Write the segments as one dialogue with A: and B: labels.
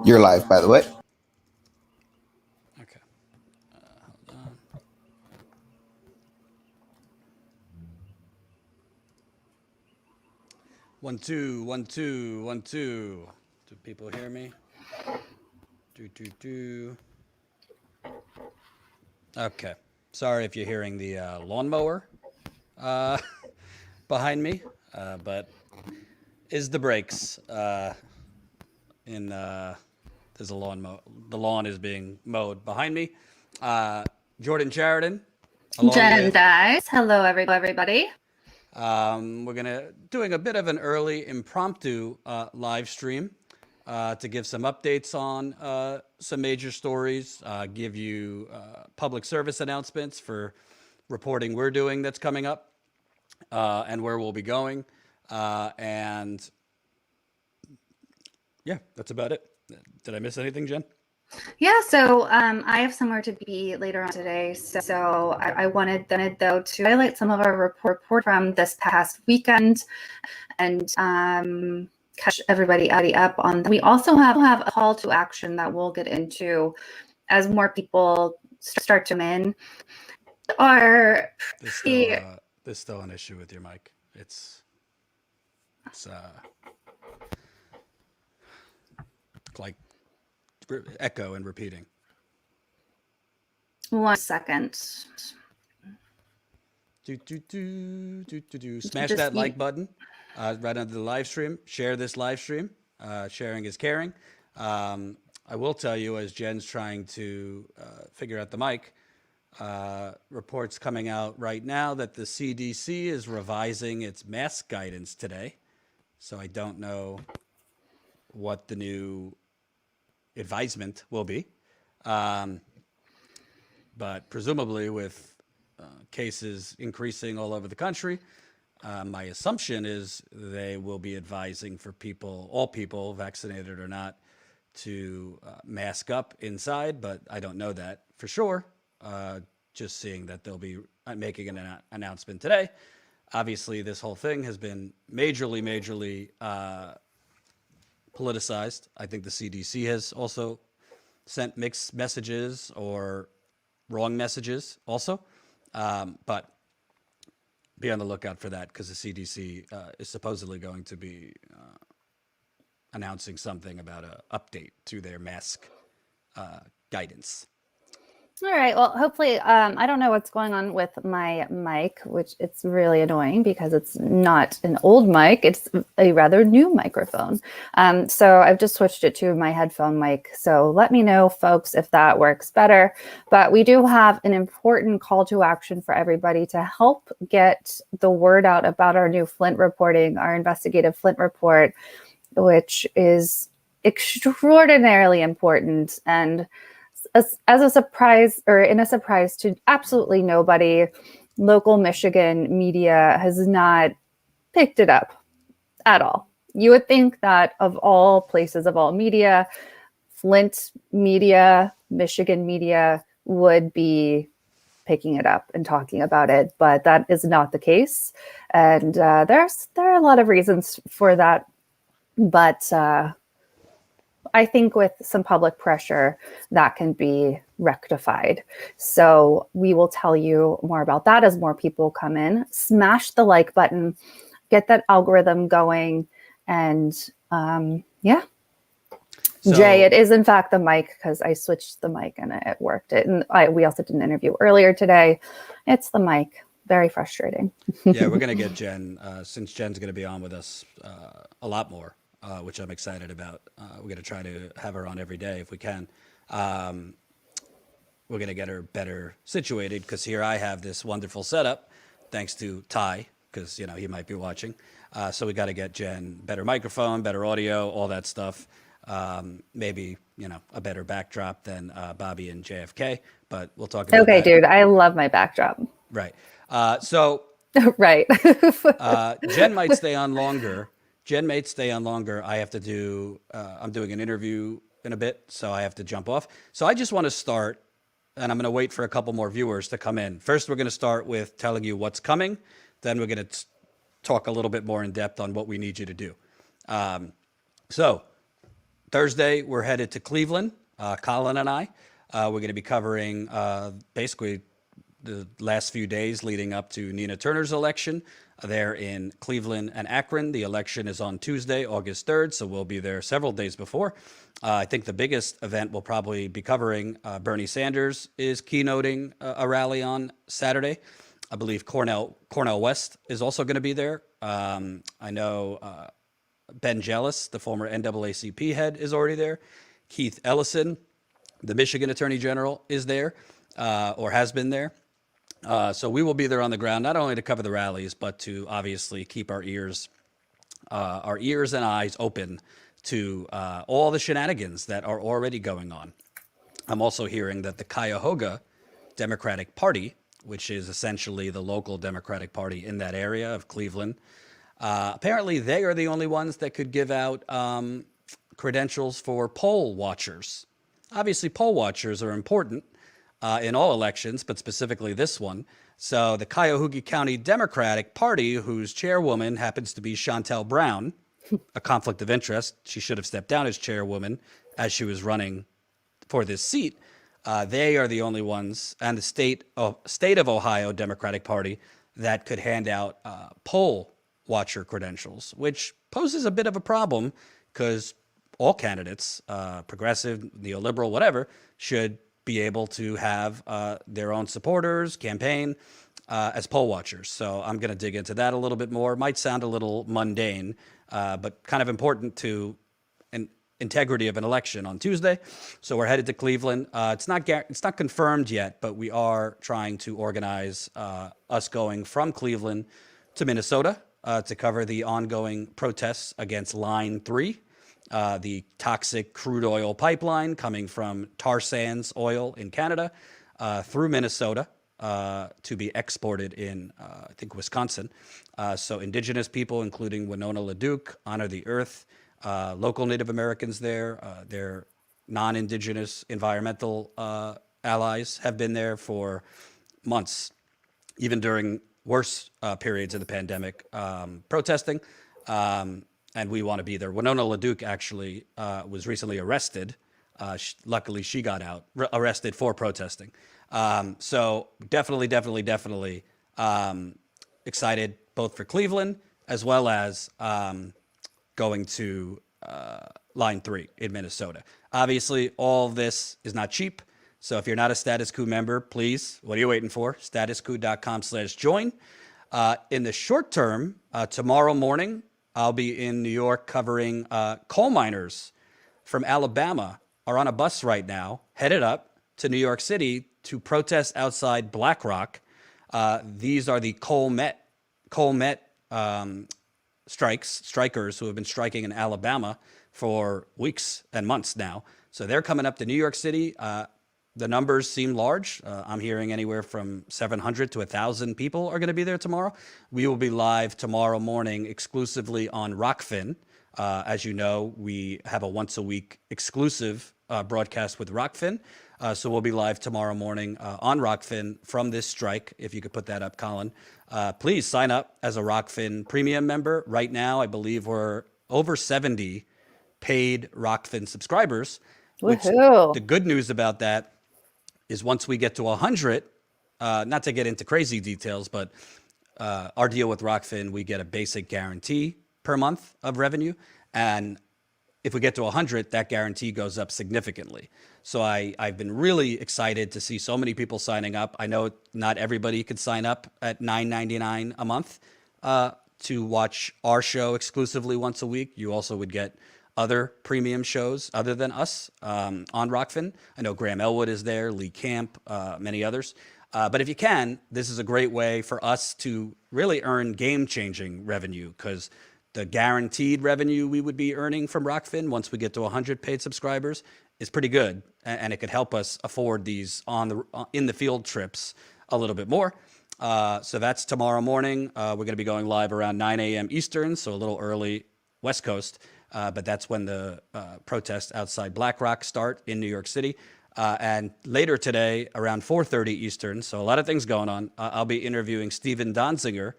A: You're live, by the way.
B: Okay. Hold on. 1 2 1 2 1 2. Do people hear me? Do do do. Okay. Sorry if you're hearing the lawnmower uh, behind me, but is the brakes in there's a the lawn is being mowed behind me. Uh, Jordan Sheridan, along
C: Jenn
B: with
C: dies. Hello, everybody.
B: we're gonna doing a bit of an early impromptu live stream to give some updates on some major stories, give you public service announcements for reporting we're doing that's coming up, and where we'll be going, and yeah, that's about it. Did I miss anything, Jen?
C: Yeah, so I have somewhere to be later on today. So I wanted though to highlight some of our report from this past weekend and catch everybody up on. We also have a call to action that we'll get into as more people start to come in.
B: There's still an issue with your mic. It's like echo and repeating.
C: 1 second.
B: Smash that like button right under the live stream. Share this live stream. Sharing is caring. I will tell you, as Jen's trying to figure out the mic, reports coming out right now that the CDC is revising its mask guidance today. So I don't know what the new advisement will be. But presumably with cases increasing all over the country, my assumption is they will be advising for all people, vaccinated or not, to mask up inside, but I don't know that for sure. Just seeing that they'll be making an announcement today. Obviously, this whole thing has been majorly politicized. I think the CDC has also sent mixed messages or wrong messages also. But be on the lookout for that, because the CDC is supposedly going to be announcing something about an update to their mask guidance.
C: All right. Well, hopefully, I don't know what's going on with my mic, which it's really annoying because it's not an old mic. It's a rather new microphone. So I've just switched it to my headphone mic. So let me know, folks, if that works better. But we do have an important call to action for everybody to help get the word out about our new Flint reporting, our investigative Flint report, which is extraordinarily important. And as a surprise, or in a surprise to absolutely nobody, local Michigan media has not picked it up at all. You would think that of all places, of all media, Flint media, Michigan media would be picking it up and talking about it, but that is not the case. And there are a lot of reasons for that, but I think with some public pressure, that can be rectified. So we will tell you more about that as more people come in. Smash the like button, get that algorithm going, and yeah. So, Jay, it is in fact the mic, because I switched the mic and it worked. And we also did an interview earlier today. It's the mic. Very frustrating.
B: Yeah, we're going to get Jenn, since Jen's going to be on with us a lot more. Which I'm excited about. We're going to try to have her on every day if we can. We're going to get her better situated, because here I have this wonderful setup, thanks to Ty, because he might be watching. So we got to get Jenn better microphone, better audio, all that stuff. Maybe a better backdrop than Bobby and JFK, but we'll talk about that.
C: Okay, dude, I love my backdrop.
B: Right. So
C: right.
B: Jenn might stay on longer. I have to do, I'm doing an interview in a bit, so I have to jump off. So I just want to start, and I'm going to wait for a couple more viewers to come in. First, we're going to start with telling you what's coming. Then we're going to talk a little bit more in depth on what we need you to do. So Thursday, we're headed to Cleveland. Colin and I. We're going to be covering basically the last few days leading up to Nina Turner's election there in Cleveland and Akron. The election is on Tuesday, August 3rd, so we'll be there several days before. I think the biggest event we'll probably be covering, Bernie Sanders is keynoting a rally on Saturday. I believe Cornell West is also going to be there. I know Ben Jealous, the former NAACP head, is already there. Keith Ellison, the Michigan Attorney General, is there or has been there. So we will be there on the ground, not only to cover the rallies, but to obviously keep our ears and eyes open to all the shenanigans that are already going on. I'm also hearing that the Cuyahoga Democratic Party, which is essentially the local Democratic Party in that area of Cleveland, apparently they are the only ones that could give out credentials for poll watchers. Obviously, poll watchers are important in all elections, but specifically this one. So the Cuyahoga County Democratic Party, whose chairwoman happens to be Shontel Brown, a conflict of interest. She should have stepped down as chairwoman as she was running for this seat. They are the only ones, and the state of Ohio Democratic Party, that could hand out poll watcher credentials, which poses a bit of a problem because all candidates, progressive, neoliberal, whatever, should be able to have their own supporters campaign as poll watchers. So I'm going to dig into that a little bit more. Might sound a little mundane, but kind of important to an integrity of an election on Tuesday. So we're headed to Cleveland. It's not confirmed yet, but we are trying to organize us going from Cleveland to Minnesota to cover the ongoing protests against Line 3. The toxic crude oil pipeline coming from tar sands oil in Canada through Minnesota to be exported in, I think, Wisconsin. So indigenous people, including Winona LaDuke, Honor the Earth, local Native Americans there, their non-indigenous environmental allies have been there for months, even during worse periods of the pandemic, protesting. And we want to be there. Winona LaDuke actually was recently arrested. Luckily, she got out, arrested for protesting. So definitely excited both for Cleveland as well as going to Line 3 in Minnesota. Obviously, all this is not cheap. So if you're not a Status Coup member, please, what are you waiting for? statuscoup.com/join. In the short term, tomorrow morning, I'll be in New York covering coal miners from Alabama are on a bus right now, headed up to New York City to protest outside BlackRock. These are the coal met strikers who have been striking in Alabama for weeks and months now. So they're coming up to New York City. The numbers seem large. I'm hearing anywhere from 700 to 1,000 people are going to be there tomorrow. We will be live tomorrow morning exclusively on Rockfin. As you know, we have a once-a-week exclusive broadcast with Rockfin. So we'll be live tomorrow morning on Rockfin from this strike. If you could put that up, Colin. Please sign up as a Rockfin premium member. Right now, I believe we're over 70 paid Rockfin subscribers. Which, the good news about that is once we get to 100, not to get into crazy details, but our deal with Rockfin, we get a basic guarantee per month of revenue. And if we get to 100, that guarantee goes up significantly. So I've been really excited to see so many people signing up. I know not everybody could sign up at $9.99 a month to watch our show exclusively once a week. You also would get other premium shows other than us on Rockfin. I know Graham Elwood is there, Lee Camp, many others. But if you can, this is a great way for us to really earn game-changing revenue, because the guaranteed revenue we would be earning from Rockfin once we get to 100 paid subscribers is pretty good, and it could help us afford these in the field trips a little bit more. So that's tomorrow morning. We're going to be going live around 9 a.m. Eastern, so a little early West Coast. But that's when the protests outside BlackRock start in New York City. And later today, around 4:30 Eastern, so a lot of things going on, I'll be interviewing Stephen Donziger,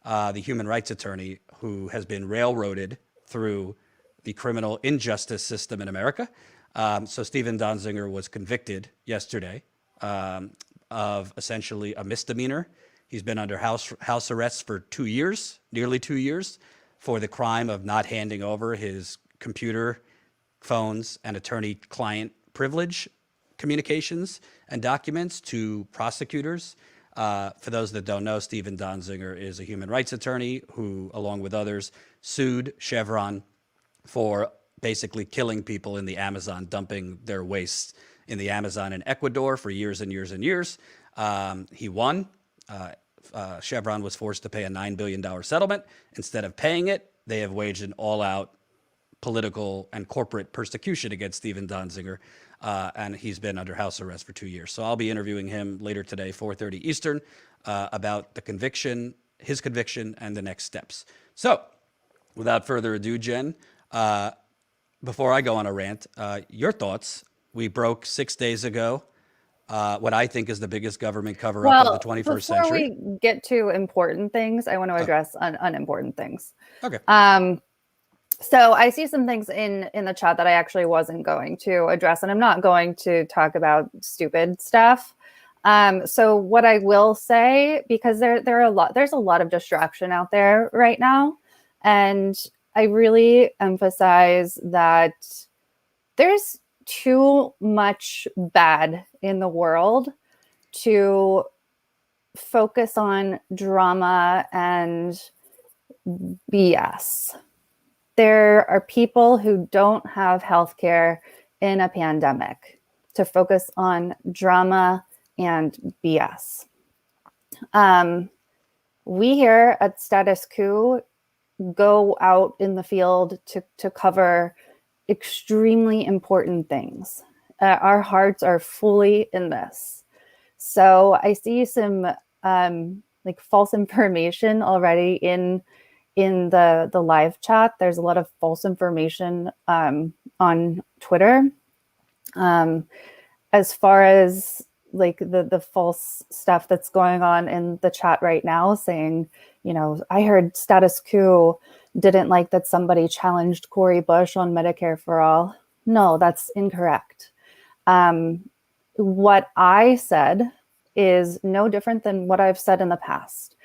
B: the human rights attorney who has been railroaded through the criminal injustice system in America. So Stephen Donziger was convicted yesterday of essentially a misdemeanor. He's been under house arrest for 2 years, nearly 2 years, for the crime of not handing over his computer, phones, and attorney-client privilege communications and documents to prosecutors. For those that don't know, Stephen Donziger is a human rights attorney who, along with others, sued Chevron for basically killing people in the Amazon, dumping their waste in the Amazon in Ecuador for years and years and years. He won. Chevron was forced to pay a $9 billion settlement. Instead of paying it, they have waged an all-out political and corporate persecution against Stephen Donziger, and he's been under house arrest for 2 years. So I'll be interviewing him later today, 4:30 Eastern, about the conviction, his conviction, and the next steps. So without further ado, Jen, before I go on a rant, your thoughts. We broke 6 days ago what I think is the biggest government cover-up of the 21st century.
C: Before we get to important things, I want to address unimportant things.
B: Okay.
C: So I see some things in the chat that I actually wasn't going to address, and I'm not going to talk about stupid stuff. So what I will say, because there's a lot of distraction out there right now, and I really emphasize that there's too much bad in the world to focus on drama and BS. There are people who don't have healthcare in a pandemic to focus on drama and BS. We here at Status Quo go out in the field to cover extremely important things. Our hearts are fully in this. So I see some like false information already in the live chat. There's a lot of false information on Twitter. As far as like the false stuff that's going on in the chat right now, saying, you know, I heard Status Quo didn't like that somebody challenged Cori Bush on Medicare for All. No, that's incorrect. What I said is no different than what I've said in the past,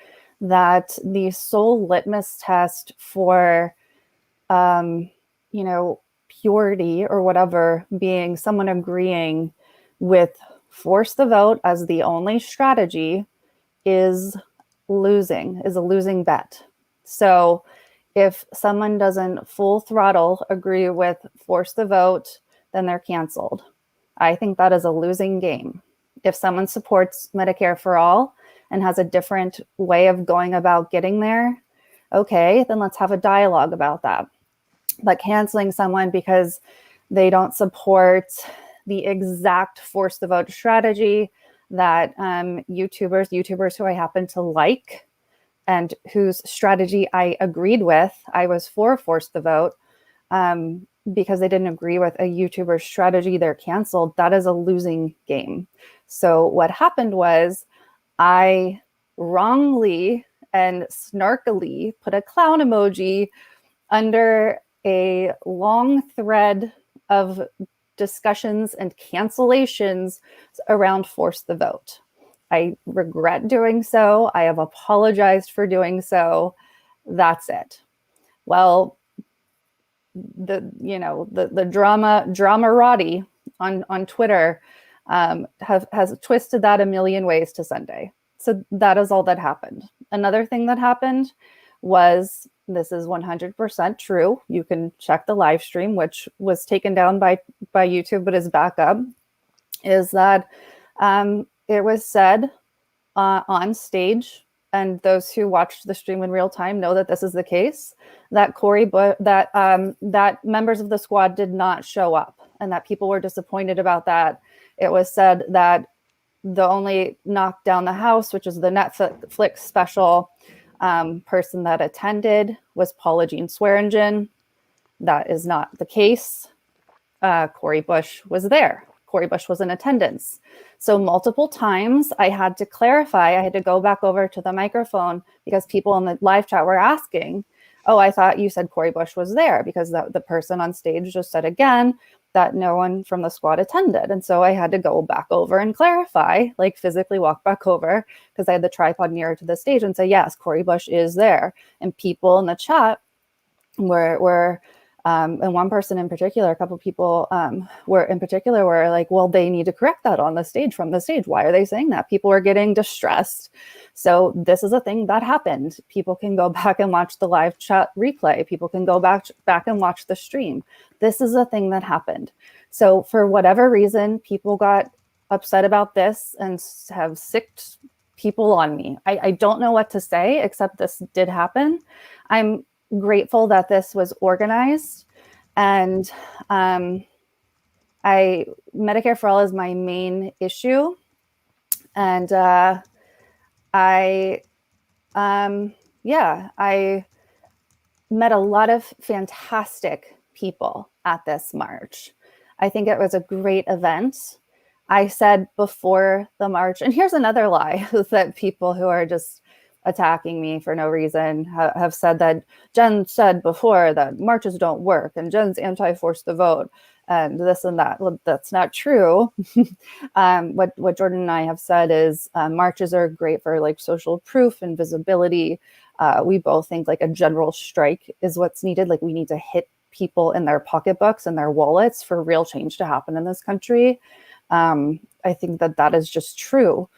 C: that the sole litmus test for, purity or whatever, being someone agreeing with force the vote as the only strategy is a losing bet. So if someone doesn't full throttle agree with force the vote, then they're canceled. I think that is a losing game. If someone supports Medicare for All and has a different way of going about getting there, okay, then let's have a dialogue about that. But canceling someone because they don't support the exact force the vote strategy that YouTubers who I happen to like and whose strategy I agreed with, I was for force the vote, because they didn't agree with a YouTuber strategy, they're canceled. That is a losing game. So what happened was I wrongly and snarkily put a clown emoji under a long thread of discussions and cancellations around force the vote. I regret doing so. I have apologized for doing so. That's it. Well, the dramarati on Twitter has twisted that a million ways to Sunday. So that is all that happened. Another thing that happened was, this is 100% true. You can check the live stream, which was taken down by YouTube, but is back up, is that it was said on stage, and those who watched the stream in real time know that this is the case, that that members of the squad did not show up, and that people were disappointed about that. It was said that the only knock down the house, which is the Netflix special, person that attended was Paula Jean Swearingen. That is not the case. Cori Bush was there. Cori Bush was in attendance. So multiple times I had to clarify, I had to go back over to the microphone because people in the live chat were asking, oh, I thought you said Cori Bush was there, because the person on stage just said again that no one from the squad attended. And so I had to go back over and clarify, like physically walk back over, because I had the tripod nearer to the stage, and say, yes, Cori Bush is there. And people in the chat were and one person in particular, a couple of people were like, well, they need to correct that on the stage, from the stage. Why are they saying that? People are getting distressed. So this is a thing that happened. People can go back and watch the live chat replay. People can go back and watch the stream. This is a thing that happened. So for whatever reason, people got upset about this and have sicked people on me. I don't know what to say, except this did happen. I'm grateful that this was organized, and Medicare for All is my main issue, and I met a lot of fantastic people at this march. I think it was a great event. I said before the march, and here's another lie that people who are just attacking me for no reason have said, that Jenn said before that marches don't work and Jenn's anti-force the vote and this and that. Well, that's not true. What Jordan and I have said is marches are great for like social proof and visibility. We both think like a general strike is what's needed. Like we need to hit people in their pocketbooks and their wallets for real change to happen in this country. I think that is just true.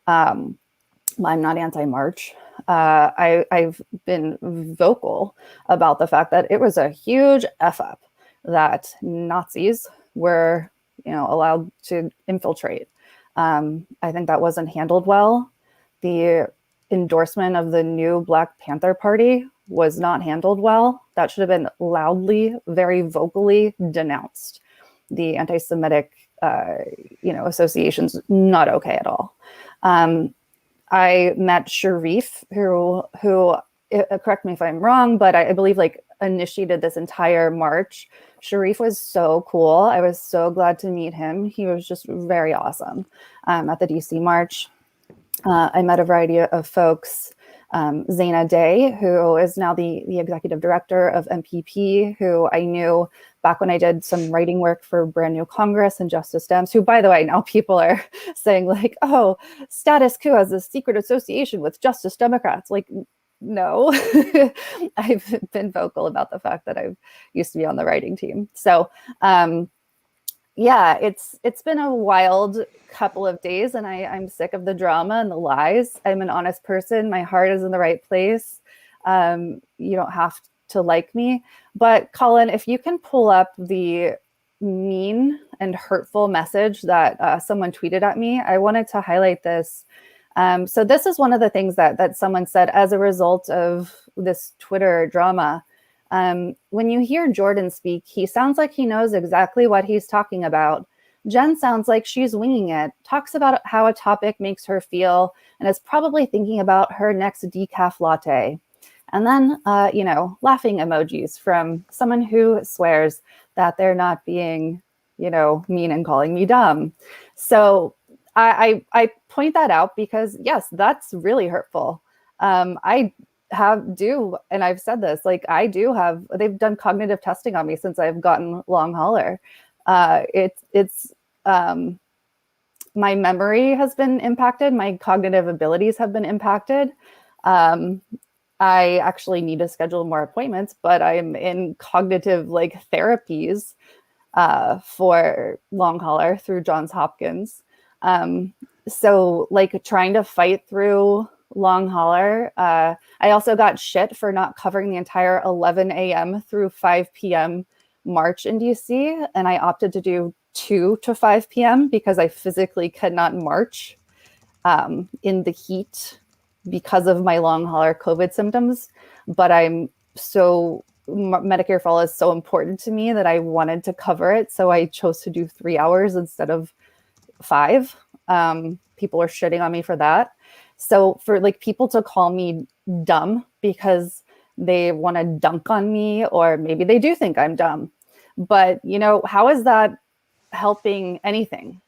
C: I'm not anti-march. I've been vocal about the fact that it was a huge F up that Nazis were, allowed to infiltrate. I think that wasn't handled well. The endorsement of the new Black Panther Party was not handled well. That should have been loudly, very vocally denounced. The anti-Semitic, associations, not okay at all. I met Sharif, who correct me if I'm wrong, but I believe like initiated this entire march. Sharif was so cool. I was so glad to meet him. He was just very awesome at the DC march. I met a variety of folks. Zaina Day, who is now the executive director of MPP, who I knew back when I did some writing work for Brand New Congress and Justice Dems, who, by the way, now people are saying like, oh, status quo has a secret association with Justice Democrats. Like, no, I've been vocal about the fact that I used to be on the writing team. So, yeah, it's been a wild couple of days, and I'm sick of the drama and the lies. I'm an honest person. My heart is in the right place. You don't have to like me. But Colin, if you can pull up the mean and hurtful message that someone tweeted at me, I wanted to highlight this. So this is one of the things that someone said as a result of this Twitter drama. When you hear Jordan speak, he sounds like he knows exactly what he's talking about. Jenn sounds like she's winging it, talks about how a topic makes her feel, and is probably thinking about her next decaf latte. And then, laughing emojis from someone who swears that they're not being, mean and calling me dumb. So I point that out because, yes, that's really hurtful. And I've said this, like they've done cognitive testing on me since I've gotten long hauler. My memory has been impacted. My cognitive abilities have been impacted. I actually need to schedule more appointments, but I'm in cognitive therapies for long hauler through Johns Hopkins. So trying to fight through long hauler. I also got shit for not covering the entire 11 a.m. through 5 p.m. march in DC. And I opted to do 2 to 5 p.m. because I physically could not march in the heat because of my long hauler COVID symptoms. But Medicare for All is so important to me that I wanted to cover it. So I chose to do 3 hours instead of 5. People are shitting on me for that. So for people to call me dumb because they want to dunk on me, or maybe they do think I'm dumb, but how is that helping anything?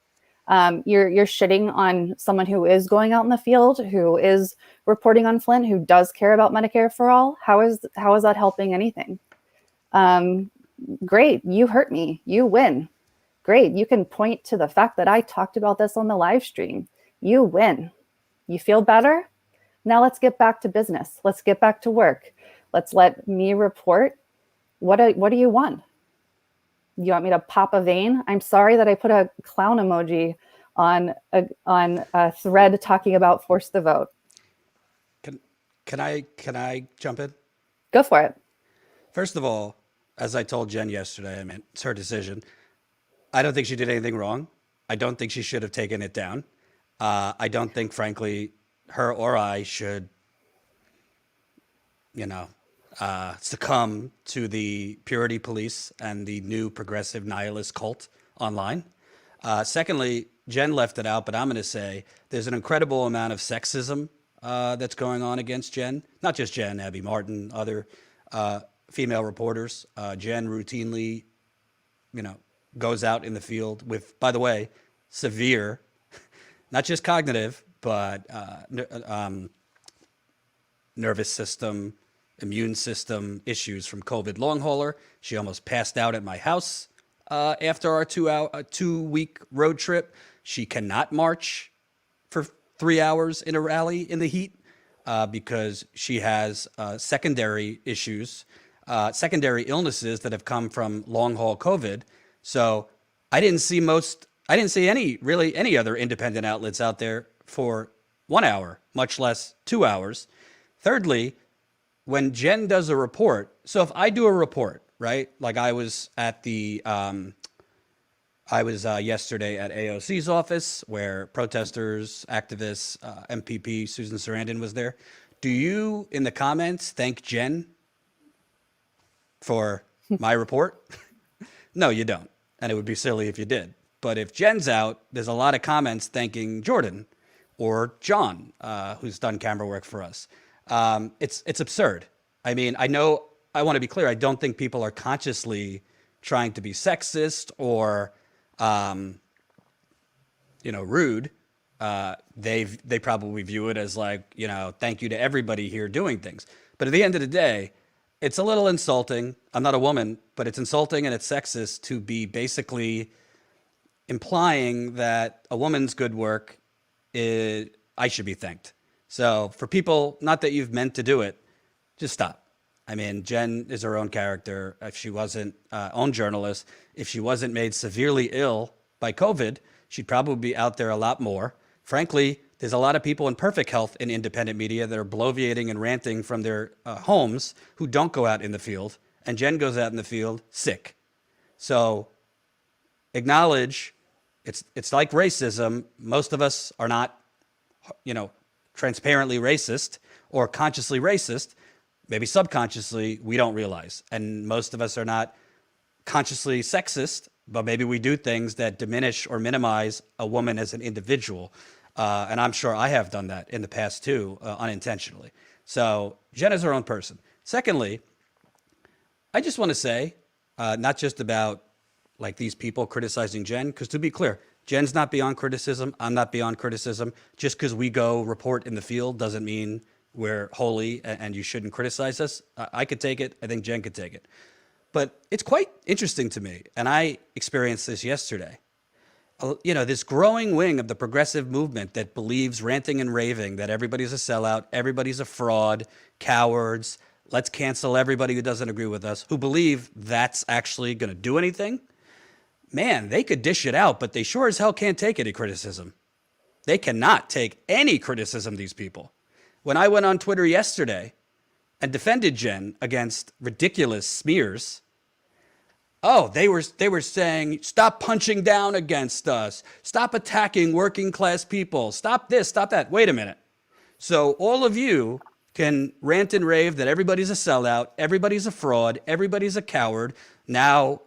C: You're shitting on someone who is going out in the field, who is reporting on Flint, who does care about Medicare for all. How is that helping anything? Great, you hurt me, you win. Great, you can point to the fact that I talked about this on the live stream. You win. You feel better? Now let's get back to business. Let's get back to work. Let's let me report. What do you want? You want me to pop a vein? I'm sorry that I put a clown emoji on a thread talking about force the vote.
B: Can I jump in?
C: Go for it.
B: First of all, as I told Jen yesterday, I mean, it's her decision. I don't think she did anything wrong. I don't think she should have taken it down. I don't think, frankly, her or I should, you know, succumb to the purity police and the new progressive nihilist cult online. Secondly, Jen left it out, but I'm going to say there's an incredible amount of sexism that's going on against Jen. Not just Jen, Abby Martin, other female reporters. Jen routinely, goes out in the field with, by the way, severe, not just cognitive, but nervous system, immune system issues from COVID long hauler. She almost passed out at my house after our 2-week road trip. She cannot march for 3 hours in a rally in the heat because she has secondary issues, secondary illnesses that have come from long haul COVID. So I didn't see any other independent outlets out there for 1 hour, much less 2 hours. Thirdly, when Jen does a report, so if I do a report, right, like I was at yesterday at AOC's office where protesters, activists, MPP Susan Sarandon was there. Do you, in the comments, thank Jen for my report? No, you don't. And it would be silly if you did. But if Jen's out, there's a lot of comments thanking Jordan or John, who's done camera work for us. It's absurd. I mean, I want to be clear. I don't think people are consciously trying to be sexist or, rude. They probably view it as like, thank you to everybody here doing things. But at the end of the day, it's a little insulting. I'm not a woman, but it's insulting and it's sexist to be basically implying that a woman's good work I should be thanked. So for people, not that you've meant to do it, just stop. I mean, Jen is her own character. If she wasn't own journalist, if she wasn't made severely ill by COVID, she'd probably be out there a lot more. Frankly, there's a lot of people in perfect health in independent media that are bloviating and ranting from their homes who don't go out in the field. And Jen goes out in the field sick. So acknowledge it's like racism. Most of us are not, transparently racist or consciously racist. Maybe subconsciously we don't realize. And most of us are not consciously sexist, but maybe we do things that diminish or minimize a woman as an individual. And I'm sure I have done that in the past too, unintentionally. So Jen is her own person. Secondly, I just want to say, not just about like these people criticizing Jen, because to be clear, Jen's not beyond criticism. I'm not beyond criticism. Just because we go report in the field doesn't mean we're holy and you shouldn't criticize us. I could take it. I think Jen could take it. But it's quite interesting to me, and I experienced this yesterday. This growing wing of the progressive movement that believes ranting and raving that everybody's a sellout, everybody's a fraud, cowards, let's cancel everybody who doesn't agree with us, who believe that's actually going to do anything. Man, they could dish it out, but they sure as hell can't take any criticism. They cannot take any criticism, these people. When I went on Twitter yesterday and defended Jen against ridiculous smears, they were saying, stop punching down against us. Stop attacking working class people. Stop this, stop that. Wait a minute. So all of you can rant and rave that everybody's a sellout, everybody's a fraud, everybody's a coward. Now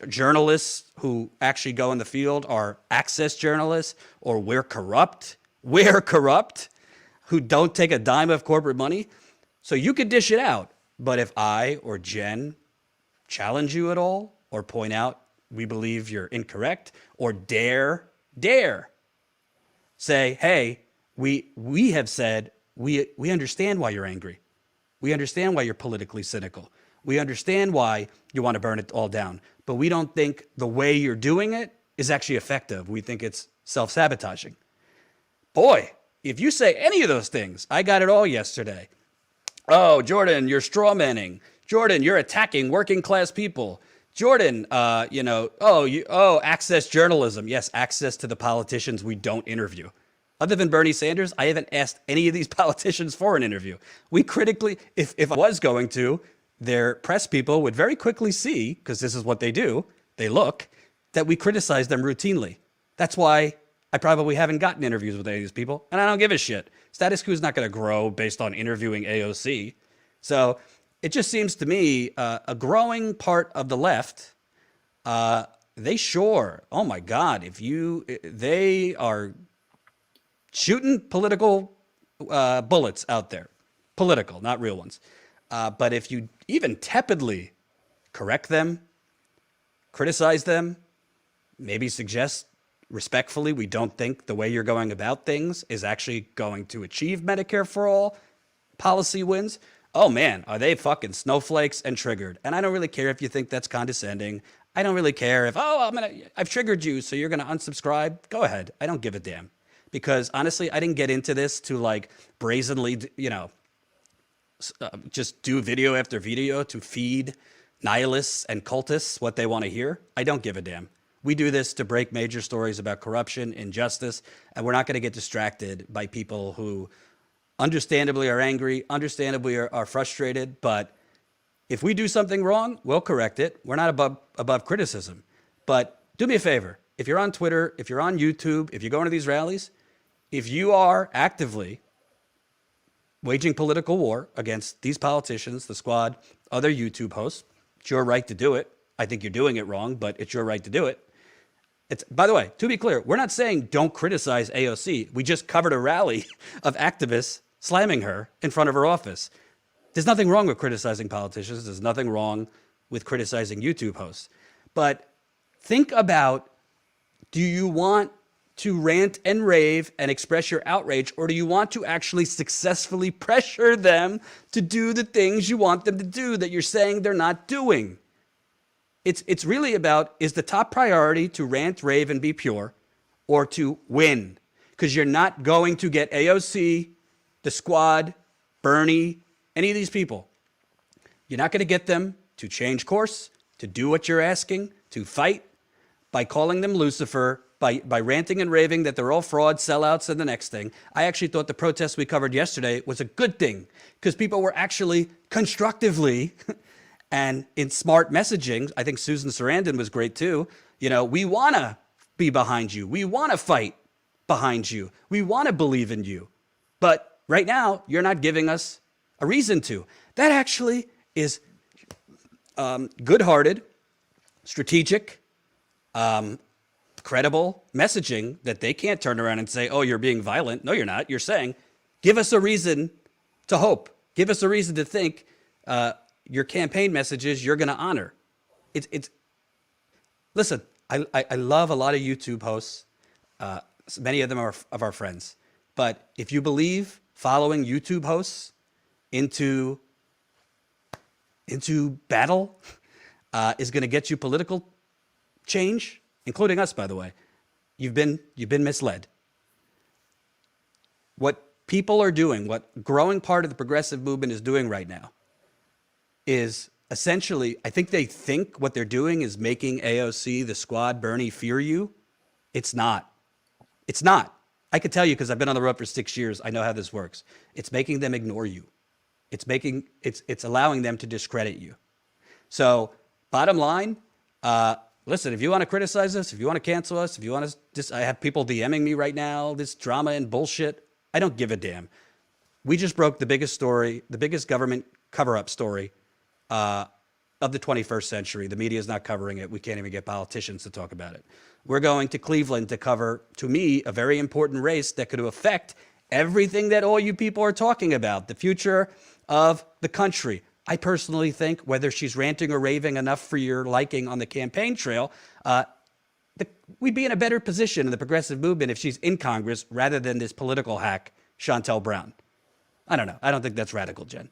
B: journalists who actually go in the field are access journalists, or we're corrupt, who don't take a dime of corporate money. So you could dish it out. But if I or Jen challenge you at all or point out we believe you're incorrect or dare dare say, hey, we have said we understand why you're angry. We understand why you're politically cynical. We understand why you want to burn it all down. But we don't think the way you're doing it is actually effective. We think it's self-sabotaging. Boy, if you say any of those things, I got it all yesterday. Oh, Jordan, you're strawmanning. Jordan, you're attacking working class people. Jordan, access journalism. Yes, access to the politicians we don't interview. Other than Bernie Sanders, I haven't asked any of these politicians for an interview. We critically, if I was going to, their press people would very quickly see, because this is what they do, they look, that we criticize them routinely. That's why I probably haven't gotten interviews with any of these people, and I don't give a shit. Status quo is not going to grow based on interviewing AOC. So it just seems to me a growing part of the left, they sure, oh my God, they are shooting political bullets out there. Political, not real ones. But if you even tepidly correct them, criticize them, maybe suggest respectfully, we don't think the way you're going about things is actually going to achieve Medicare for all policy wins. Oh man, are they fucking snowflakes and triggered? And I don't really care if you think that's condescending. I don't really care if, I've triggered you, so you're going to unsubscribe. Go ahead. I don't give a damn. Because honestly, I didn't get into this to like brazenly, just do video after video to feed nihilists and cultists what they want to hear. I don't give a damn. We do this to break major stories about corruption, injustice, and we're not going to get distracted by people who understandably are angry, understandably are frustrated. But if we do something wrong, we'll correct it. We're not above criticism. But do me a favor. If you're on Twitter, if you're on YouTube, if you're going to these rallies, if you are actively waging political war against these politicians, the squad, other YouTube hosts, it's your right to do it. I think you're doing it wrong, but it's your right to do it. By the way, to be clear, we're not saying don't criticize AOC. We just covered a rally of activists slamming her in front of her office. There's nothing wrong with criticizing politicians. There's nothing wrong with criticizing YouTube hosts. But think about, do you want to rant and rave and express your outrage, or do you want to actually successfully pressure them to do the things you want them to do that you're saying they're not doing? It's really about, is the top priority to rant, rave, and be pure, or to win? Because you're not going to get AOC, the squad, Bernie, any of these people. You're not going to get them to change course, to do what you're asking, to fight, by calling them Lucifer, by ranting and raving that they're all fraud, sellouts, and the next thing. I actually thought the protest we covered yesterday was a good thing, because people were actually constructively and in smart messaging. I think Susan Sarandon was great too. We want to be behind you. We want to fight behind you. We want to believe in you. But right now, you're not giving us a reason to. That actually is good-hearted, strategic, credible messaging that they can't turn around and say, oh, you're being violent. No, you're not. You're saying, give us a reason to hope. Give us a reason to think your campaign messages you're going to honor. Listen, I love a lot of YouTube hosts. Many of them are of our friends. But if you believe following YouTube hosts into battle is going to get you political change, including us, by the way, you've been misled. What people are doing, what growing part of the progressive movement is doing right now, is essentially, I think they think what they're doing is making AOC, the squad, Bernie fear you. It's not. It's not. I could tell you because I've been on the road for 6 years. I know how this works. It's making them ignore you. It's allowing them to discredit you. So bottom line, listen, if you want to criticize us, if you want to cancel us, if you want to I have people DMing me right now, this drama and bullshit. I don't give a damn. We just broke the biggest story, the biggest government cover-up story of the 21st century. The media is not covering it. We can't even get politicians to talk about it. We're going to Cleveland to cover, to me, a very important race that could affect everything that all you people are talking about, the future of the country. I personally think whether she's ranting or raving enough for your liking on the campaign trail, we'd be in a better position in the progressive movement if she's in Congress rather than this political hack, Chantel Brown. I don't know. I don't think that's radical, Jen.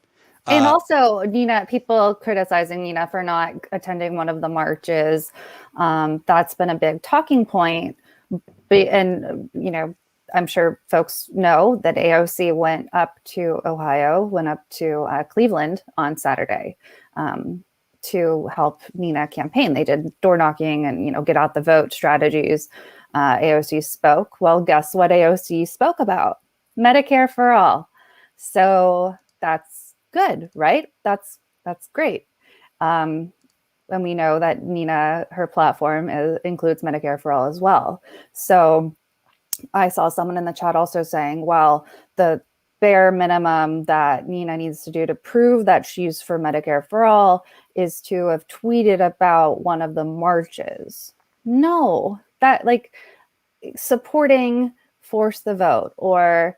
C: And also, Nina, people criticizing Nina for not attending one of the marches. That's been a big talking point. And, I'm sure folks know that AOC went up to Ohio, went up to Cleveland on Saturday to help Nina campaign. They did door knocking and, get out the vote strategies. AOC spoke. Well, guess what AOC spoke about? Medicare for all. So that's good, right? That's great. And we know that Nina, her platform includes Medicare for all as well. So I saw someone in the chat also saying, well, the bare minimum that Nina needs to do to prove that she's for Medicare for all is to have tweeted about one of the marches. No, that supporting Force the Vote or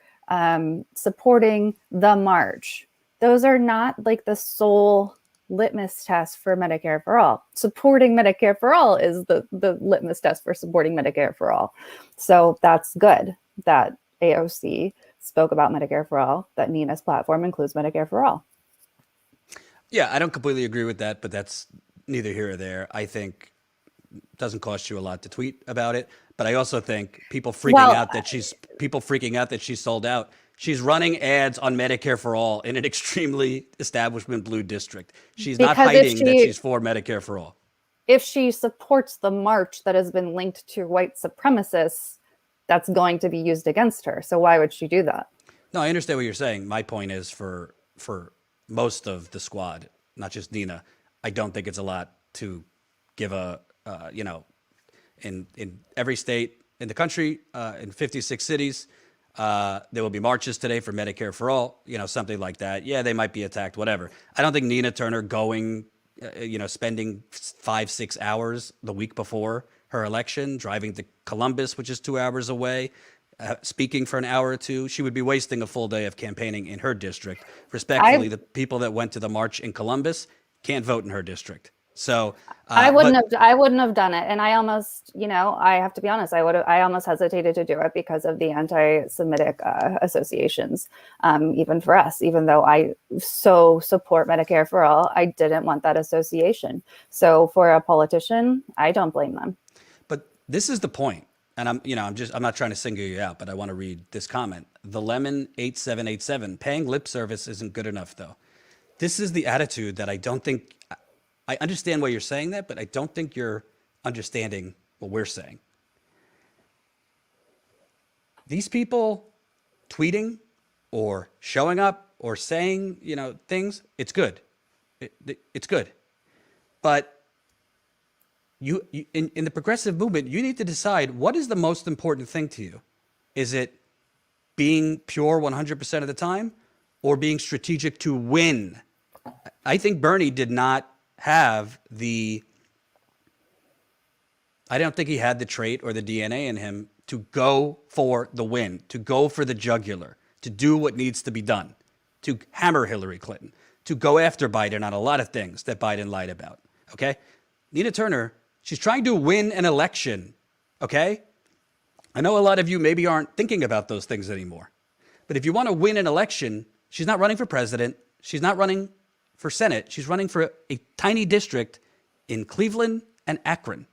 C: supporting the march. Those are not the sole litmus test for Medicare for all. Supporting Medicare for all is the litmus test for supporting Medicare for all. So that's good that AOC spoke about Medicare for all, that Nina's platform includes Medicare for all.
B: Yeah, I don't completely agree with that, but that's neither here or there. I think it doesn't cost you a lot to tweet about it, but I also think people freaking out that she's sold out. She's running ads on Medicare for all in an extremely establishment blue district. She's not hiding that she's for Medicare for all.
C: If she supports the march that has been linked to white supremacists, that's going to be used against her. So why would she do that?
B: No, I understand what you're saying. My point is for most of the squad, not just Nina, I don't think it's a lot to give in every state in the country, in 56 cities, there will be marches today for Medicare for all, something like that. Yeah, they might be attacked, whatever. I don't think Nina Turner going, spending 5-6 hours the week before her election, driving to Columbus, which is 2 hours away, speaking for an hour or two, she would be wasting a full day of campaigning in her district. Respectfully, the people that went to the march in Columbus can't vote in her district. So
C: I wouldn't have done it. And I almost, I have to be honest, I almost hesitated to do it because of the anti-Semitic associations, even for us, even though I so support Medicare for all, I didn't want that association. So for a politician, I don't blame them.
B: But this is the point. And I'm not trying to single you out, but I want to read this comment. The Lemon 8787, paying lip service isn't good enough though. This is the attitude that I don't think, I understand why you're saying that, but I don't think you're understanding what we're saying. These people tweeting or showing up or saying, things, it's good. It's good. But you in the progressive movement, you need to decide what is the most important thing to you. Is it being pure 100% of the time or being strategic to win? I think Bernie did not have I don't think he had the trait or the DNA in him to go for the win, to go for the jugular, to do what needs to be done, to hammer Hillary Clinton, to go after Biden on a lot of things that Biden lied about. Okay. Nina Turner, she's trying to win an election. Okay. I know a lot of you maybe aren't thinking about those things anymore, but if you want to win an election, she's not running for president. She's not running for Senate. She's running for a tiny district in Cleveland and Akron.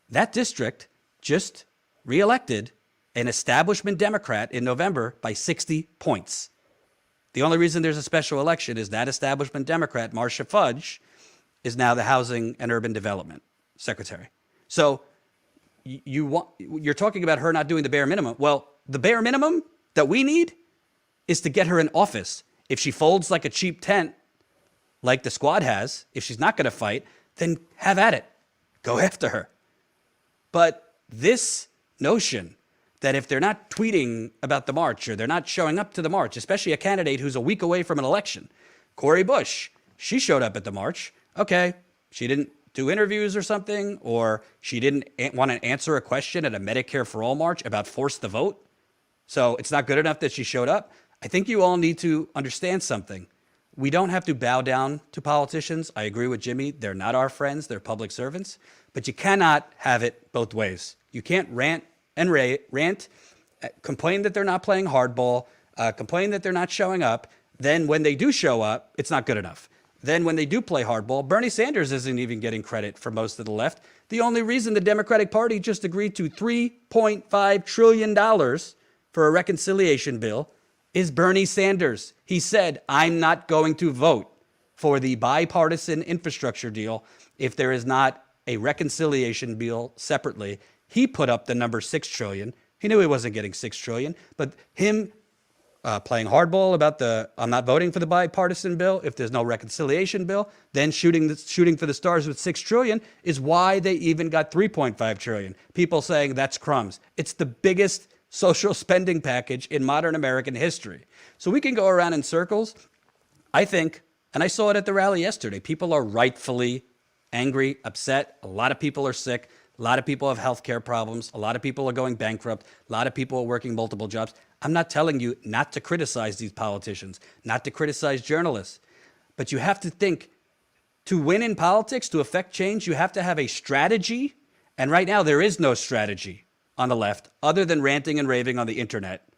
B: That district just reelected an establishment Democrat in November by 60 points. The only reason there's a special election is that establishment Democrat, Marcia Fudge, is now the Housing and Urban Development Secretary. So you're talking about her not doing the bare minimum. Well, the bare minimum that we need is to get her in office. If she folds like a cheap tent, like the squad has, if she's not going to fight, then have at it. Go after her. But this notion that if they're not tweeting about the march or they're not showing up to the march, especially a candidate who's a week away from an election, Cori Bush, she showed up at the march. Okay, she didn't do interviews or something, or she didn't want to answer a question at a Medicare for All march about force the vote. So it's not good enough that she showed up. I think you all need to understand something. we don't have to bow down to politicians. I agree with Jimmy. They're not our friends. They're public servants. But you cannot have it both ways. You can't rant and rant, complain that they're not playing hardball, complain that they're not showing up. Then when they do show up, it's not good enough. Then when they do play hardball, Bernie Sanders isn't even getting credit for most of the left. The only reason the Democratic Party just agreed to $3.5 trillion for a reconciliation bill is Bernie Sanders. He said, I'm not going to vote for the bipartisan infrastructure deal if there is not a reconciliation bill separately. He put up the number 6 trillion. He knew he wasn't getting 6 trillion, but him playing hardball about I'm not voting for the bipartisan bill if there's no reconciliation bill, then shooting for the stars with 6 trillion is why they even got 3.5 trillion. People saying that's crumbs. It's the biggest social spending package in modern American history. So we can go around in circles. I think, and I saw it at the rally yesterday, people are rightfully angry, upset. A lot of people are sick. A lot of people have healthcare problems. A lot of people are going bankrupt. A lot of people are working multiple jobs. I'm not telling you not to criticize these politicians, not to criticize journalists, but you have to think to win in politics, to affect change, you have to have a strategy. And right now there is no strategy on the left other than ranting and raving on the internet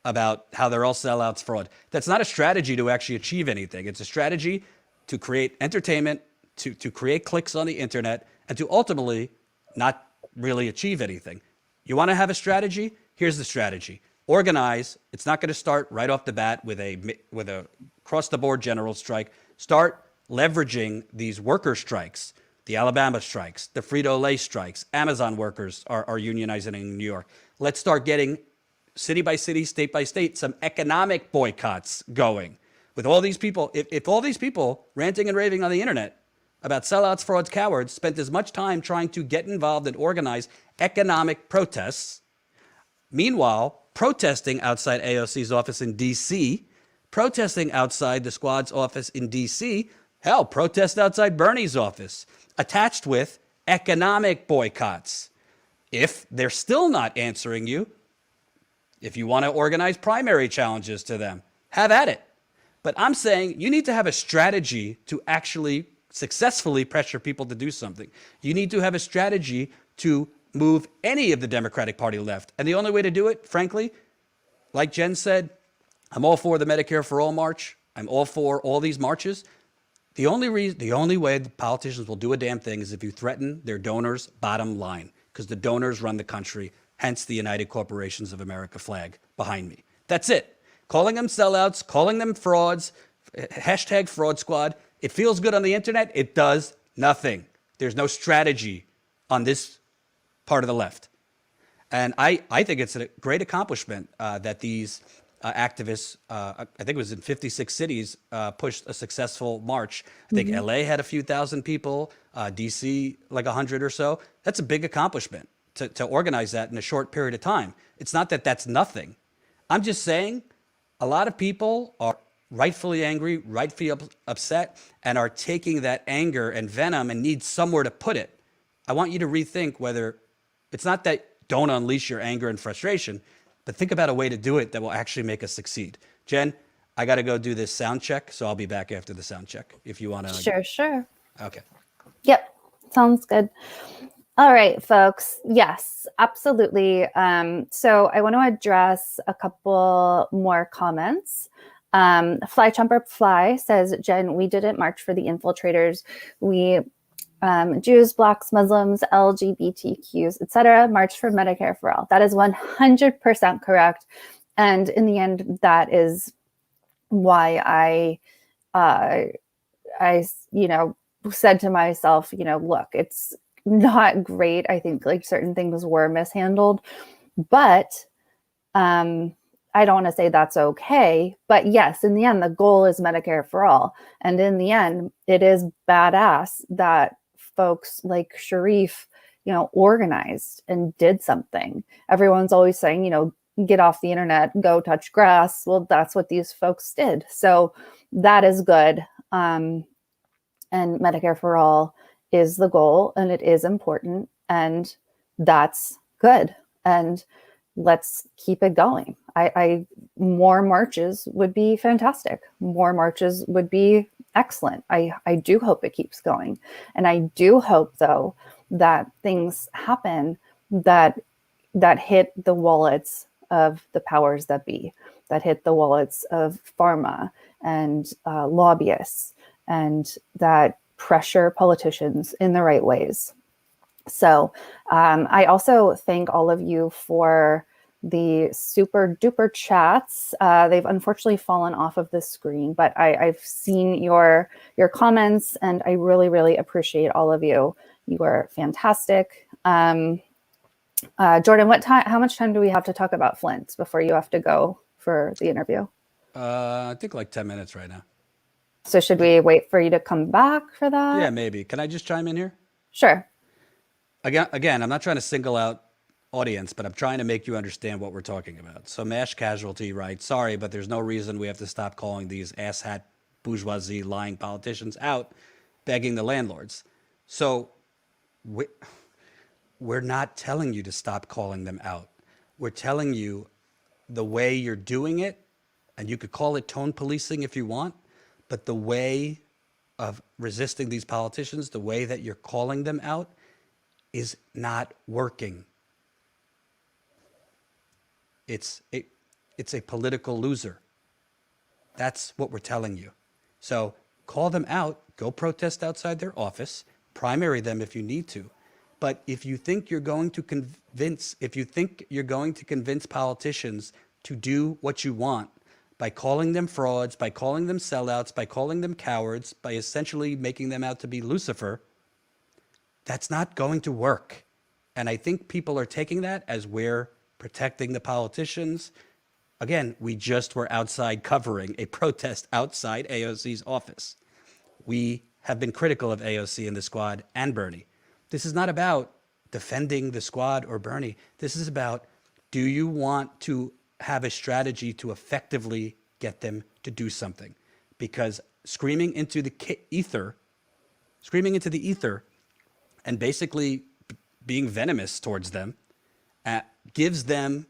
B: about how they're all sellouts, fraud. That's not a strategy to actually achieve anything. It's a strategy to create entertainment, to create clicks on the internet, and to ultimately not really achieve anything. You want to have a strategy? Here's the strategy. Organize. It's not going to start right off the bat with a across-the-board general strike. Start leveraging these worker strikes, the Alabama strikes, the Frito-Lay strikes. Amazon workers are unionizing in New York. Let's start getting city by city, state by state, some economic boycotts going. With all these people, if all these people ranting and raving on the internet about sellouts, frauds, cowards spent as much time trying to get involved and organize economic protests, meanwhile, protesting outside AOC's office in D.C., protesting outside the squad's office in D.C., hell, protest outside Bernie's office, attached with economic boycotts. If they're still not answering you, if you want to organize primary challenges to them, have at it. But I'm saying you need to have a strategy to actually successfully pressure people to do something. You need to have a strategy to move any of the Democratic Party left. And the only way to do it, frankly, like Jenn said, I'm all for the Medicare for All march. I'm all for all these marches. The only way the politicians will do a damn thing is if you threaten their donors' bottom line, because the donors run the country, hence the United Corporations of America flag behind me. That's it. Calling them sellouts, calling them frauds, hashtag fraud squad. It feels good on the internet. It does nothing. There's no strategy on this part of the left. And I think it's a great accomplishment that these activists, I think it was in 56 cities, pushed a successful march. I think LA had a few thousand people, DC like 100 or so. That's a big accomplishment to organize that in a short period of time. It's not that that's nothing. I'm just saying a lot of people are rightfully angry, rightfully upset, and are taking that anger and venom and need somewhere to put it. I want you to rethink whether it's not that don't unleash your anger and frustration, but think about a way to do it that will actually make us succeed. Jenn, I got to go do this sound check, so I'll be back after the sound check if you want to.
C: Sure.
B: Okay.
C: Yep. Sounds good. All right, folks. Yes, absolutely. So I want to address a couple more comments. Fly Chumper Fly says, Jenn, we didn't march for the infiltrators. We Jews, Blacks, Muslims, LGBTQs, etc., marched for Medicare for all. That is 100% correct. And in the end, that is why I said to myself, look, it's not great. I think like certain things were mishandled, but I don't want to say that's okay. But yes, in the end, the goal is Medicare for all. And in the end, it is badass that folks like Sharif, organized and did something. Everyone's always saying, get off the internet, go touch grass. Well, that's what these folks did. So that is good. And Medicare for all is the goal, and it is important, and that's good. And let's keep it going. More marches would be fantastic. More marches would be excellent. I do hope it keeps going. And I do hope, though, that things happen that hit the wallets of the powers that be, that hit the wallets of pharma and lobbyists, and that pressure politicians in the right ways. So I also thank all of you for the super duper chats. They've unfortunately fallen off of the screen, but I've seen your comments, and I really, really appreciate all of you. You are fantastic. Jordan, how much time do we have to talk about Flint before you have to go for the interview?
B: I think like 10 minutes right now.
C: So should we wait for you to come back for that?
B: Yeah, maybe. Can I just chime in here?
C: Sure.
B: Again, I'm not trying to single out audience, but I'm trying to make you understand what we're talking about. So Mash Casualty writes, sorry, but there's no reason we have to stop calling these asshat bourgeoisie lying politicians out, begging the landlords. So we're not telling you to stop calling them out. We're telling you the way you're doing it, and you could call it tone policing if you want, but the way of resisting these politicians, the way that you're calling them out, is not working. It's a political loser. That's what we're telling you. So call them out, go protest outside their office, primary them if you need to. But if you think you're going to convince politicians to do what you want by calling them frauds, by calling them sellouts, by calling them cowards, by essentially making them out to be Lucifer, that's not going to work. And I think people are taking that as we're protecting the politicians. Again, we just were outside covering a protest outside AOC's office. We have been critical of AOC and the squad and Bernie. This is not about defending the squad or Bernie. This is about, do you want to have a strategy to effectively get them to do something? Because screaming into the ether and basically being venomous towards them gives them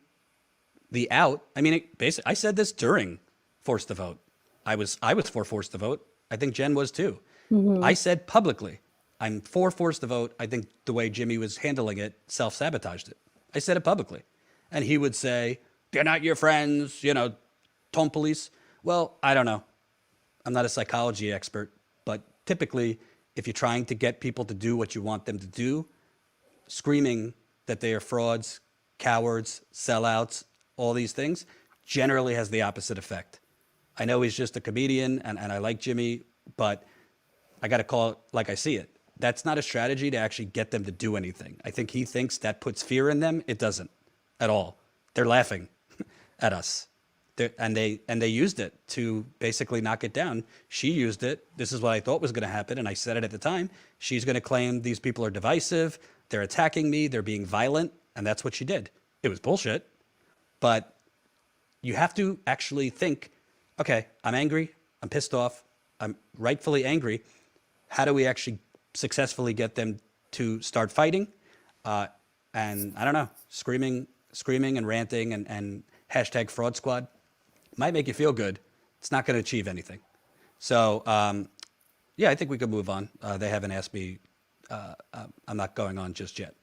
B: the out. I mean, I said this during Force the Vote. I was for Force the Vote. I think Jenn was too. Mm-hmm. I said publicly, I'm for Force the Vote. I think the way Jimmy was handling it self-sabotaged it. I said it publicly. And he would say, they're not your friends, tone police. Well, I don't know. I'm not a psychology expert, but typically, if you're trying to get people to do what you want them to do, screaming that they are frauds, cowards, sellouts, all these things, generally has the opposite effect. I know he's just a comedian, and I like Jimmy, but I got to call it like I see it. That's not a strategy to actually get them to do anything. I think he thinks that puts fear in them. It doesn't at all. They're laughing at us. And they used it to basically knock it down. She used it. This is what I thought was going to happen, and I said it at the time. She's going to claim these people are divisive. They're attacking me. They're being violent, and that's what she did. It was bullshit. But you have to actually think, okay, I'm angry. I'm pissed off. I'm rightfully angry. How do we actually successfully get them to start fighting? And I don't know, screaming and ranting and hashtag fraud squad might make you feel good. It's not going to achieve anything. So, yeah, I think we could move on. They haven't asked me. I'm not going on just yet.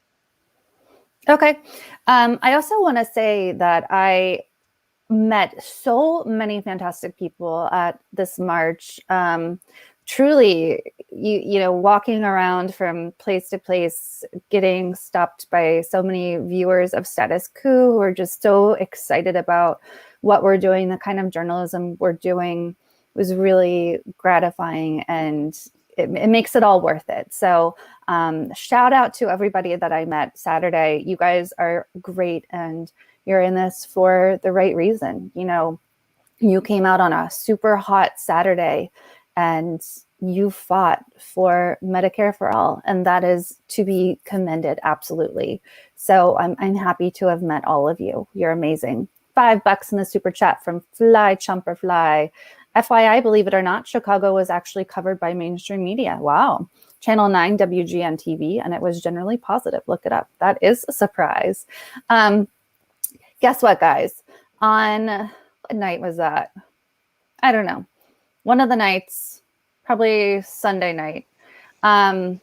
C: Okay. I also want to say that I met so many fantastic people at this march. Truly, walking around from place to place, getting stopped by so many viewers of Status Quo who are just so excited about what we're doing, the kind of journalism we're doing, was really gratifying, and it makes it all worth it. So shout out to everybody that I met Saturday. You guys are great, and you're in this for the right reason. You came out on a super hot Saturday and you fought for Medicare for all, and that is to be commended, absolutely. So I'm happy to have met all of you. You're amazing. $5 in the super chat from Fly Chumper Fly. FYI, believe it or not, Chicago was actually covered by mainstream media. Wow. Channel 9 WGN TV, and it was generally positive. Look it up. That is a surprise. Guess what, guys? On what night was that? I don't know. One of the nights, probably Sunday night. Um,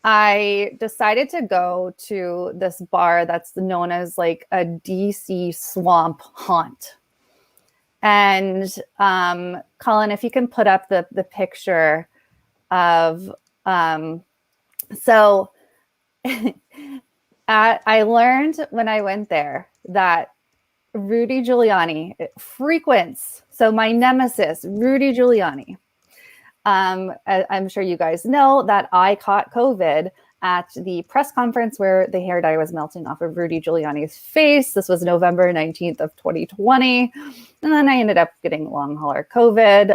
C: I decided to go to this bar that's known as like a DC swamp haunt. And Colin, if you can put up the picture of so I learned when I went there that Rudy Giuliani frequents. So my nemesis, Rudy Giuliani. I'm sure you guys know that I caught COVID at the press conference where the hair dye was melting off of Rudy Giuliani's face. This was November 19th of 2020. And then I ended up getting long hauler COVID.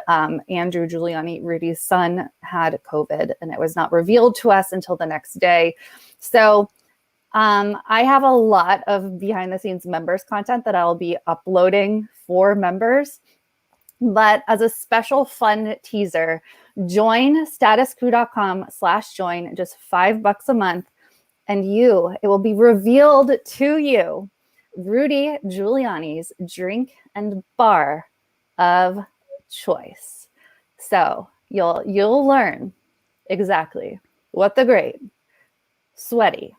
C: Andrew Giuliani, Rudy's son, had COVID, and it was not revealed to us until the next day. So I have a lot of behind the scenes members content that I'll be uploading for members. But as a special fun teaser, join statusquo.com/join, just $5 a month. And it will be revealed to you Rudy Giuliani's drink and bar of choice. So you'll learn exactly what the great, sweaty,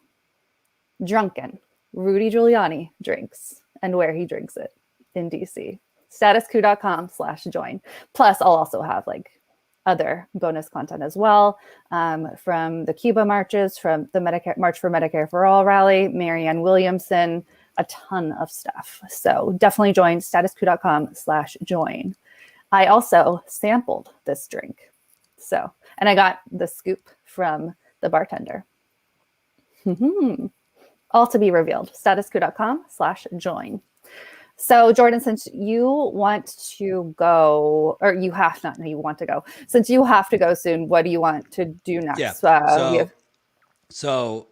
C: drunken Rudy Giuliani drinks and where he drinks it in DC. statusquo.com/join. Plus, I'll also have like other bonus content as well, from the Cuba marches, from the March for Medicare for All rally, Marianne Williamson, a ton of stuff. So definitely join statusquo.com/join. I also sampled this drink. And I got the scoop from the bartender. All to be revealed. statusquo.com/join. So Jordan, since you want to go, or you have not, no, you want to go. Since you have to go soon, what do you want to do next?
B: Yeah. So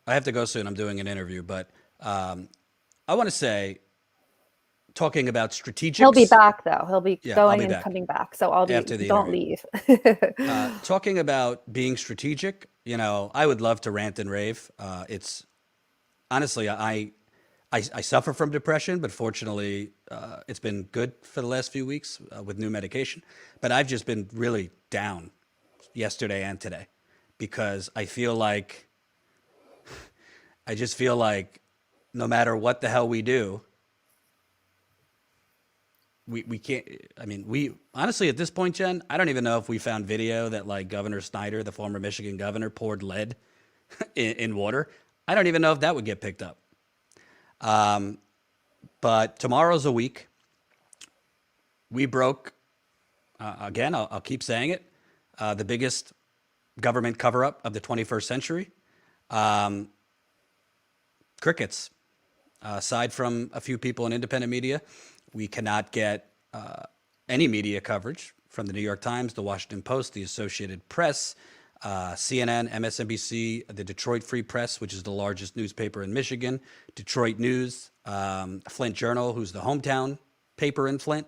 B: I have to go soon. I'm doing an interview, but I want to say, talking about strategics.
C: He'll be back though. He'll be going and coming back. So I'll be.
B: After the
C: don't
B: interview.
C: Leave.
B: Talking about being strategic, I would love to rant and rave. It's honestly, I suffer from depression, but fortunately, it's been good for the last few weeks with new medication. But I've just been really down yesterday and today because I just feel like no matter what the hell we do, we can't. I mean, we honestly at this point, Jen, I don't even know if we found video that like Governor Snyder, the former Michigan governor, poured lead in water. I don't even know if that would get picked up. But tomorrow's a week. We broke, again, I'll keep saying it, the biggest government cover-up of the 21st century. Crickets. Aside from a few people in independent media, we cannot get any media coverage from the New York Times, the Washington Post, the Associated Press, CNN, MSNBC, the Detroit Free Press, which is the largest newspaper in Michigan, Detroit News, Flint Journal, who's the hometown paper in Flint.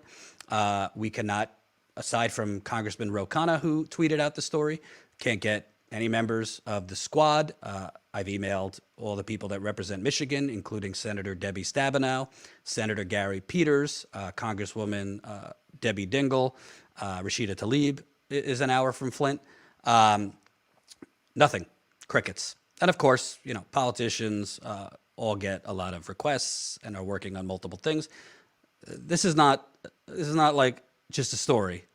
B: We cannot, aside from Congressman Ro Khanna, who tweeted out the story, can't get any members of the squad. I've emailed all the people that represent Michigan, including Senator Debbie Stabenow, Senator Gary Peters, Congresswoman Debbie Dingell, Rashida Tlaib is an hour from Flint. Nothing. Crickets. And of course, politicians all get a lot of requests and are working on multiple things. This is not like just a story.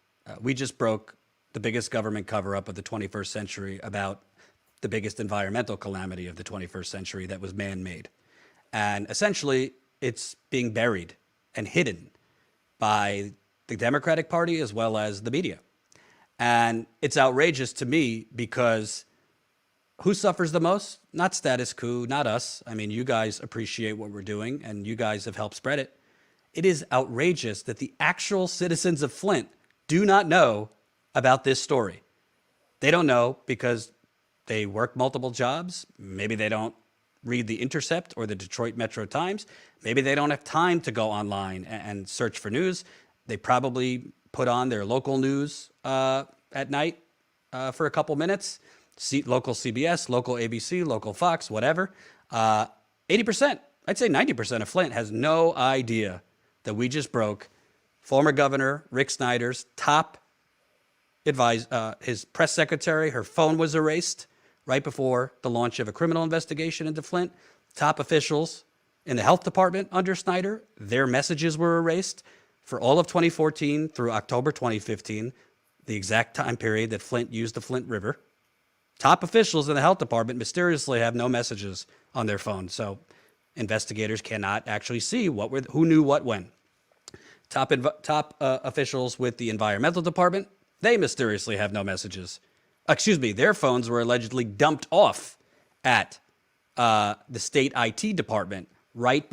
B: We just broke the biggest government cover-up of the 21st century about the biggest environmental calamity of the 21st century that was man-made. And essentially, it's being buried and hidden by the Democratic Party as well as the media. And it's outrageous to me because who suffers the most? Not status quo, not us. I mean, you guys appreciate what we're doing and you guys have helped spread it. It is outrageous that the actual citizens of Flint do not know about this story. They don't know because they work multiple jobs. Maybe they don't read The Intercept or the Detroit Metro Times. Maybe they don't have time to go online and search for news. They probably put on their local news at night for a couple minutes. Local CBS, local ABC, local Fox, whatever. 80% I'd say 90% of Flint has no idea that we just broke former Governor Rick Snyder's top his press secretary. Her phone was erased right before the launch of a criminal investigation into Flint. Top officials in the health department under Snyder, their messages were erased for all of 2014 through October 2015, the exact time period that Flint used the Flint River. Top officials in the health department mysteriously have no messages on their phone, so investigators cannot actually see who knew what when. Top officials with the environmental department, they mysteriously have no messages. Their phones were allegedly dumped off at the state IT department right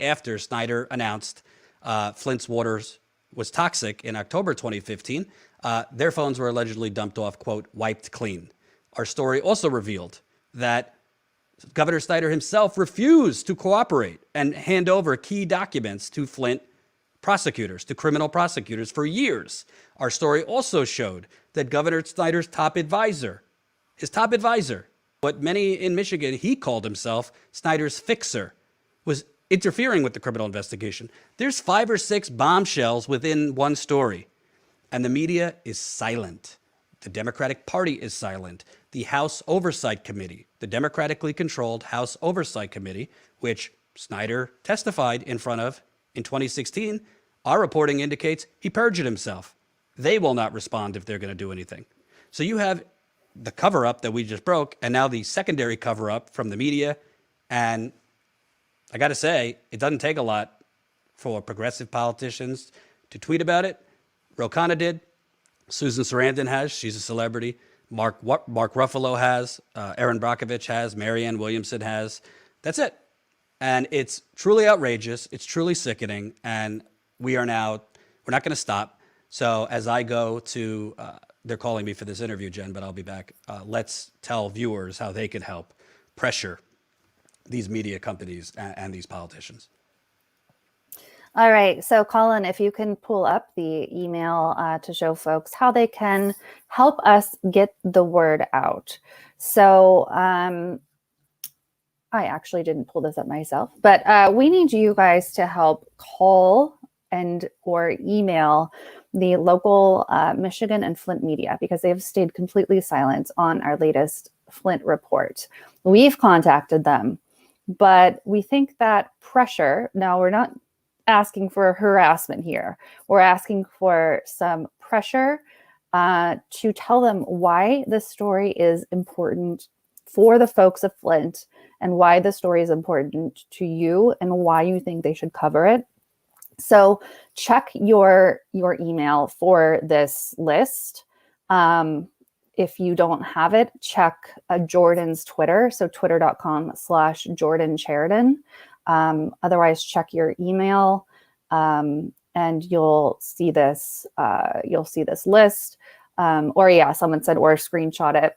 B: after Snyder announced Flint's waters was toxic in October 2015. Their phones were allegedly dumped off, quote, wiped clean. Our story also revealed that Governor Snyder himself refused to cooperate and hand over key documents to Flint prosecutors, to criminal prosecutors for years. Our story also showed that Governor Snyder's his top advisor, what many in Michigan, he called himself Snyder's fixer, was interfering with the criminal investigation. There's 5 or 6 bombshells within one story, and the media is silent. The Democratic Party is silent. The House Oversight Committee, the democratically controlled House Oversight Committee, which Snyder testified in front of in 2016, our reporting indicates he perjured himself. They will not respond if they're going to do anything. So you have the cover-up that we just broke, and now the secondary cover-up from the media. And I got to say, it doesn't take a lot for progressive politicians to tweet about it. Ro Khanna did. Susan Sarandon has. She's a celebrity. Mark Ruffalo has. Erin Brockovich has. Marianne Williamson has. That's it. And it's truly outrageous. It's truly sickening. And we're not going to stop. So as I go to, they're calling me for this interview, Jen, but I'll be back. Let's tell viewers how they can help pressure these media companies and these politicians.
C: All right. So, Colin, if you can pull up the email to show folks how they can help us get the word out. So, I actually didn't pull this up myself, but we need you guys to help call and or email the local Michigan and Flint media, because they've stayed completely silent on our latest Flint report. We've contacted them, but we think that pressure, now we're not asking for harassment here. We're asking for some pressure to tell them why this story is important for the folks of Flint and why the story is important to you and why you think they should cover it. So check your email for this list. If you don't have it, check Jordan's Twitter. So twitter.com/Jordan Sheridan. Otherwise, check your email, and you'll see this. You'll see this list, someone said, or screenshot it.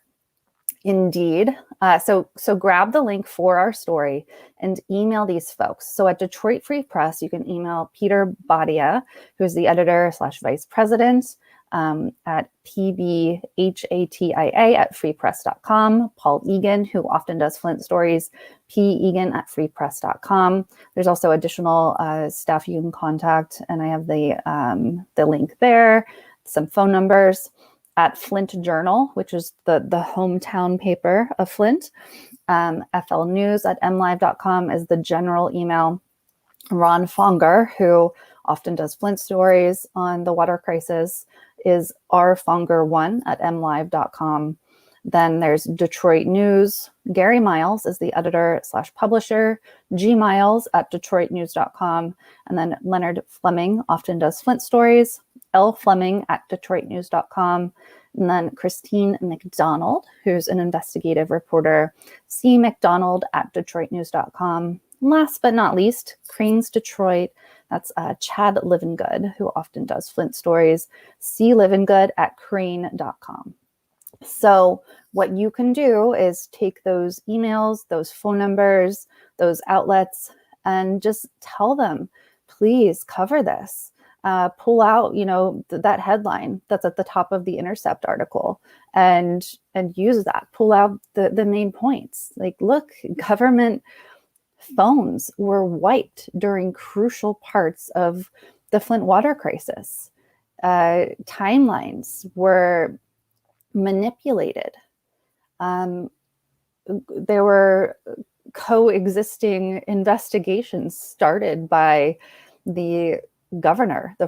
C: Indeed. So grab the link for our story and email these folks. So at Detroit Free Press, you can email Peter Badia, who's the editor/vice president, at pbhatia@freepress.com. Paul Egan, who often does Flint stories, pegan@freepress.com. There's also additional staff you can contact, and I have the link there, some phone numbers. At Flint Journal, which is the hometown paper of Flint. flnews@mlive.com is the general email. Ron Fonger, who often does Flint stories on the water crisis, is rfonger1@mlive.com. Then there's Detroit News. Gary Miles is the editor/publisher. gmiles@detroitnews.com. And then Leonard Fleming often does Flint stories. lfleming@detroitnews.com. And then Christine McDonald, who's an investigative reporter, cmcdonald@detroitnews.com. Last but not least, Cranes Detroit. That's Chad Livengood, who often does Flint stories, clivengood@crane.com. So what you can do is take those emails, those phone numbers, those outlets, and just tell them, please cover this. pull out, that headline that's at the top of the Intercept article and use that, pull out the main points. Like, look, government phones were wiped during crucial parts of the Flint water crisis. Timelines were manipulated. There were coexisting investigations started by the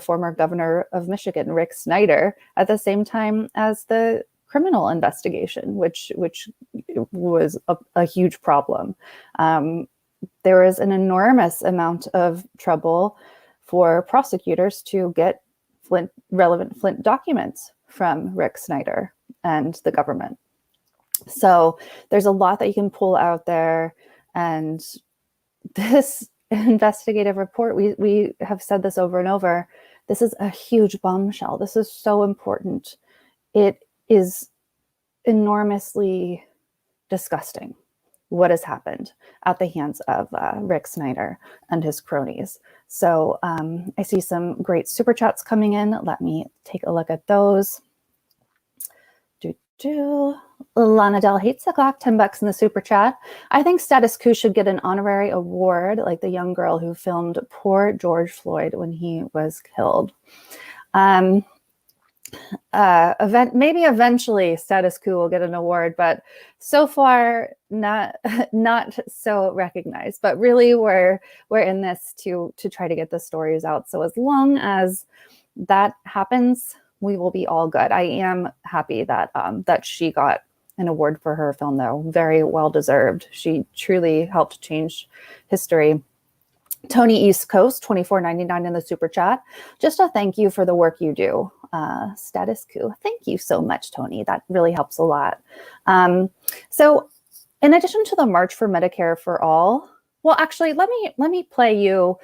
C: former governor of Michigan, Rick Snyder, at the same time as the criminal investigation, which was a huge problem. There was an enormous amount of trouble for prosecutors to get relevant Flint documents from Rick Snyder and the government. So there's a lot that you can pull out there. And this investigative report, we have said this over and over, this is a huge bombshell. This is so important. It is enormously disgusting what has happened at the hands of Rick Snyder and his cronies. So I see some great super chats coming in. Let me take a look at those. Lana Del hates the clock, $10 in the super chat. I think Status Quo should get an honorary award, like the young girl who filmed poor George Floyd when he was killed. Maybe eventually Status Quo will get an award, but so far not so recognized. But really, we're in this to try to get the stories out. So as long as that happens, we will be all good. I am happy that that she got an award for her film, though. Very well deserved. She truly helped change history. Tony East Coast, $24.99 in the super chat. Just a thank you for the work you do. Status Quo. Thank you so much, Tony. That really helps a lot. So in addition to the March for Medicare for All, well, actually, let me play you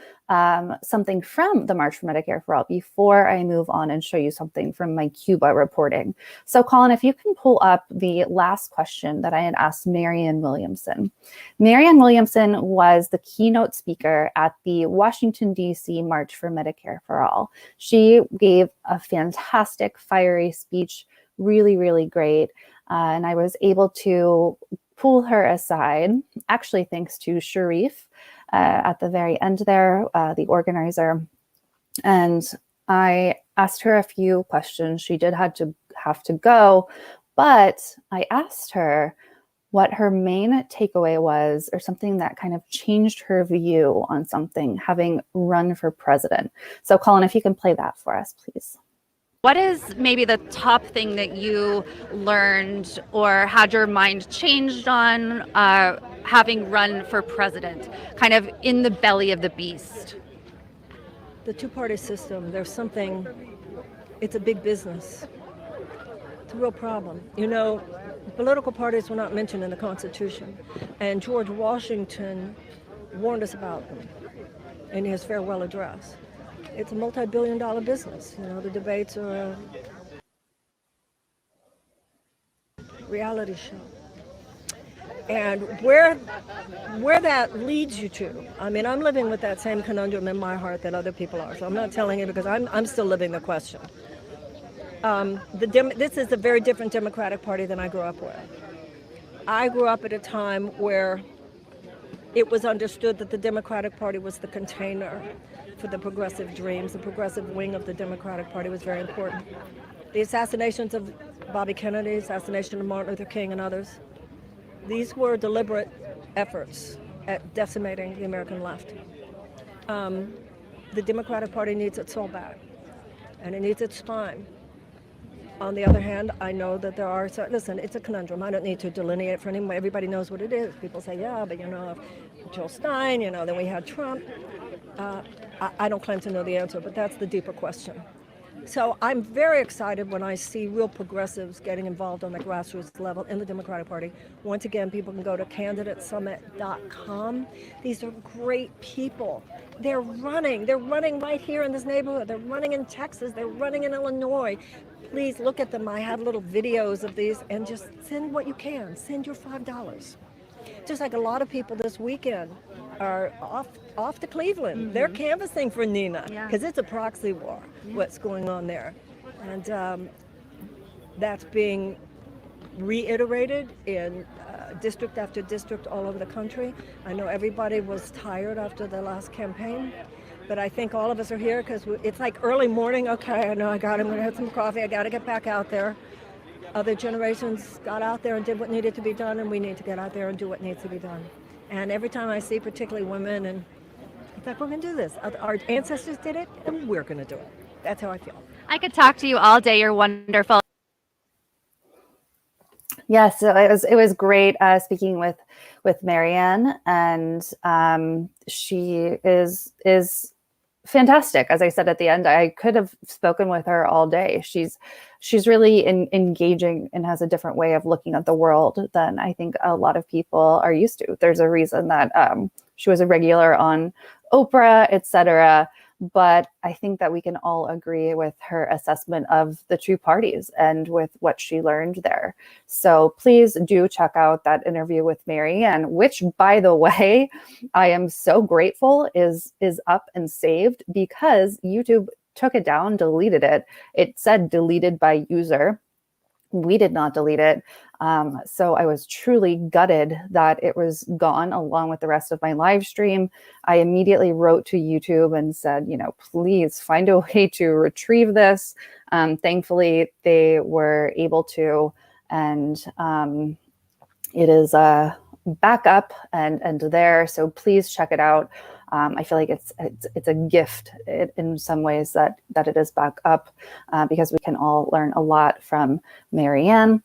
C: something from the March for Medicare for All before I move on and show you something from my Cuba reporting. So, Colin, if you can pull up the last question that I had asked Marianne Williamson. Marianne Williamson was the keynote speaker at the Washington, D.C. March for Medicare for All. She gave a fantastic, fiery speech, really, really great. And I was able to pull her aside, actually thanks to Sharif at the very end there, the organizer. And I asked her a few questions. She did have to go, but I asked her what her main takeaway was, or something that kind of changed her view on something, having run for president. So Colin, if you can play that for us, please. What is maybe the top thing that you learned or had your mind changed on having run for president, kind of in the belly of the beast?
A: The two-party system, it's a big business. It's a real problem. Political parties were not mentioned in the Constitution, and George Washington warned us about them in his farewell address. It's a multi-billion-dollar business. The debates are a reality show. And where that leads you to, I'm living with that same conundrum in my heart that other people are. So I'm not telling you because I'm still living the question. This is a very different Democratic Party than I grew up with. I grew up at a time where it was understood that the Democratic Party was the container for the progressive dreams. The progressive wing of the Democratic Party was very important. The assassinations of Bobby Kennedy, assassination of Martin Luther King and others, these were deliberate efforts at decimating the American left. The Democratic Party needs its soul back, and it needs its spine. On the other hand, I know that there are, listen, it's a conundrum. I don't need to delineate for anyone. Everybody knows what it is. People say, yeah, but Jill Stein, then we had Trump. I don't claim to know the answer, but that's the deeper question. So I'm very excited when I see real progressives getting involved on the grassroots level in the Democratic Party. Once again, people can go to candidatesummit.com. These are great people. They're running right here in this neighborhood. They're running in Texas. They're running in Illinois. Please look at them. I have little videos of these, and just send what you can. Send your $5. Just like a lot of people this weekend are off to Cleveland. They're canvassing for Nina
C: Yeah.
A: because it's a proxy war. What's going on there, and that's being reiterated in district after district all over the country. I know everybody was tired after the last campaign, but I think all of us are here because it's like early morning. Okay, I know I'm going to have some coffee. I got to get back out there. Other generations got out there and did what needed to be done, and we need to get out there and do what needs to be done. And every time I see particularly women, and it's like, we're going to do this. Our ancestors did it, and we're going to do it. That's how I feel.
D: I could talk to you all day. You're wonderful.
C: Yes, so it was great speaking with Marianne, and she is fantastic. As I said at the end, I could have spoken with her all day. She's really engaging and has a different way of looking at the world than I think a lot of people are used to. There's a reason that she was a regular on Oprah, etc. But I think that we can all agree with her assessment of the two parties and with what she learned there. So please do check out that interview with Marianne, which, by the way, I am so grateful is up and saved because YouTube took it down, deleted it. It said deleted by user. We did not delete it. So I was truly gutted that it was gone along with the rest of my live stream. I immediately wrote to YouTube and said, please find a way to retrieve this. Thankfully, they were able to, and it is back up and there. So please check it out. I feel like it's a gift in some ways that it is back up because we can all learn a lot from Marianne.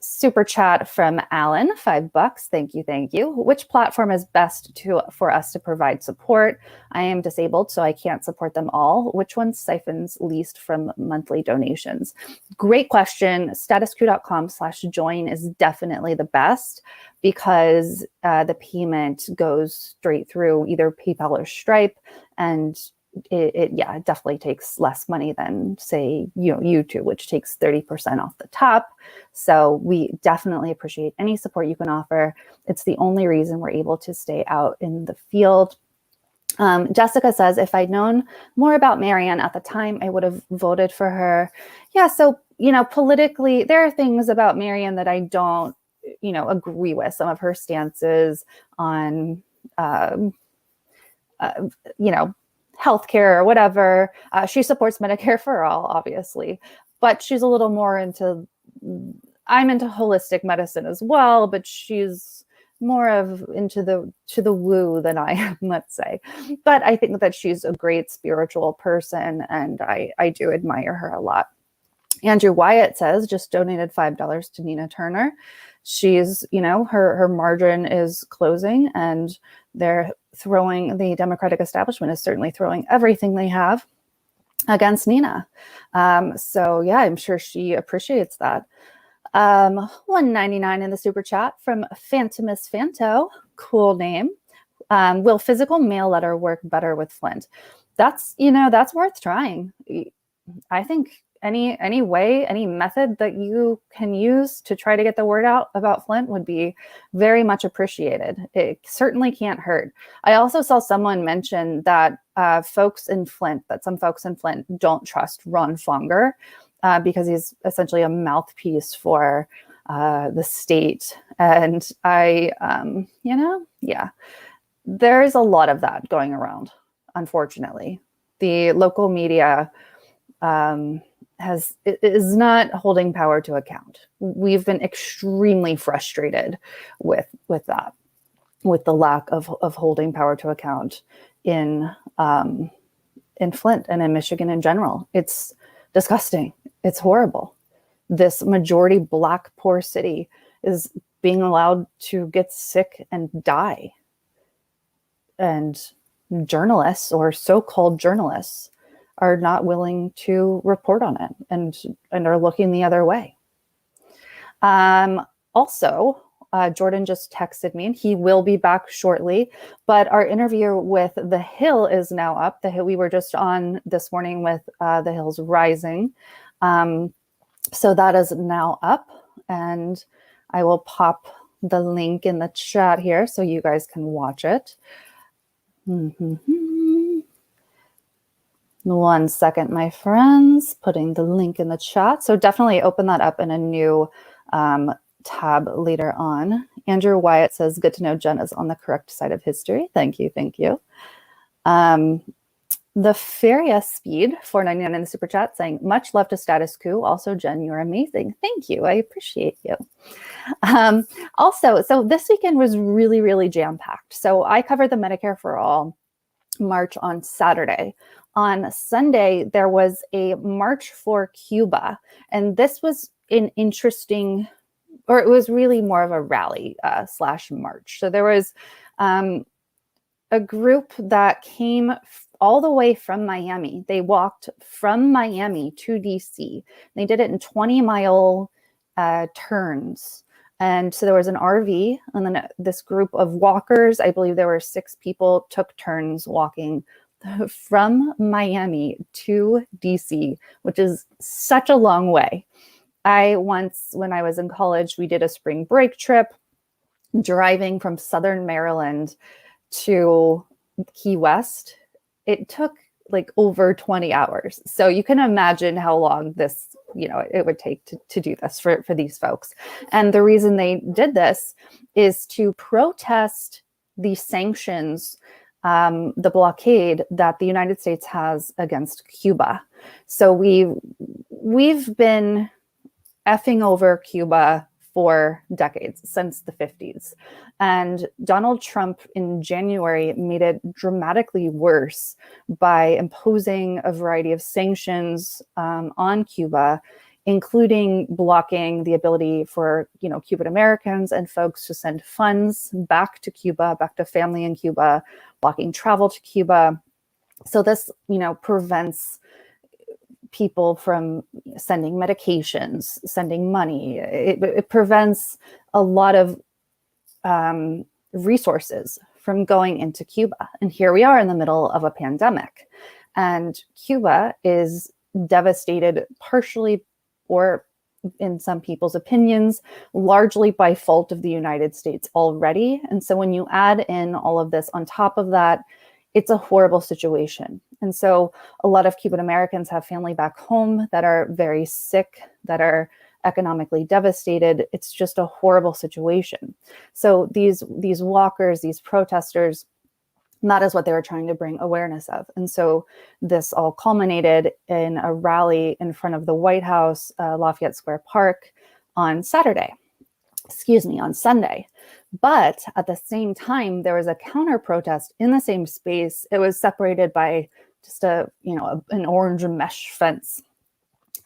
C: Super chat from Alan, $5. Thank you. Which platform is best for us to provide support? I am disabled, so I can't support them all. Which one siphons least from monthly donations? Great question. Statusquo.com/join is definitely the best because the payment goes straight through either PayPal or Stripe, and it definitely takes less money than, say, YouTube, which takes 30% off the top. So we definitely appreciate any support you can offer. It's the only reason we're able to stay out in the field. Jessica says, if I'd known more about Marianne at the time, I would have voted for her. Yeah, so, politically, there are things about Marianne that I don't, agree with. Some of her stances on, healthcare or whatever. She supports Medicare for all, obviously, but she's a little more I'm into holistic medicine as well, but she's more into the woo than I am, let's say. But I think that she's a great spiritual person, and I do admire her a lot. Andrew Wyatt says, just donated $5 to Nina Turner. She's, her margin is closing, and the Democratic establishment is certainly throwing everything they have against Nina. So yeah, I'm sure she appreciates that. $1.99 in the super chat from Phantomus Fanto. Cool name. Will physical mail letter work better with Flint? That's worth trying. I think any way, any method that you can use to try to get the word out about Flint would be very much appreciated. It certainly can't hurt. I also saw someone mention that some folks in Flint don't trust Ron Fonger because he's essentially a mouthpiece for the state. And there's a lot of that going around, unfortunately. The local media is not holding power to account. We've been extremely frustrated with that, with the lack of holding power to account in Flint and in Michigan in general. It's disgusting. It's horrible. This majority Black poor city is being allowed to get sick and die. And journalists, or so-called journalists, are not willing to report on it and are looking the other way. Also, Jordan just texted me, and he will be back shortly. But our interview with The Hill is now up. The Hill, we were just on this morning with The Hill's Rising. So that is now up, and I will pop the link in the chat here so you guys can watch it. One second, my friends, putting the link in the chat. So definitely open that up in a new tab later on. Andrew Wyatt says, good to know Jenn is on the correct side of history. Thank you, thank you. The Feria Speed, $4.99 in the super chat, saying, much love to Status Quo. Also, Jenn, you're amazing. Thank you. I appreciate you. Also, so this weekend was really, really jam-packed. So I covered the Medicare for All march on Saturday. On Sunday, there was a march for Cuba. And this was an interesting, or it was really more of a rally slash march. So there was a group that came all the way from Miami. They walked from Miami to DC. They did it in 20-mile turns. And so there was an RV, and then this group of walkers, I believe there were 6 people, took turns walking from Miami to DC, which is such a long way. I once, when I was in college, we did a spring break trip driving from Southern Maryland to Key West. It took like over 20 hours. So you can imagine how long this, it would take to do this for these folks. And the reason they did this is to protest the sanctions, the blockade that the United States has against Cuba. So we've been effing over Cuba for decades, since the 50s. And Donald Trump in January made it dramatically worse by imposing a variety of sanctions on Cuba, including blocking the ability for Cuban Americans and folks to send funds back to Cuba, back to family in Cuba, blocking travel to Cuba. So this, prevents people from sending medications, sending money. It prevents a lot of resources from going into Cuba. And here we are in the middle of a pandemic. And Cuba is devastated partially, or in some people's opinions, largely by fault of the United States already. And so when you add in all of this on top of that, it's a horrible situation. And so a lot of Cuban Americans have family back home that are very sick, that are economically devastated. It's just a horrible situation. So these walkers, these protesters, that is what they were trying to bring awareness of. And so this all culminated in a rally in front of the White House, Lafayette Square Park on Sunday. But at the same time, there was a counter protest in the same space. It was separated by just an orange mesh fence.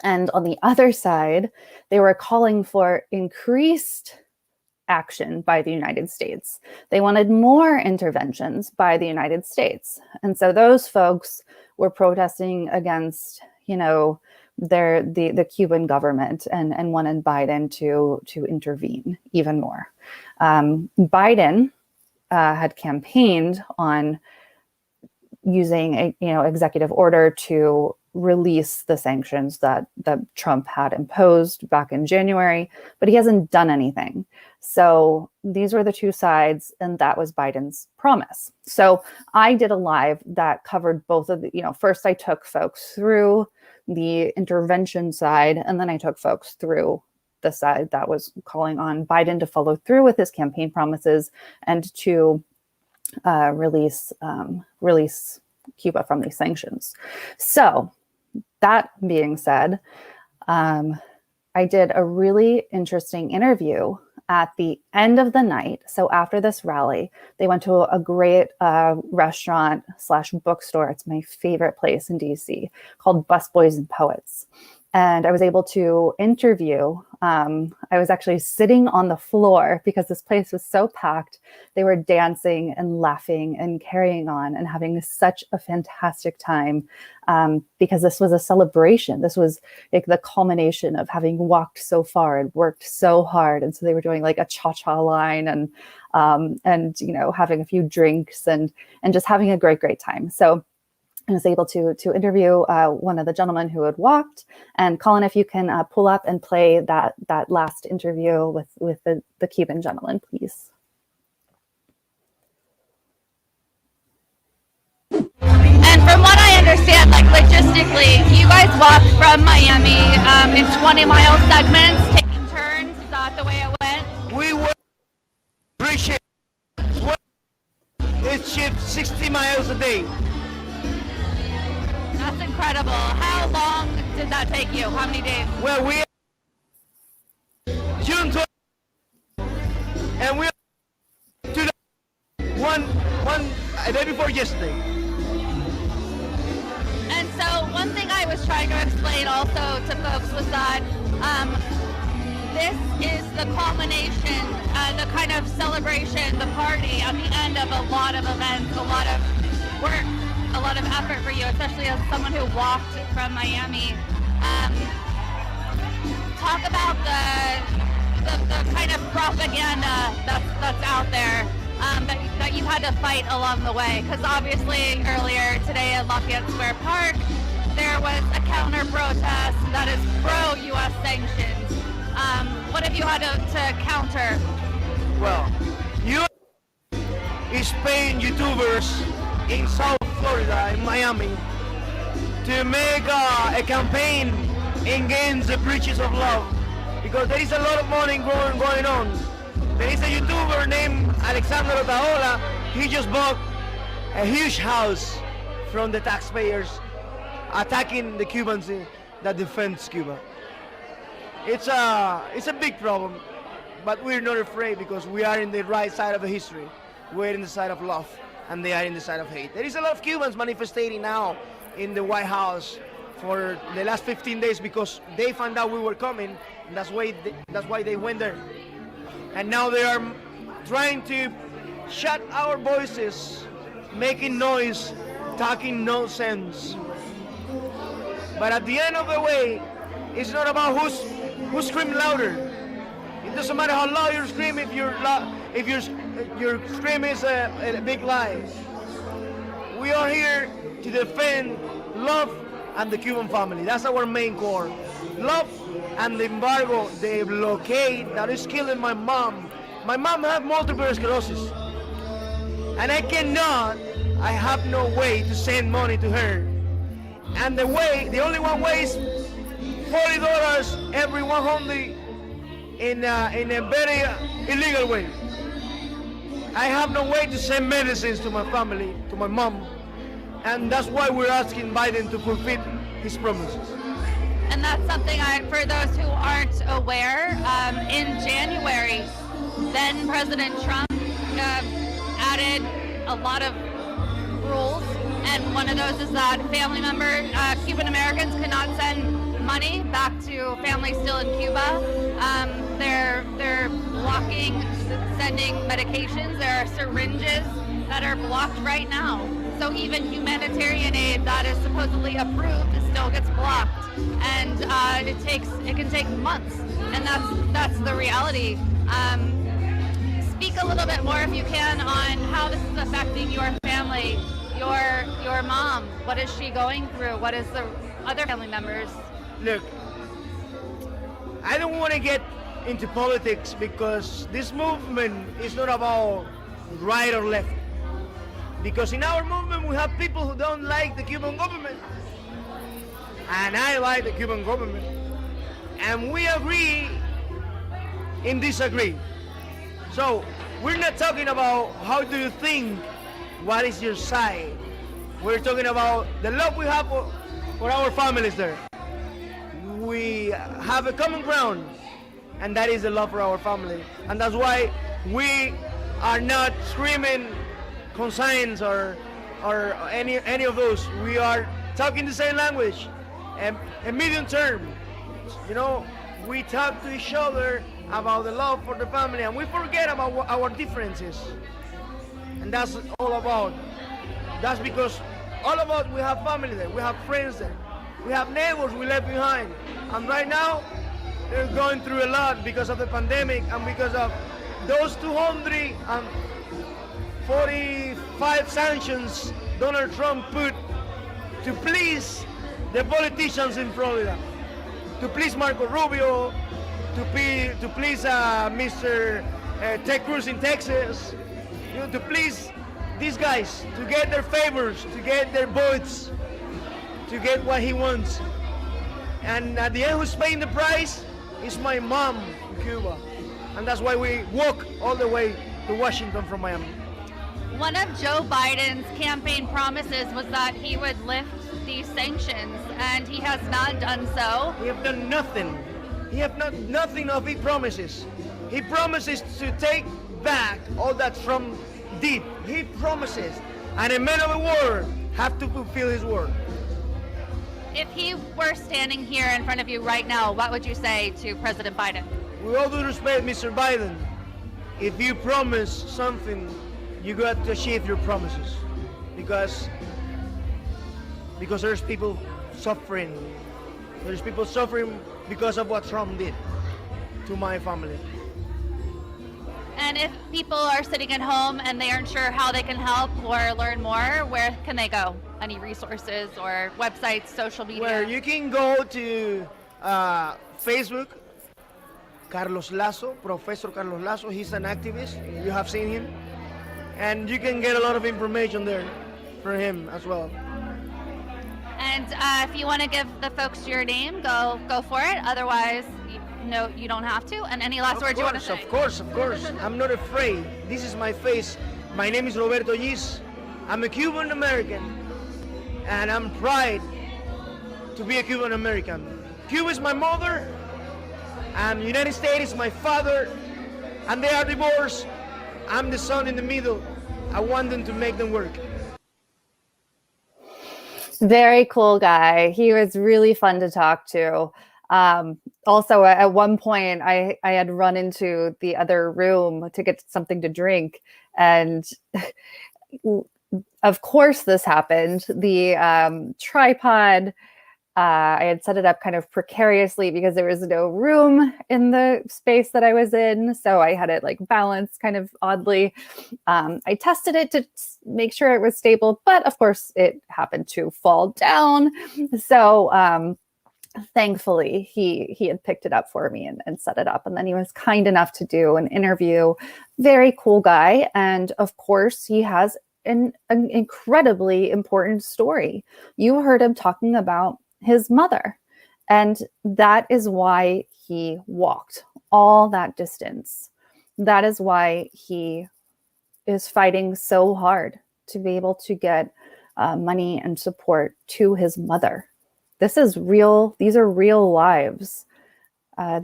C: And on the other side, they were calling for increased action by the United States. They wanted more interventions by the United States. And so those folks were protesting against, the Cuban government and wanted Biden to intervene even more. Biden had campaigned on using a executive order to release the sanctions that Trump had imposed back in January, but he hasn't done anything. So these were the two sides, and that was Biden's promise. So I did a live that covered both of the, first I took folks through the intervention side, and then I took folks through the side that was calling on Biden to follow through with his campaign promises and to release Cuba from these sanctions. So that being said, I did a really interesting interview at the end of the night. So after this rally, they went to a great restaurant / bookstore. It's my favorite place in DC, called Busboys and Poets. And I was able to interview. I was actually sitting on the floor because this place was so packed. They were dancing and laughing and carrying on and having such a fantastic time because this was a celebration. This was like the culmination of having walked so far and worked so hard. And so they were doing like a cha-cha line and having a few drinks and just having a great time. So I was able to interview one of the gentlemen who had walked. And Colin, if you can pull up and play that last interview with the Cuban gentleman, please.
D: And from what I understand, like logistically, you guys walked from Miami in 20-mile segments, taking turns. Is that the way it went?
E: We were appreciate it shipped 60 miles a day.
D: That's incredible. How long did that take you? How many days?
E: Well, we June 20, and we to the one a day before yesterday.
D: And so one thing I was trying to explain also to folks was that this is the culmination, the kind of celebration, the party at the end of a lot of events, a lot of work, a lot of effort for you, especially as someone who walked from Miami. Talk about the kind of propaganda that's out there that you had to fight along the way. Because obviously earlier today at Lafayette Square Park, there was a counter protest that is pro-U.S. sanctions. What have you had to counter?
E: Well, you is paying YouTubers in South Florida, in Miami, to make a campaign against the breaches of love, because there is a lot of money going on. There is a YouTuber named Alexander Otaola. He just bought a huge house from the taxpayers, attacking the Cubans that defends Cuba. It's a big problem, but we're not afraid because we are in the right side of the history. We're in the side of love, and they are in the side of hate. There is a lot of Cubans manifesting now in the White House for the last 15 days because they found out we were coming, and that's why they went there. And now they are trying to shut our voices, making noise, talking nonsense. But at the end of the way, it's not about who screams louder. It doesn't matter how loud you scream if your scream is a big lie. We are here to defend love and the Cuban family. That's our main core. Love and the embargo, the blockade that is killing my mom. My mom has multiple sclerosis, and I have no way to send money to her. And the only one way is $40 every 100 in a very illegal way. I have no way to send medicines to my family, to my mom, and that's why we're asking Biden to fulfill his promises.
D: And that's something for those who aren't aware, in January, then President Trump added a lot of rules, and one of those is that family members, Cuban Americans, cannot send money back to families still in Cuba. They're blocking sending medications. There are syringes that are blocked right now. So even humanitarian aid that is supposedly approved still gets blocked, and it can take months, and that's the reality. Speak a little bit more, if you can, on how this is affecting your family, your mom. What is she going through? What is the other family members?
E: Look, I don't want to get into politics because this movement is not about right or left. Because in our movement we have people who don't like the Cuban government. And I like the Cuban government. And we agree in disagree. So we're not talking about how do you think, what is your side. We're talking about the love we have for our families there. We have a common ground, and that is the love for our family. And that's why we are not screaming consigns or any of those. We are talking the same language, a medium term. You know, we talk to each other about the love for the family, and we forget about our differences. And that's all about. That's because all of us, we have family there, we have friends there, we have neighbors we left behind. And right now, they're going through a lot because of the pandemic and because of those 245 sanctions Donald Trump put to please the politicians in Florida, to please Marco Rubio, to please Mr. Ted Cruz in Texas, to please these guys, to get their favors, to get their votes, to get what he wants. And at the end, who's paying the price is my mom in Cuba. And that's why we walk all the way to Washington from Miami.
D: One of Joe Biden's campaign promises was that he would lift these sanctions, and he has not done so.
E: He have done nothing. He have not nothing of his promises. He promises to take back all that Trump did. He promises, and a man of a word have to fulfill his word.
D: If he were standing here in front of you right now, what would you say to President Biden?
E: With all due respect, Mr. Biden, if you promise something, you got to achieve your promises, because there's people suffering. There's people suffering because of what Trump did to my family.
D: And if people are sitting at home and they aren't sure how they can help or learn more, where can they go? Any resources or websites, social media?
E: Well, you can go to Facebook, Carlos Lazo, Professor Carlos Lazo. He's an activist. You have seen him. And you can get a lot of information there for him as well.
D: And if you want to give the folks your name, go for it. Otherwise, you don't have to. And any last words you want to say?
E: Of course. I'm not afraid. This is my face. My name is Roberto Gis. I'm a Cuban American, and I'm proud to be a Cuban American. Cuba is my mother, and the United States is my father, and they are divorced. I'm the son in the middle. I want them to make them work.
C: Very cool guy. He was really fun to talk to. Also, at one point, I had run into the other room to get something to drink. And of course, this happened. The tripod, I had set it up kind of precariously because there was no room in the space that I was in. So I had it like balanced kind of oddly. I tested it to make sure it was stable, but of course it happened to fall down. So thankfully he had picked it up for me and set it up. And then he was kind enough to do an interview. Very cool guy. And of course he has an incredibly important story. You heard him talking about his mother. And that is why he walked all that distance. That is why he is fighting so hard to be able to get money and support to his mother. This is real. These are real lives. I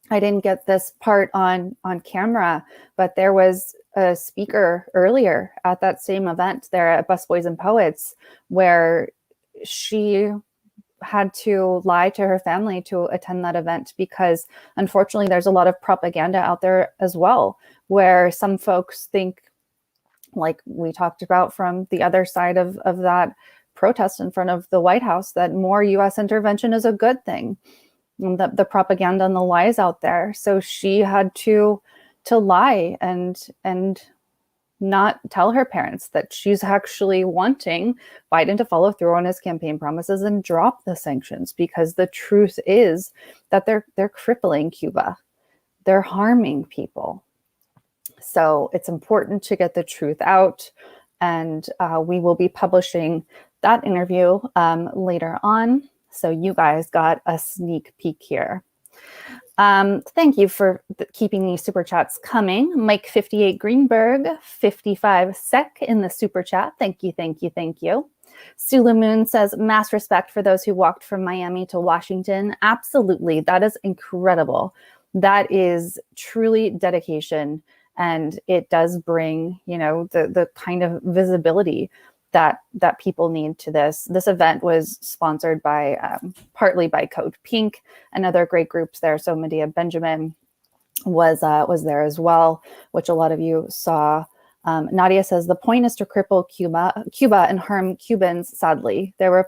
C: didn't get this part on camera, but there was a speaker earlier at that same event there at Busboys and Poets where she had to lie to her family to attend that event because unfortunately there's a lot of propaganda out there as well, where some folks think, like we talked about from the other side of that protest in front of the White House, that more US intervention is a good thing. And the propaganda and the lies out there. So she had to lie and not tell her parents that she's actually wanting Biden to follow through on his campaign promises and drop the sanctions, because the truth is that they're crippling Cuba. They're harming people. So it's important to get the truth out. And we will be publishing that interview later on. So you guys got a sneak peek here. Thank you for keeping these super chats coming. Mike 58 Greenberg, 55 SEC in the super chat. Thank you. Sulu Moon says, mass respect for those who walked from Miami to Washington. Absolutely. That is incredible. That is truly dedication. And it does bring, the kind of visibility that people need to this. This event was sponsored by partly by Code Pink and other great groups there. So Medea Benjamin was there as well, which a lot of you saw. Nadia says the point is to cripple Cuba and harm Cubans. Sadly, there were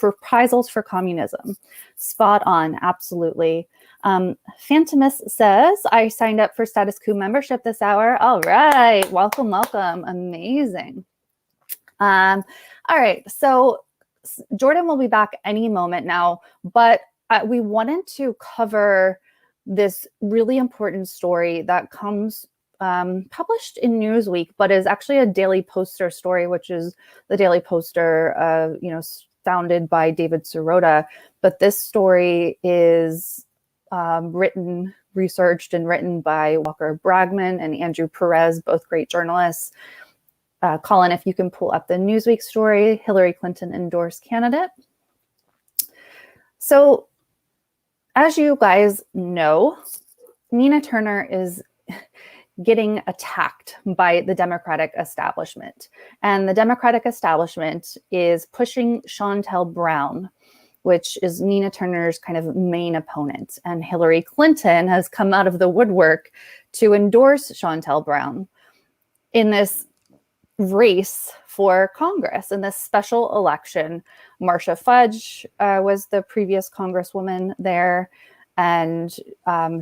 C: reprisals for communism. Spot on, absolutely. Phantomus says I signed up for Status Quo membership this hour. All right, welcome, amazing. All right, so Jordan will be back any moment now, but we wanted to cover this really important story that comes published in Newsweek, but is actually a Daily Poster story, which is the Daily Poster, founded by David Sirota. But this story is researched and written by Walker Bragman and Andrew Perez, both great journalists. Colin, if you can pull up the Newsweek story, Hillary Clinton endorsed candidate. So, as you guys know, Nina Turner is getting attacked by the Democratic establishment. And the Democratic establishment is pushing Shontel Brown, which is Nina Turner's kind of main opponent. And Hillary Clinton has come out of the woodwork to endorse Shontel Brown in this race for Congress. In this special election, Marcia Fudge was the previous congresswoman there, and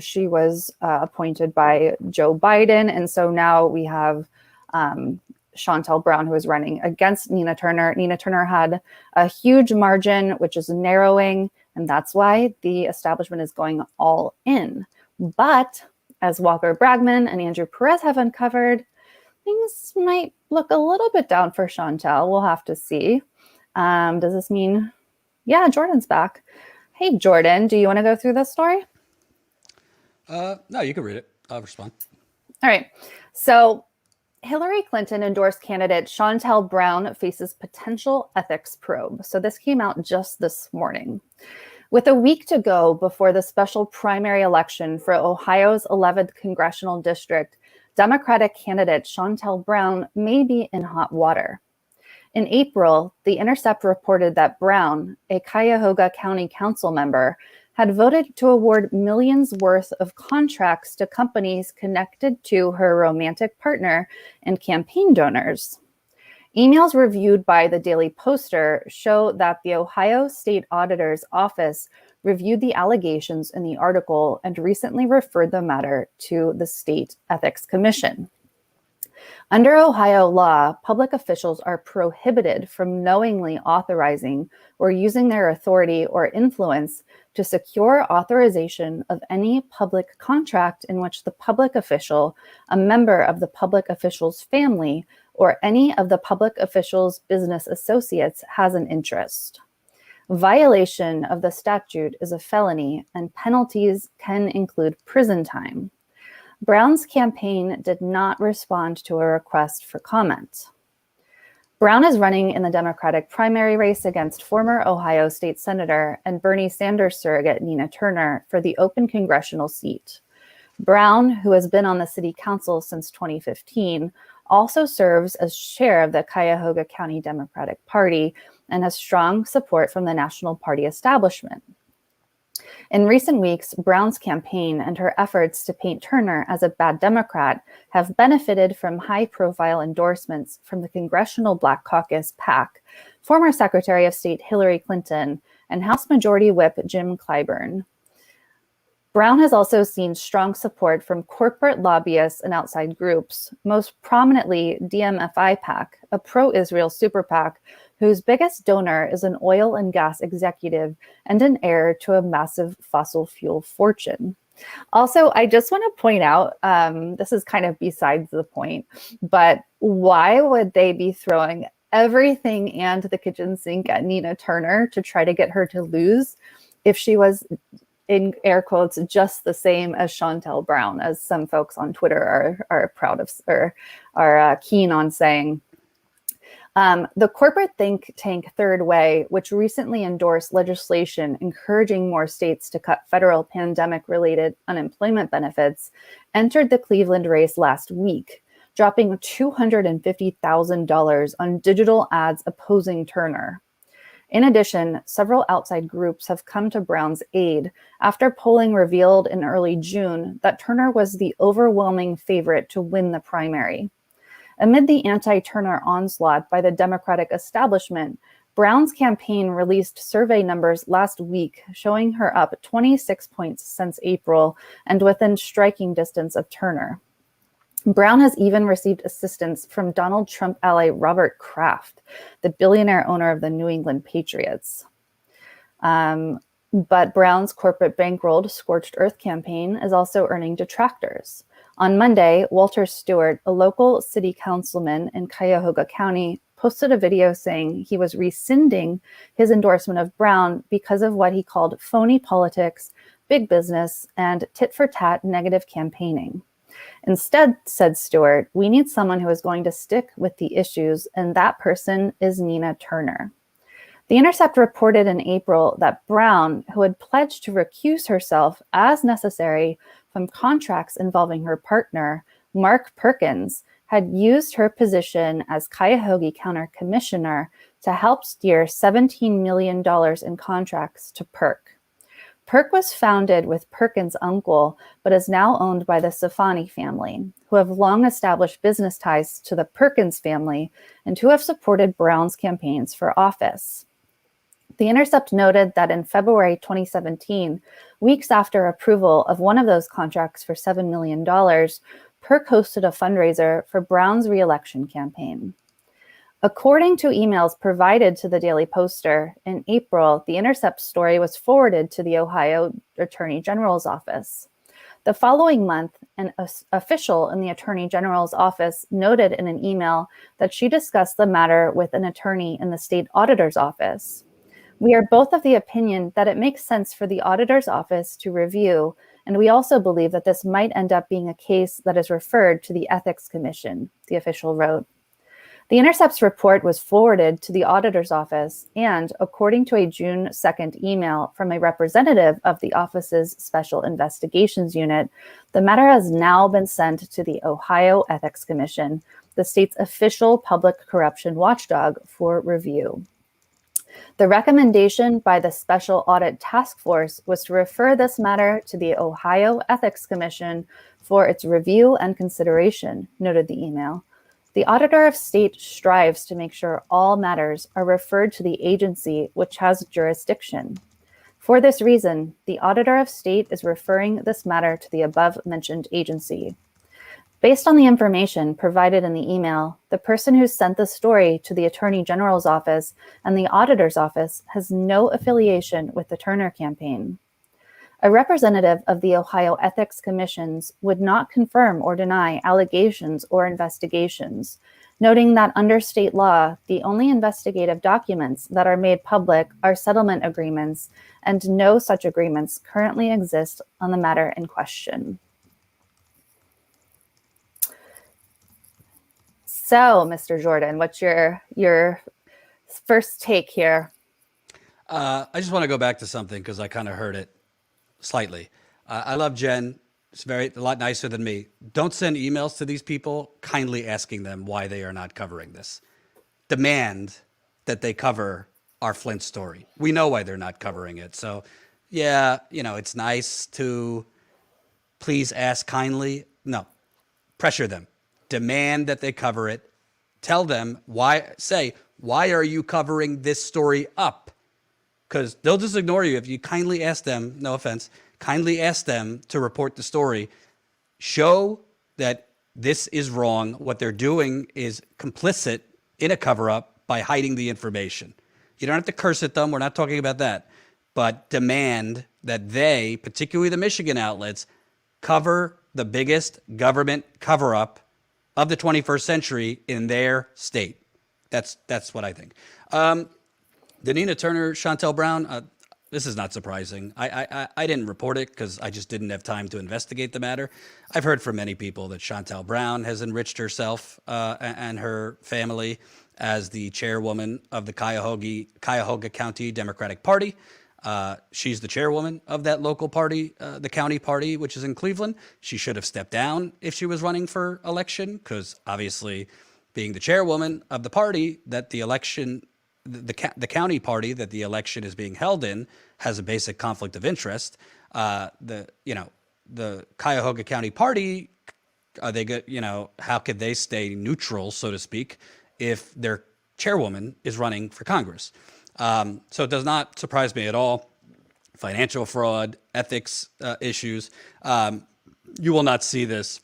C: she was appointed by Joe Biden. And so now we have Shontel Brown, who is running against Nina Turner. Nina Turner had a huge margin, which is narrowing, and that's why the establishment is going all in. But as Walker Bragman and Andrew Perez have uncovered, things might look a little bit down for Shontel. We'll have to see. Does this mean, yeah, Jordan's back. Hey, Jordan, do you want to go through this story?
B: No, you can read it. I'll respond.
C: All right. So Hillary Clinton endorsed candidate Shontel Brown faces potential ethics probe. So this came out just this morning. With a week to go before the special primary election for Ohio's 11th congressional district, Democratic candidate Shontel Brown may be in hot water. In April, The Intercept reported that Brown, a Cuyahoga County Council member, had voted to award millions worth of contracts to companies connected to her romantic partner and campaign donors. Emails reviewed by the Daily Poster show that the Ohio State Auditor's Office reviewed the allegations in the article and recently referred the matter to the State Ethics Commission. Under Ohio law, public officials are prohibited from knowingly authorizing or using their authority or influence to secure authorization of any public contract in which the public official, a member of the public official's family, or any of the public official's business associates has an interest. Violation of the statute is a felony, and penalties can include prison time. Brown's campaign did not respond to a request for comment. Brown is running in the Democratic primary race against former Ohio State Senator and Bernie Sanders surrogate Nina Turner for the open congressional seat. Brown, who has been on the city council since 2015, also serves as chair of the Cuyahoga County Democratic Party and has strong support from the National Party establishment. In recent weeks, Brown's campaign and her efforts to paint Turner as a bad Democrat have benefited from high-profile endorsements from the Congressional Black Caucus PAC, former Secretary of State Hillary Clinton, and House Majority Whip Jim Clyburn. Brown has also seen strong support from corporate lobbyists and outside groups, most prominently DMFI PAC, a pro-Israel super PAC whose biggest donor is an oil and gas executive and an heir to a massive fossil fuel fortune. Also, I just want to point out, this is kind of besides the point, but why would they be throwing everything and the kitchen sink at Nina Turner to try to get her to lose if she was, in air quotes, just the same as Shontel Brown, as some folks on Twitter are proud of, or are keen on saying. The corporate think tank Third Way, which recently endorsed legislation encouraging more states to cut federal pandemic-related unemployment benefits, entered the Cleveland race last week, dropping $250,000 on digital ads opposing Turner. In addition, several outside groups have come to Brown's aid after polling revealed in early June that Turner was the overwhelming favorite to win the primary. Amid the anti-Turner onslaught by the Democratic establishment, Brown's campaign released survey numbers last week showing her up 26 points since April and within striking distance of Turner. Brown has even received assistance from Donald Trump ally Robert Kraft, the billionaire owner of the New England Patriots. But Brown's corporate bankrolled Scorched Earth campaign is also earning detractors. On Monday, Walter Stewart, a local city councilman in Cuyahoga County, posted a video saying he was rescinding his endorsement of Brown because of what he called phony politics, big business, and tit-for-tat negative campaigning. Instead, said Stewart, we need someone who is going to stick with the issues, and that person is Nina Turner. The Intercept reported in April that Brown, who had pledged to recuse herself as necessary from contracts involving her partner, Mark Perkins, had used her position as Cuyahoga County Commissioner to help steer $17 million in contracts to Perk. Perk was founded with Perkins' uncle, but is now owned by the Safani family, who have long established business ties to the Perkins family and who have supported Brown's campaigns for office. The Intercept noted that in February 2017, weeks after approval of one of those contracts for $7 million, Perk hosted a fundraiser for Brown's re-election campaign. According to emails provided to the Daily Poster, in April, the Intercept story was forwarded to the Ohio Attorney General's office. The following month, an official in the Attorney General's office noted in an email that she discussed the matter with an attorney in the state auditor's office. We are both of the opinion that it makes sense for the auditor's office to review, and we also believe that this might end up being a case that is referred to the Ethics Commission, the official wrote. The Intercept's report was forwarded to the auditor's office, and according to a June 2nd email from a representative of the office's Special Investigations Unit, the matter has now been sent to the Ohio Ethics Commission, the state's official public corruption watchdog, for review. The recommendation by the Special Audit Task Force was to refer this matter to the Ohio Ethics Commission for its review and consideration, noted the email. The Auditor of State strives to make sure all matters are referred to the agency which has jurisdiction. For this reason, the Auditor of State is referring this matter to the above-mentioned agency. Based on the information provided in the email, the person who sent the story to the Attorney General's office and the Auditor's office has no affiliation with the Turner campaign. A representative of the Ohio Ethics Commissions would not confirm or deny allegations or investigations, noting that under state law, the only investigative documents that are made public are settlement agreements, and no such agreements currently exist on the matter in question. So, Mr. Jordan, what's your first take here?
B: I just want to go back to something because I kind of heard it slightly. I love Jen. It's a lot nicer than me. Don't send emails to these people kindly asking them why they are not covering this. Demand that they cover our Flint story. We know why they're not covering it. So, yeah, it's nice to please ask kindly. No, pressure them. Demand that they cover it. Tell them why are you covering this story up? Because they'll just ignore you if you kindly ask them, no offense, kindly ask them to report the story. Show that this is wrong. What they're doing is complicit in a cover-up by hiding the information. You don't have to curse at them. We're not talking about that. But demand that they, particularly the Michigan outlets, cover the biggest government cover-up of the 21st century in their state. That's what I think. The Nina Turner, Chantel Brown, this is not surprising. I didn't report it because I just didn't have time to investigate the matter. I've heard from many people that Chantel Brown has enriched herself and her family as the chairwoman of the Cuyahoga County Democratic Party. She's the chairwoman of that local party, the county party, which is in Cleveland. She should have stepped down if she was running for election, because obviously being the chairwoman of the party that the election, the county party that the election is being held in, has a basic conflict of interest. The Cuyahoga County party, are they good? How could they stay neutral, so to speak, if their chairwoman is running for Congress? So it does not surprise me at all. Financial fraud, ethics issues. You will not see this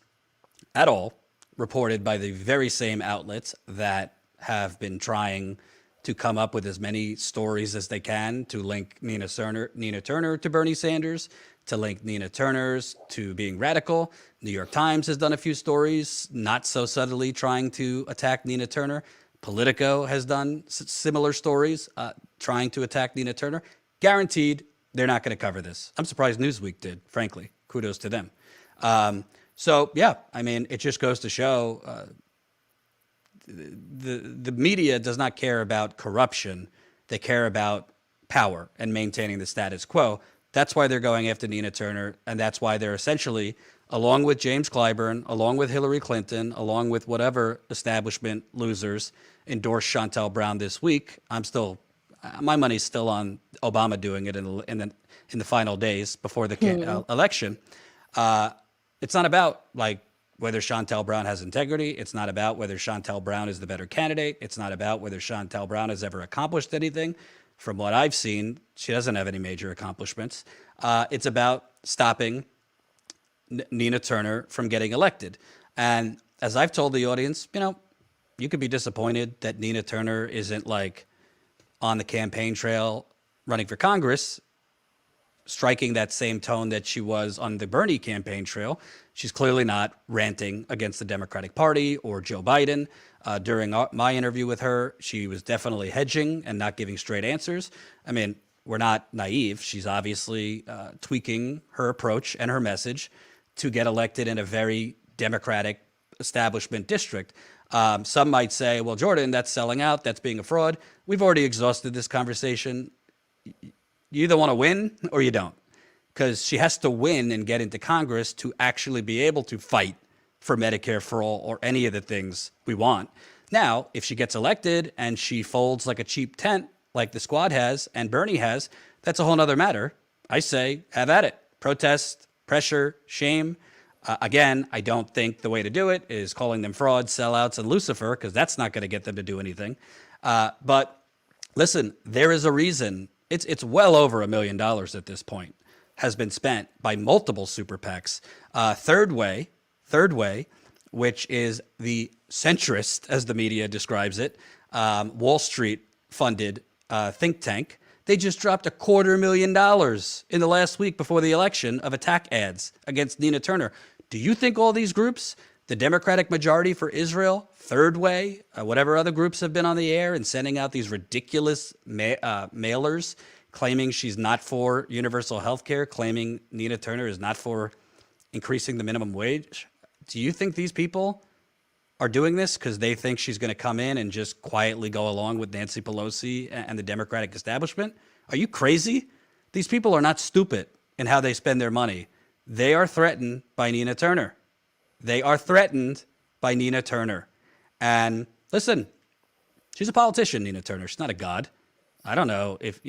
B: at all reported by the very same outlets that have been trying to come up with as many stories as they can to link Nina Turner to Bernie Sanders, to link Nina Turner's to being radical. New York Times has done a few stories, not so subtly trying to attack Nina Turner. Politico has done similar stories trying to attack Nina Turner. Guaranteed, they're not going to cover this. I'm surprised Newsweek did, frankly. Kudos to them. So, yeah, I mean, it just goes to show the media does not care about corruption. They care about power and maintaining the status quo. That's why they're going after Nina Turner, and that's why they're essentially, along with James Clyburn, along with Hillary Clinton, along with whatever establishment losers endorsed Shontel Brown this week. My money's still on Obama doing it in the final days before the election. It's not about like whether Shontel Brown has integrity. It's not about whether Shontel Brown is the better candidate. It's not about whether Shontel Brown has ever accomplished anything. From what I've seen, she doesn't have any major accomplishments. It's about stopping Nina Turner from getting elected. And as I've told the audience, you could be disappointed that Nina Turner isn't like on the campaign trail running for Congress, striking that same tone that she was on the Bernie campaign trail. She's clearly not ranting against the Democratic Party or Joe Biden. During my interview with her, she was definitely hedging and not giving straight answers. I mean, we're not naive. She's obviously tweaking her approach and her message to get elected in a very Democratic establishment district. Some might say, well, Jordan, that's selling out. That's being a fraud. We've already exhausted this conversation. You either want to win or you don't, because she has to win and get into Congress to actually be able to fight for Medicare for all or any of the things we want. Now, if she gets elected and she folds like a cheap tent, like the squad has and Bernie has, that's a whole nother matter. I say, have at it. Protest, pressure, shame. Again, I don't think the way to do it is calling them frauds, sellouts, and Lucifer, because that's not going to get them to do anything. But listen, there is a reason. It's well over $1 million at this point has been spent by multiple super PACs. Third Way, which is the centrist, as the media describes it, Wall Street funded think tank. They just dropped $250,000 in the last week before the election of attack ads against Nina Turner. Do you think all these groups, the Democratic Majority for Israel, Third Way, whatever other groups have been on the air and sending out these ridiculous mailers claiming she's not for universal health care, claiming Nina Turner is not for increasing the minimum wage? Do you think these people are doing this because they think she's going to come in and just quietly go along with Nancy Pelosi and the Democratic establishment? Are you crazy? These people are not stupid in how they spend their money. They are threatened by Nina Turner. They are threatened by Nina Turner. And listen, she's a politician, Nina Turner. She's not a god. I don't know if,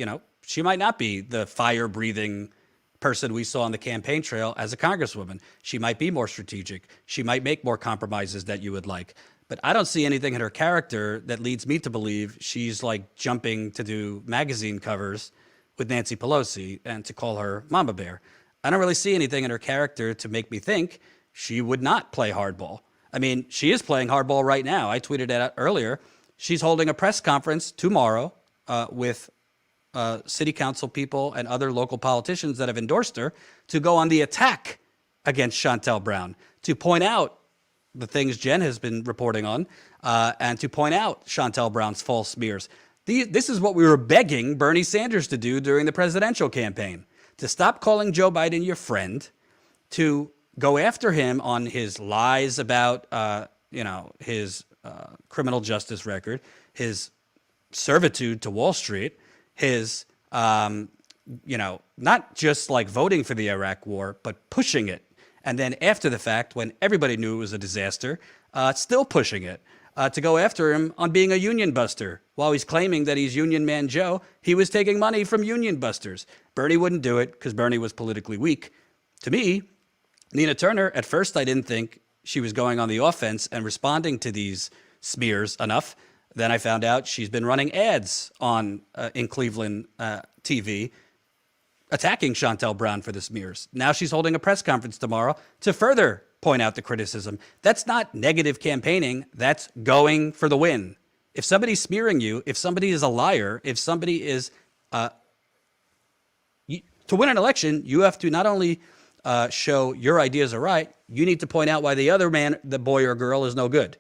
B: she might not be the fire-breathing person we saw on the campaign trail as a congresswoman. She might be more strategic. She might make more compromises that you would like. But I don't see anything in her character that leads me to believe she's like jumping to do magazine covers with Nancy Pelosi and to call her Mama Bear. I don't really see anything in her character to make me think she would not play hardball. I mean, she is playing hardball right now. I tweeted it out earlier. She's holding a press conference tomorrow with city council people and other local politicians that have endorsed her to go on the attack against Shontel Brown, to point out the things Jenn has been reporting on, and to point out Shontel Brown's false smears. This is what we were begging Bernie Sanders to do during the presidential campaign, to stop calling Joe Biden your friend, to go after him on his lies about, his criminal justice record, his servitude to Wall Street, his, not just like voting for the Iraq war, but pushing it. And then after the fact, when everybody knew it was a disaster, still pushing it, to go after him on being a union buster. While he's claiming that he's Union Man Joe, he was taking money from union busters. Bernie wouldn't do it because Bernie was politically weak. To me, Nina Turner, at first I didn't think she was going on the offense and responding to these smears enough. Then I found out she's been running ads on in Cleveland TV attacking Shontel Brown for the smears. Now she's holding a press conference tomorrow to further point out the criticism. That's not negative campaigning. That's going for the win. If somebody's smearing you, if somebody is a liar, if somebody is to win an election, you have to not only show your ideas are right, you need to point out why the other man, the boy or girl, is no good.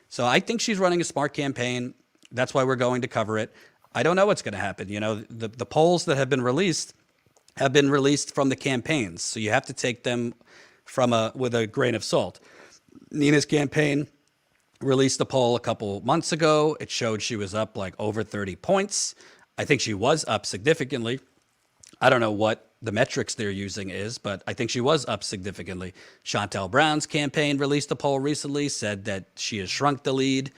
B: So I think she's running a smart campaign. That's why we're going to cover it. I don't know what's going to happen. You know, the polls that have been released from the campaigns. So you have to take them with a grain of salt. Nina's campaign released a poll a couple months ago. It showed she was up like over 30 points. I think she was up significantly. I don't know what the metrics they're using is, but I think she was up significantly. Chantel Brown's campaign released a poll recently, said that she has shrunk the lead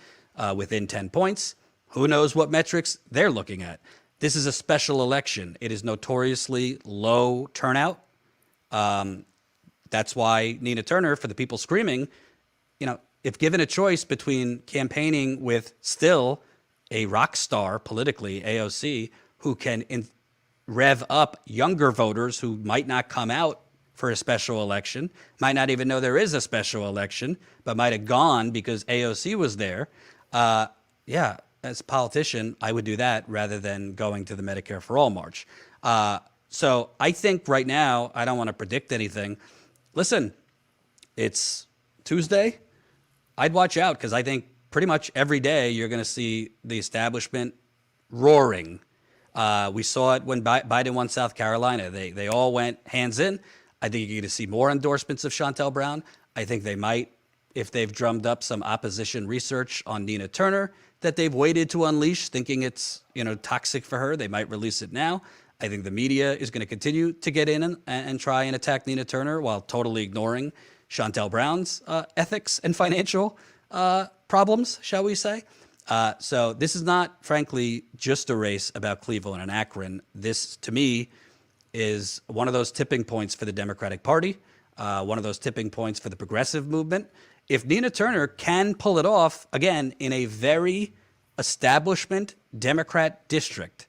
B: within 10 points. Who knows what metrics they're looking at? This is a special election. It is notoriously low turnout. That's why Nina Turner, for the people screaming, you know, if given a choice between campaigning with still a rock star politically, AOC, who can rev up younger voters who might not come out for a special election, might not even know there is a special election, but might have gone because AOC was there. Yeah, as a politician, I would do that rather than going to the Medicare for All march. So I think right now, I don't want to predict anything. Listen, it's Tuesday. I'd watch out because I think pretty much every day you're going to see the establishment roaring. We saw it when Biden won South Carolina. They all went hands in. I think you're going to see more endorsements of Chantel Brown. I think they might, if they've drummed up some opposition research on Nina Turner that they've waited to unleash, thinking it's toxic for her, they might release it now. I think the media is going to continue to get in and try and attack Nina Turner while totally ignoring Chantel Brown's ethics and financial problems, shall we say. So this is not, frankly, just a race about Cleveland and Akron. This, to me, is one of those tipping points for the Democratic Party, one of those tipping points for the progressive movement. If Nina Turner can pull it off, again, in a very establishment Democrat district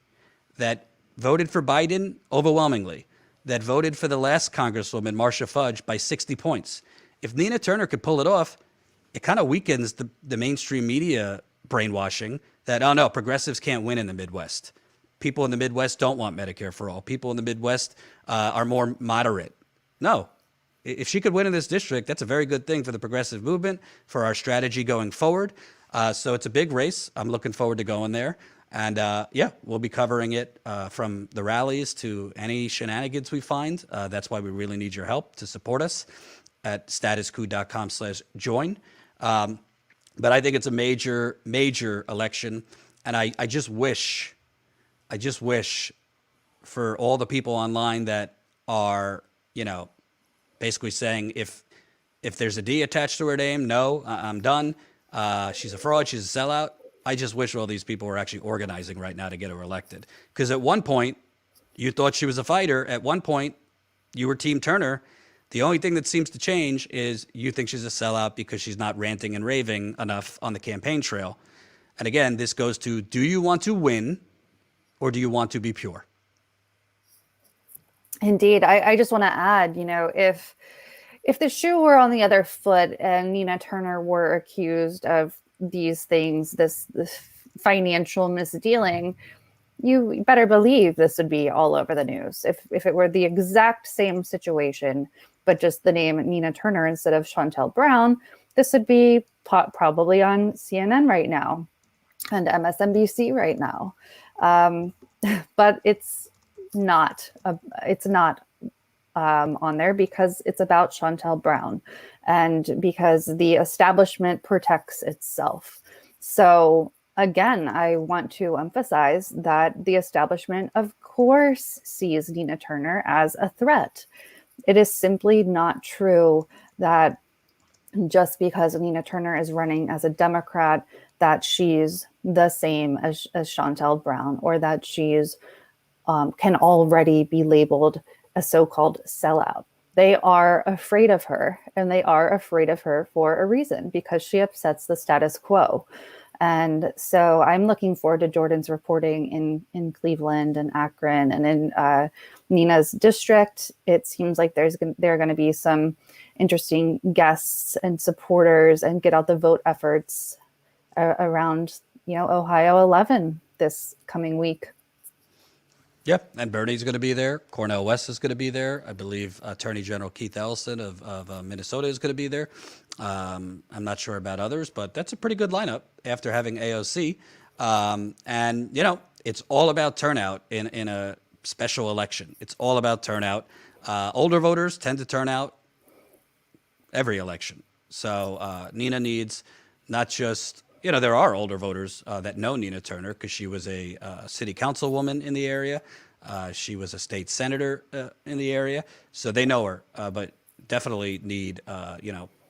B: that voted for Biden overwhelmingly, that voted for the last Congresswoman, Marcia Fudge, by 60 points. If Nina Turner could pull it off, it kind of weakens the mainstream media brainwashing that, oh no, progressives can't win in the Midwest. People in the Midwest don't want Medicare for all. People in the Midwest are more moderate. No. If she could win in this district, that's a very good thing for the progressive movement, for our strategy going forward. So it's a big race. I'm looking forward to going there. And yeah, we'll be covering it from the rallies to any shenanigans we find. That's why we really need your help to support us at statuscoup.com/join. But I think it's a major, major election. And I just wish for all the people online that are, basically saying if there's a D attached to her name, no, I'm done. She's a fraud. She's a sellout. I just wish all these people were actually organizing right now to get her elected. Because at one point, you thought she was a fighter. At one point, you were Team Turner. The only thing that seems to change is you think she's a sellout because she's not ranting and raving enough on the campaign trail. And again, this goes to, do you want to win or do you want to be pure?
C: Indeed. I just want to add, if the shoe were on the other foot and Nina Turner were accused of these things, this financial misdealing, you better believe this would be all over the news. If it were the exact same situation, but just the name Nina Turner instead of Chantel Brown, this would be probably on CNN right now and MSNBC right now. But it's not on there because it's about Chantel Brown and because the establishment protects itself. So again, I want to emphasize that the establishment, of course, sees Nina Turner as a threat. It is simply not true that just because Nina Turner is running as a Democrat, that she's the same as Chantel Brown, or that she's can already be labeled a so-called sellout. They are afraid of her, and they are afraid of her for a reason, because she upsets the status quo. And so I'm looking forward to Jordan's reporting in Cleveland and Akron and in Nina's district. It seems like there are going to be some interesting guests and supporters and get out the vote efforts around, Ohio 11 this coming week.
B: Yep, and Bernie's going to be there. Cornel West is going to be there. I believe Attorney General Keith Ellison of Minnesota is going to be there. I'm not sure about others, but that's a pretty good lineup after having AOC. And, it's all about turnout in a special election. It's all about turnout. Older voters tend to turn out every election. So Nina needs not just, there are older voters that know Nina Turner because she was a city councilwoman in the area. She was a state senator in the area. So they know her, but definitely need,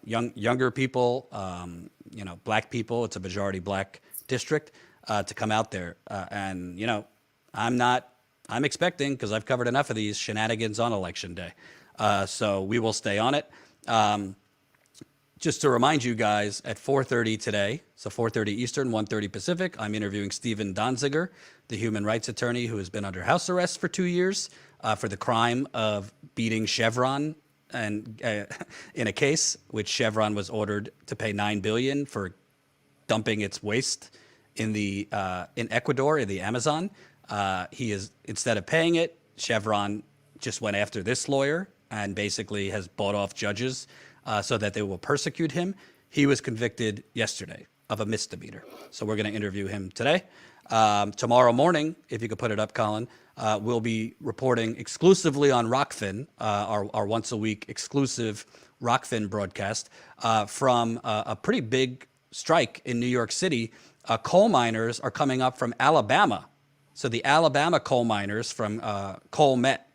B: younger people, black people. It's a majority black district to come out there. And, I'm expecting, because I've covered enough of these shenanigans on election day. So we will stay on it. Just to remind you guys, at 4:30 today, so 4:30 Eastern, 1:30 Pacific, I'm interviewing Stephen Donziger, the human rights attorney who has been under house arrest for 2 years for the crime of beating Chevron and in a case which Chevron was ordered to pay $9 billion for dumping its waste in Ecuador in the Amazon. He is, instead of paying it, Chevron just went after this lawyer and basically has bought off judges so that they will persecute him. He was convicted yesterday of a misdemeanor. So we're going to interview him today. Tomorrow morning, if you could put it up, Colin, we'll be reporting exclusively on Rockfin, our once a week exclusive Rockfin broadcast from a pretty big strike in New York City. Coal miners are coming up from Alabama. So the Alabama coal miners from Coal Met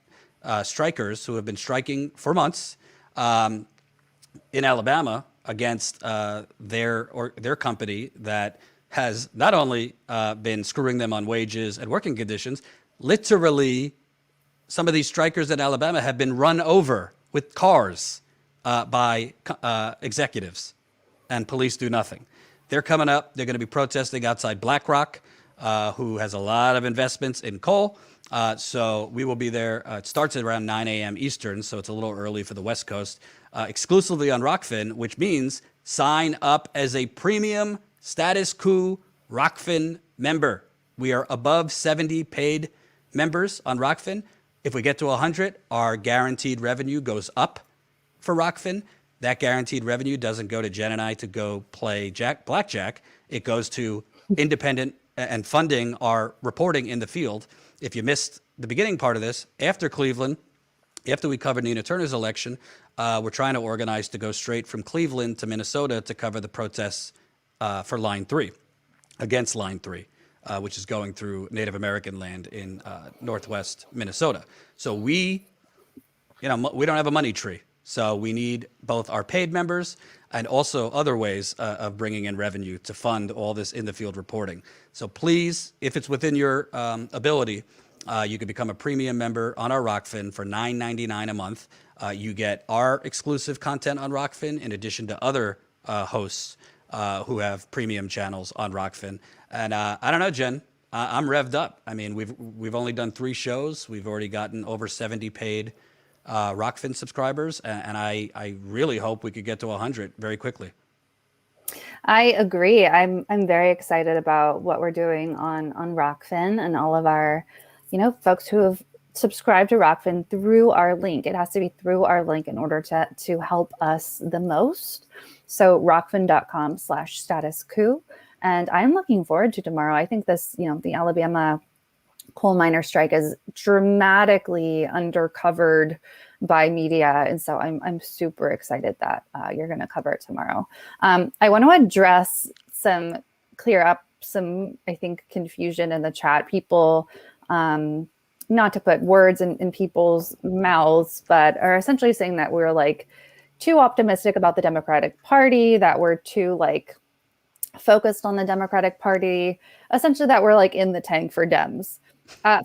B: strikers who have been striking for months in Alabama against their company that has not only been screwing them on wages and working conditions, literally some of these strikers in Alabama have been run over with cars by executives, and police do nothing. They're coming up. They're going to be protesting outside BlackRock, who has a lot of investments in coal. So we will be there. It starts at around 9 a.m. Eastern, so it's a little early for the West Coast, exclusively on Rockfin, which means sign up as a premium Status Quo Rockfin member. We are above 70 paid members on Rockfin. If we get to 100, our guaranteed revenue goes up for Rockfin. That guaranteed revenue doesn't go to Jen and I to go play blackjack. It goes to independent and funding our reporting in the field. If you missed the beginning part of this, after Cleveland, after we covered Nina Turner's election, we're trying to organize to go straight from Cleveland to Minnesota to cover the protests for Line 3, against Line 3, which is going through Native American land in northwest Minnesota. So we don't have a money tree. So we need both our paid members and also other ways of bringing in revenue to fund all this in the field reporting. So please, if it's within your ability, you can become a premium member on our Rockfin for $9.99 a month. You get our exclusive content on Rockfin in addition to other hosts who have premium channels on Rockfin. And I don't know, Jen, I'm revved up. I mean, we've only done 3 shows. We've already gotten over 70 paid Rockfin subscribers, and I really hope we could get to 100 very quickly.
C: I agree. I'm very excited about what we're doing on Rockfin and all of our, folks who have subscribed to Rockfin through our link. It has to be through our link in order to help us the most. So rockfin.com/status quo. And I'm looking forward to tomorrow. I think this, the Alabama coal miner strike is dramatically undercovered by media. And so I'm super excited that you're going to cover it tomorrow. I want to address clear up some, I think, confusion in the chat. People, not to put words in people's mouths, but are essentially saying that we're like too optimistic about the Democratic Party, that we're too focused on the Democratic Party, essentially that we're in the tank for Dems.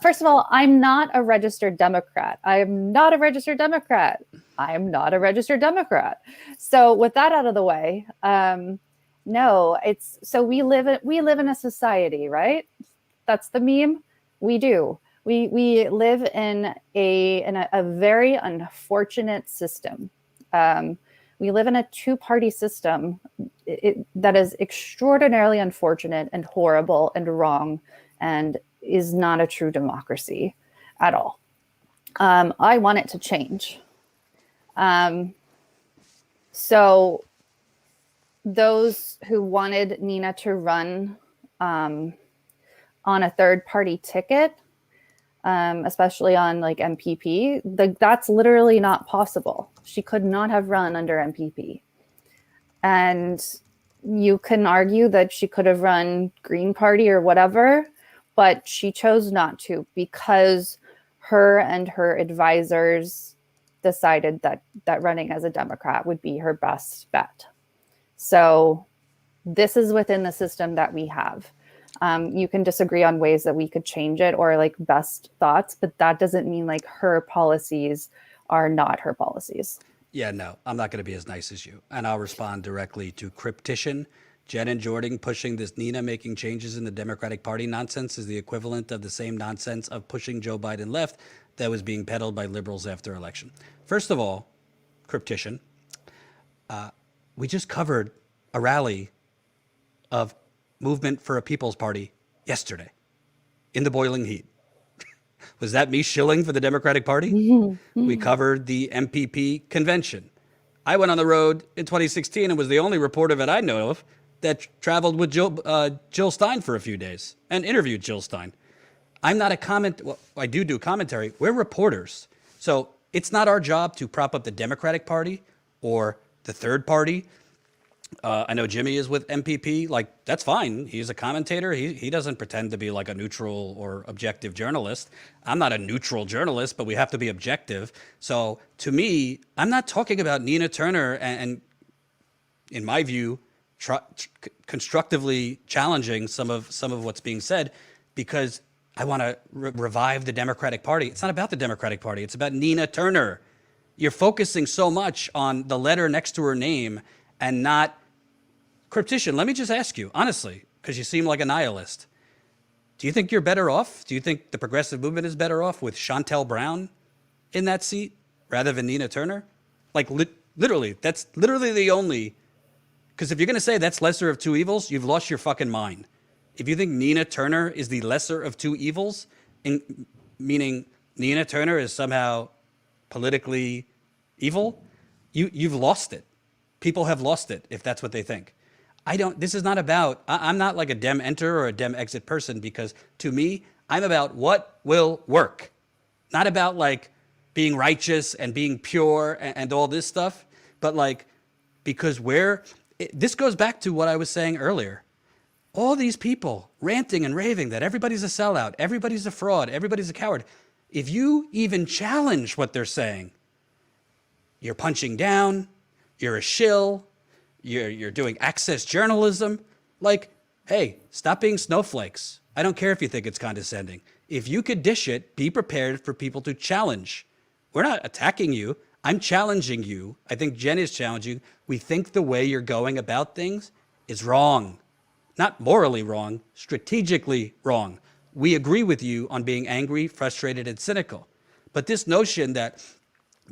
C: First of all, I'm not a registered Democrat. I am not a registered Democrat. I am not a registered Democrat. So with that out of the way, No, it's so we live in a society, right? That's the meme. We do. We live in a very unfortunate system. We live in a two-party system that is extraordinarily unfortunate and horrible and wrong, and is not a true democracy at all. I want it to change. So those who wanted Nina to run on a third-party ticket, especially on like MPP, that's literally not possible. She could not have run under MPP. And you can argue that she could have run Green Party or whatever, but she chose not to because her and her advisors decided that running as a Democrat would be her best bet. So this is within the system that we have. You can disagree on ways that we could change it or like best thoughts, but that doesn't mean like her policies are not her policies.
B: Yeah, no, I'm not going to be as nice as you. And I'll respond directly to Cryptician. Jen and Jordan pushing this Nina making changes in the Democratic Party nonsense is the equivalent of the same nonsense of pushing Joe Biden left that was being peddled by liberals after election. First of all, Cryptician, we just covered a rally of Movement for a People's Party yesterday in the boiling heat. Was that me shilling for the Democratic Party? We covered the MPP convention. I went on the road in 2016 and was the only reporter that I know of that traveled with Jill Stein for a few days and interviewed Jill Stein. I'm not well, I do commentary. We're reporters. So it's not our job to prop up the Democratic Party or the third party. I know Jimmy is with MPP. Like, that's fine. He's a commentator. He doesn't pretend to be like a neutral or objective journalist. I'm not a neutral journalist, but we have to be objective. So to me, I'm not talking about Nina Turner and in my view, constructively challenging some of what's being said because I want to revive the Democratic Party. It's not about the Democratic Party. It's about Nina Turner. You're focusing so much on the letter next to her name and not Cryptician. Let me just ask you, honestly, because you seem like a nihilist. Do you think you're better off? Do you think the progressive movement is better off with Chantel Brown in that seat rather than Nina Turner? Like, literally, that's literally the only... Because if you're going to say that's lesser of two evils, you've lost your fucking mind. If you think Nina Turner is the lesser of two evils, meaning Nina Turner is somehow politically evil, you've lost it. People have lost it if that's what they think. This is not about, I'm not like a Dem enter or a Dem exit person because to me, I'm about what will work. Not about like being righteous and being pure and all this stuff, but like, because this goes back to what I was saying earlier. All these people ranting and raving that everybody's a sellout, everybody's a fraud, everybody's a coward. If you even challenge what they're saying, you're punching down, you're a shill, you're doing access journalism. Like, hey, stop being snowflakes. I don't care if you think it's condescending. If you could dish it, be prepared for people to challenge. We're not attacking you. I'm challenging you. I think Jen is challenging you. We think the way you're going about things is wrong. Not morally wrong, strategically wrong. We agree with you on being angry, frustrated, and cynical. But this notion that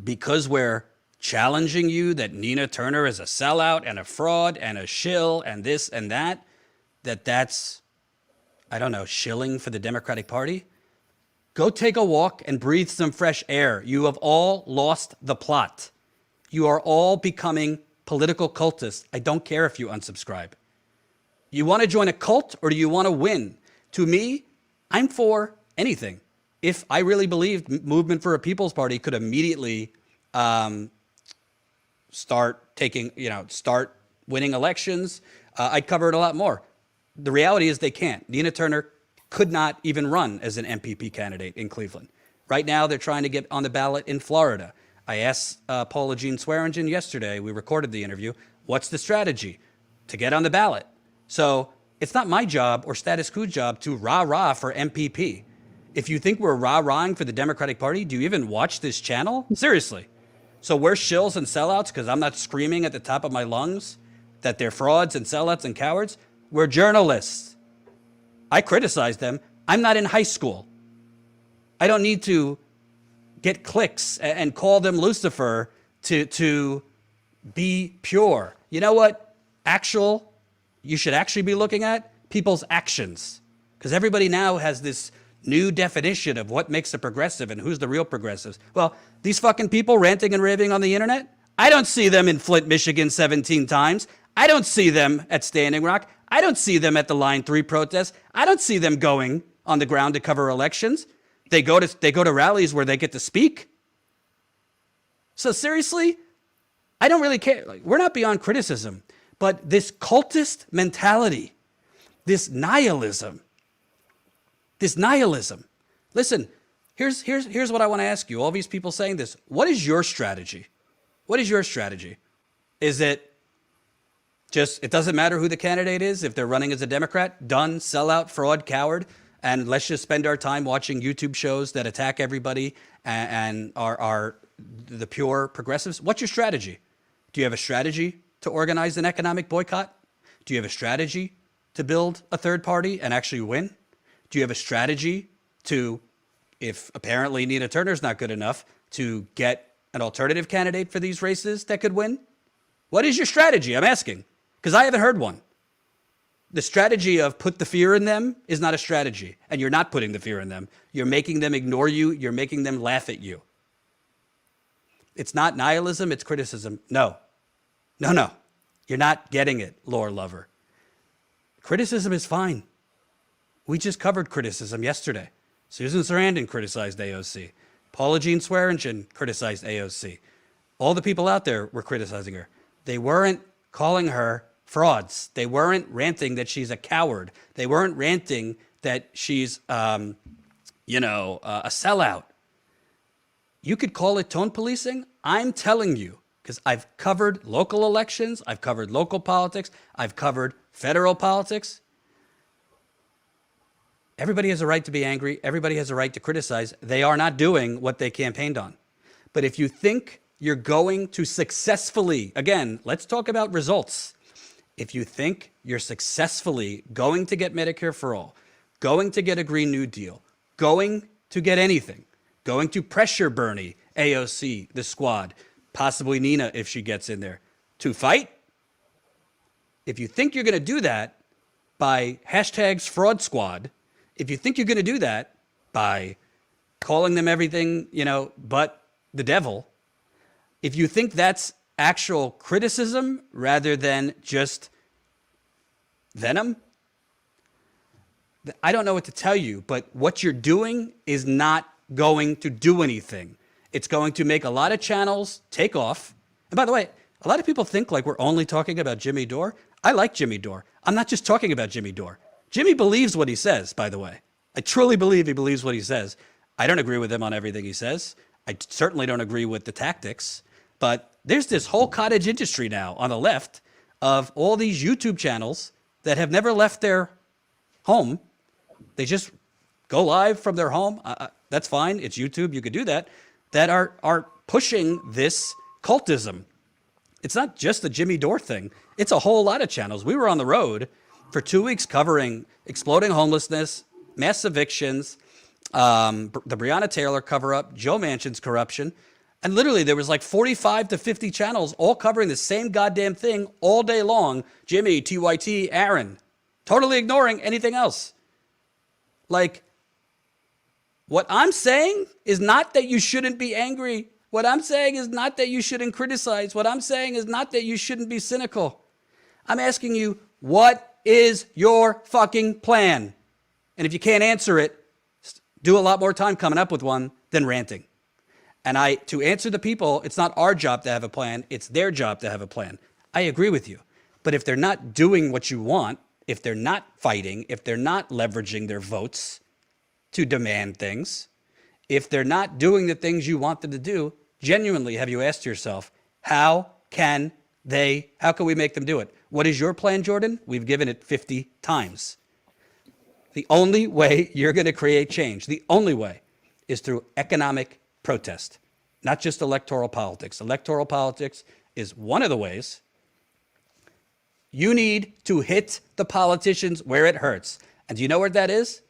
B: because we're challenging you that Nina Turner is a sellout and a fraud and a shill and this and that's, I don't know, shilling for the Democratic Party? Go take a walk and breathe some fresh air. You have all lost the plot. You are all becoming political cultists. I don't care if you unsubscribe. You want to join a cult or do you want to win? To me, I'm for anything. If I really believed Movement for a People's Party could immediately start winning elections, I'd cover it a lot more. The reality is they can't. Nina Turner could not even run as an MPP candidate in Cleveland. Right now, they're trying to get on the ballot in Florida. I asked Paula Jean Swearingen yesterday, we recorded the interview, what's the strategy to get on the ballot? So it's not my job or Status Quo's job to rah-rah for MPP. If you think we're rah-rahing for the Democratic Party, do you even watch this channel? Seriously. So we're shills and sellouts because I'm not screaming at the top of my lungs that they're frauds and sellouts and cowards. We're journalists. I criticize them. I'm not in high school. I don't need to get clicks and call them Lucifer to be pure. You know what? You should actually be looking at people's actions. Because everybody now has this new definition of what makes a progressive and who's the real progressives. Well, these fucking people ranting and raving on the internet, I don't see them in Flint, Michigan 17 times. I don't see them at Standing Rock. I don't see them at the Line 3 protests. I don't see them going on the ground to cover elections. They go to rallies where they get to speak. So seriously, I don't really care. Like, we're not beyond criticism, but this cultist mentality, this nihilism. Listen, here's what I want to ask you. All these people saying this. What is your strategy? What is your strategy? Is it just, it doesn't matter who the candidate is, if they're running as a Democrat, done, sellout, fraud, coward, and let's just spend our time watching YouTube shows that attack everybody and are the pure progressives? What's your strategy? Do you have a strategy to organize an economic boycott? Do you have a strategy to build a third party and actually win? Do you have a strategy to, if apparently Nina Turner's not good enough, to get an alternative candidate for these races that could win? What is your strategy? I'm asking, because I haven't heard one. The strategy of put the fear in them is not a strategy, and you're not putting the fear in them. You're making them ignore you. You're making them laugh at you. It's not nihilism, it's criticism. No. You're not getting it, lore lover. Criticism is fine. We just covered criticism yesterday. Susan Sarandon criticized AOC. Paula Jean Swearengin criticized AOC. All the people out there were criticizing her. They weren't calling her frauds. They weren't ranting that she's a coward. They weren't ranting that she's, a sellout. You could call it tone policing. I'm telling you, because I've covered local elections, I've covered local politics, I've covered federal politics. Everybody has a right to be angry. Everybody has a right to criticize. They are not doing what they campaigned on. But if you think you're going to successfully, again, let's talk about results. If you think you're successfully going to get Medicare for all, going to get a Green New Deal, going to get anything, going to pressure Bernie, AOC, the squad, possibly Nina if she gets in there, to fight, if you think you're going to do that by hashtags fraud squad, if you think you're going to do that by calling them everything, but the devil, if you think that's actual criticism rather than just venom, I don't know what to tell you, but what you're doing is not going to do anything. It's going to make a lot of channels take off. And by the way, a lot of people think like we're only talking about Jimmy Dore. I like Jimmy Dore. I'm not just talking about Jimmy Dore. Jimmy believes what he says, by the way. I truly believe he believes what he says. I don't agree with him on everything he says. I certainly don't agree with the tactics. But there's this whole cottage industry now on the left of all these YouTube channels that have never left their home. They just go live from their home. That's fine. It's YouTube. You could do that. That are pushing this cultism. It's not just the Jimmy Dore thing. It's a whole lot of channels. We were on the road for 2 weeks covering exploding homelessness, mass evictions, the Breonna Taylor cover-up, Joe Manchin's corruption. And literally there was like 45 to 50 channels all covering the same goddamn thing all day long. Jimmy, TYT, Aaron, totally ignoring anything else. Like, what I'm saying is not that you shouldn't be angry. What I'm saying is not that you shouldn't criticize. What I'm saying is not that you shouldn't be cynical. I'm asking you, what is your fucking plan? And if you can't answer it, do a lot more time coming up with one than ranting. And to answer the people, it's not our job to have a plan. It's their job to have a plan. I agree with you. But if they're not doing what you want, if they're not fighting, if they're not leveraging their votes to demand things, if they're not doing the things you want them to do, genuinely, have you asked yourself, how can we make them do it? What is your plan, Jordan? We've given it 50 times. The only way you're going to create change, the only way, is through economic protest, not just electoral politics. Electoral politics is one of the ways. You need to hit the politicians where it hurts. And do you know where that is?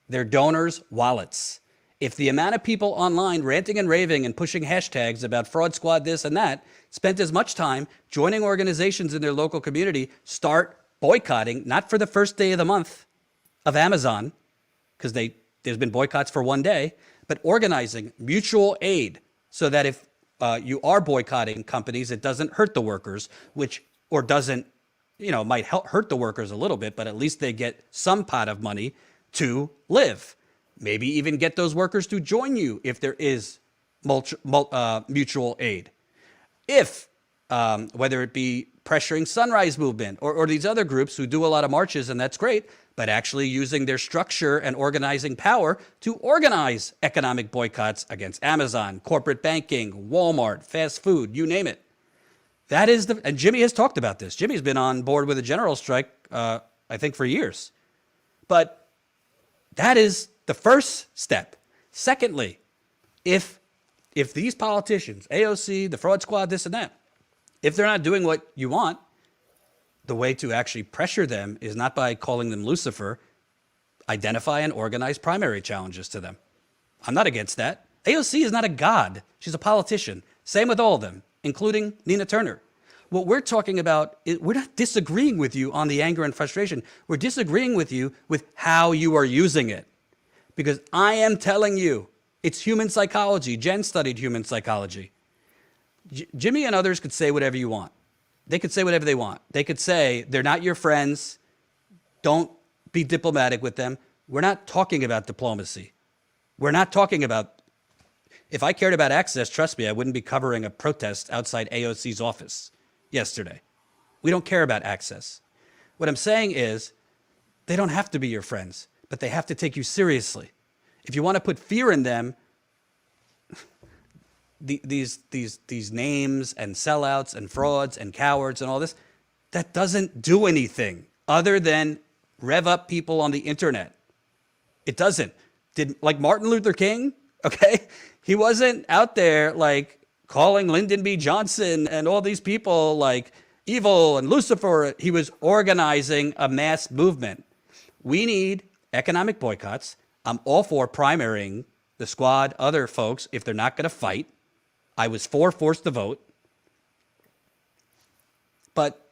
B: Their donors' wallets. If the amount of people online ranting and raving and pushing hashtags about fraud squad this and that spent as much time joining organizations in their local community, start boycotting, not for the first day of the month of Amazon, because there's been boycotts for one day, but organizing mutual aid so that if you are boycotting companies, it doesn't hurt the workers, or doesn't, might hurt the workers a little bit, but at least they get some pot of money to live. Maybe even get those workers to join you if there is mutual aid. If, whether it be pressuring Sunrise Movement or these other groups who do a lot of marches, and that's great, but actually using their structure and organizing power to organize economic boycotts against Amazon, corporate banking, Walmart, fast food, you name it. That is and Jimmy has talked about this. Jimmy's been on board with a general strike, I think, for years. But that is the first step. Secondly, if these politicians, AOC, the fraud squad, this and that, if they're not doing what you want, the way to actually pressure them is not by calling them Lucifer. Identify and organize primary challenges to them. I'm not against that. AOC is not a god. She's a politician. Same with all of them, including Nina Turner. What we're talking about is we're not disagreeing with you on the anger and frustration. We're disagreeing with you with how you are using it. Because I am telling you, it's human psychology. Jenn studied human psychology. Jimmy and others could say whatever you want. They could say whatever they want. They could say they're not your friends. Don't be diplomatic with them. We're not talking about diplomacy. We're not talking about, if I cared about access, trust me, I wouldn't be covering a protest outside AOC's office yesterday. We don't care about access. What I'm saying is they don't have to be your friends, but they have to take you seriously. If you want to put fear in them, these names and sellouts and frauds and cowards and all this, that doesn't do anything other than rev up people on the internet. It doesn't. Like Martin Luther King, okay? He wasn't out there like calling Lyndon B. Johnson and all these people like evil and Lucifer. He was organizing a mass movement. We need economic boycotts. I'm all for primarying the squad, other folks, if they're not going to fight. I was for forced to vote. But,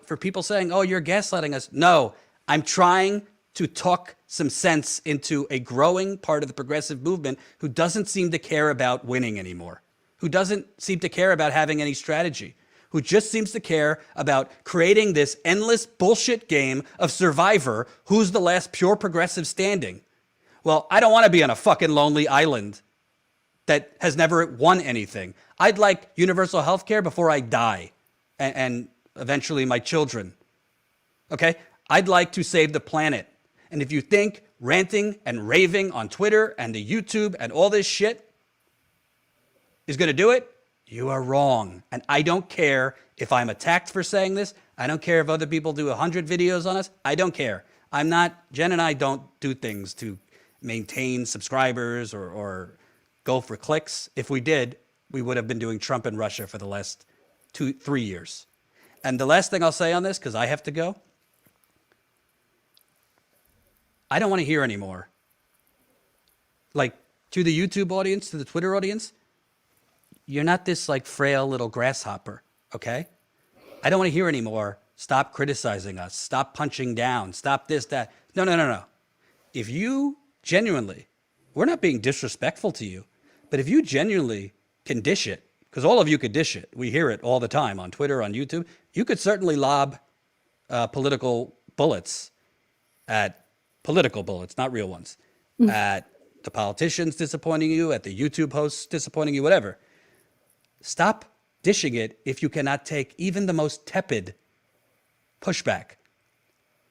B: for people saying, oh, you're gaslighting us. No, I'm trying to talk some sense into a growing part of the progressive movement who doesn't seem to care about winning anymore, who doesn't seem to care about having any strategy, who just seems to care about creating this endless bullshit game of Survivor, who's the last pure progressive standing. Well, I don't want to be on a fucking lonely island that has never won anything. I'd like universal health care before I die and eventually my children. Okay? I'd like to save the planet. And if you think ranting and raving on Twitter and the YouTube and all this shit is going to do it, you are wrong. And I don't care if I'm attacked for saying this. I don't care if other people do 100 videos on us. I don't care. Jen and I don't do things to maintain subscribers or go for clicks. If we did, we would have been doing Trump and Russia for the last 2-3 years. And the last thing I'll say on this, because I have to go, I don't want to hear anymore. Like, to the YouTube audience, to the Twitter audience, you're not this like frail little grasshopper, okay? I don't want to hear anymore. Stop criticizing us. Stop punching down. Stop this, that. No. If you genuinely, we're not being disrespectful to you, but if you genuinely can dish it, because all of you could dish it, we hear it all the time on Twitter, on YouTube, you could certainly lob political bullets at political bullets, not real ones, at the politicians disappointing you, at the YouTube hosts disappointing you, whatever. Stop dishing it if you cannot take even the most tepid pushback.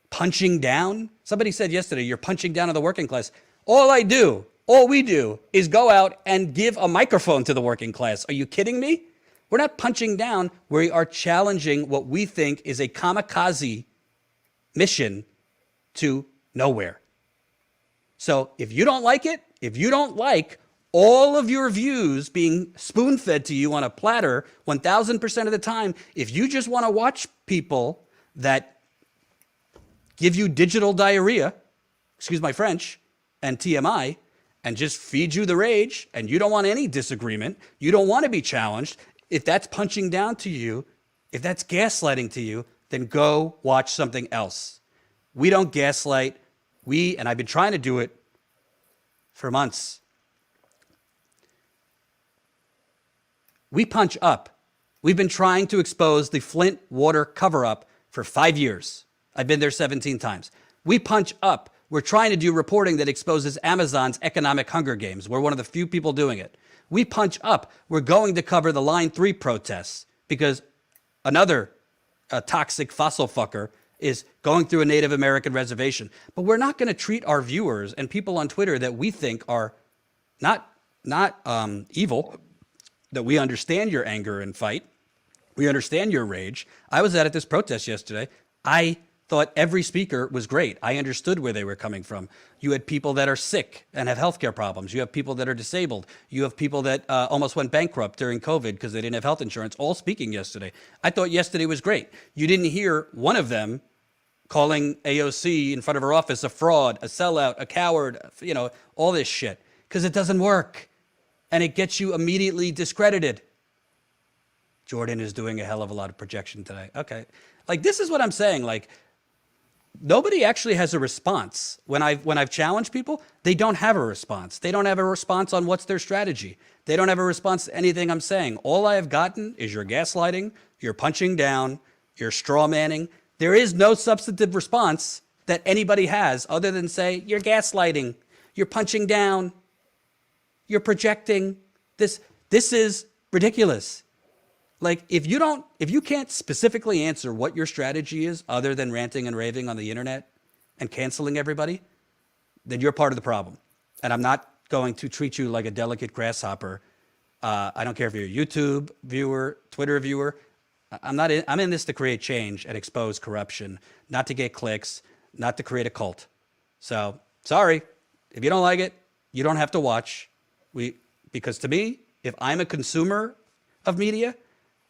B: Punching down? Somebody said yesterday, you're punching down on the working class. All we do is go out and give a microphone to the working class. Are you kidding me? We're not punching down. We are challenging what we think is a kamikaze mission to nowhere. So if you don't like it, if you don't like all of your views being spoon-fed to you on a platter 1,000% of the time, if you just want to watch people that give you digital diarrhea, excuse my French, and TMI, and just feed you the rage, and you don't want any disagreement, you don't want to be challenged, if that's punching down to you, if that's gaslighting to you, then go watch something else. We don't gaslight. And I've been trying to do it for months. We punch up. We've been trying to expose the Flint water cover-up for 5 years. I've been there 17 times. We punch up. We're trying to do reporting that exposes Amazon's economic Hunger Games. We're one of the few people doing it. We punch up. We're going to cover the Line 3 protests because another toxic fossil fucker is going through a Native American reservation. But we're not going to treat our viewers and people on Twitter that we think are not evil, that we understand your anger and fight. We understand your rage. I was at this protest yesterday. I thought every speaker was great. I understood where they were coming from. You had people that are sick and have healthcare problems. You have people that are disabled. You have people that almost went bankrupt during COVID because they didn't have health insurance, all speaking yesterday. I thought yesterday was great. You didn't hear one of them calling AOC in front of her office a fraud, a sellout, a coward, all this shit, because it doesn't work. And it gets you immediately discredited. Jordan is doing a hell of a lot of projection today. Okay. This is what I'm saying. Nobody actually has a response. When I've challenged people, they don't have a response. They don't have a response on what's their strategy. They don't have a response to anything I'm saying. All I have gotten is your gaslighting, your punching down, your straw manning. There is no substantive response that anybody has other than say, you're gaslighting, you're punching down, you're projecting. This is ridiculous. If you can't specifically answer what your strategy is other than ranting and raving on the internet and canceling everybody, then you're part of the problem. And I'm not going to treat you like a delicate grasshopper. I don't care if you're a YouTube viewer, Twitter viewer. I'm in this to create change and expose corruption, not to get clicks, not to create a cult. So sorry, if you don't like it, you don't have to watch. Because to me, if I'm a consumer of media,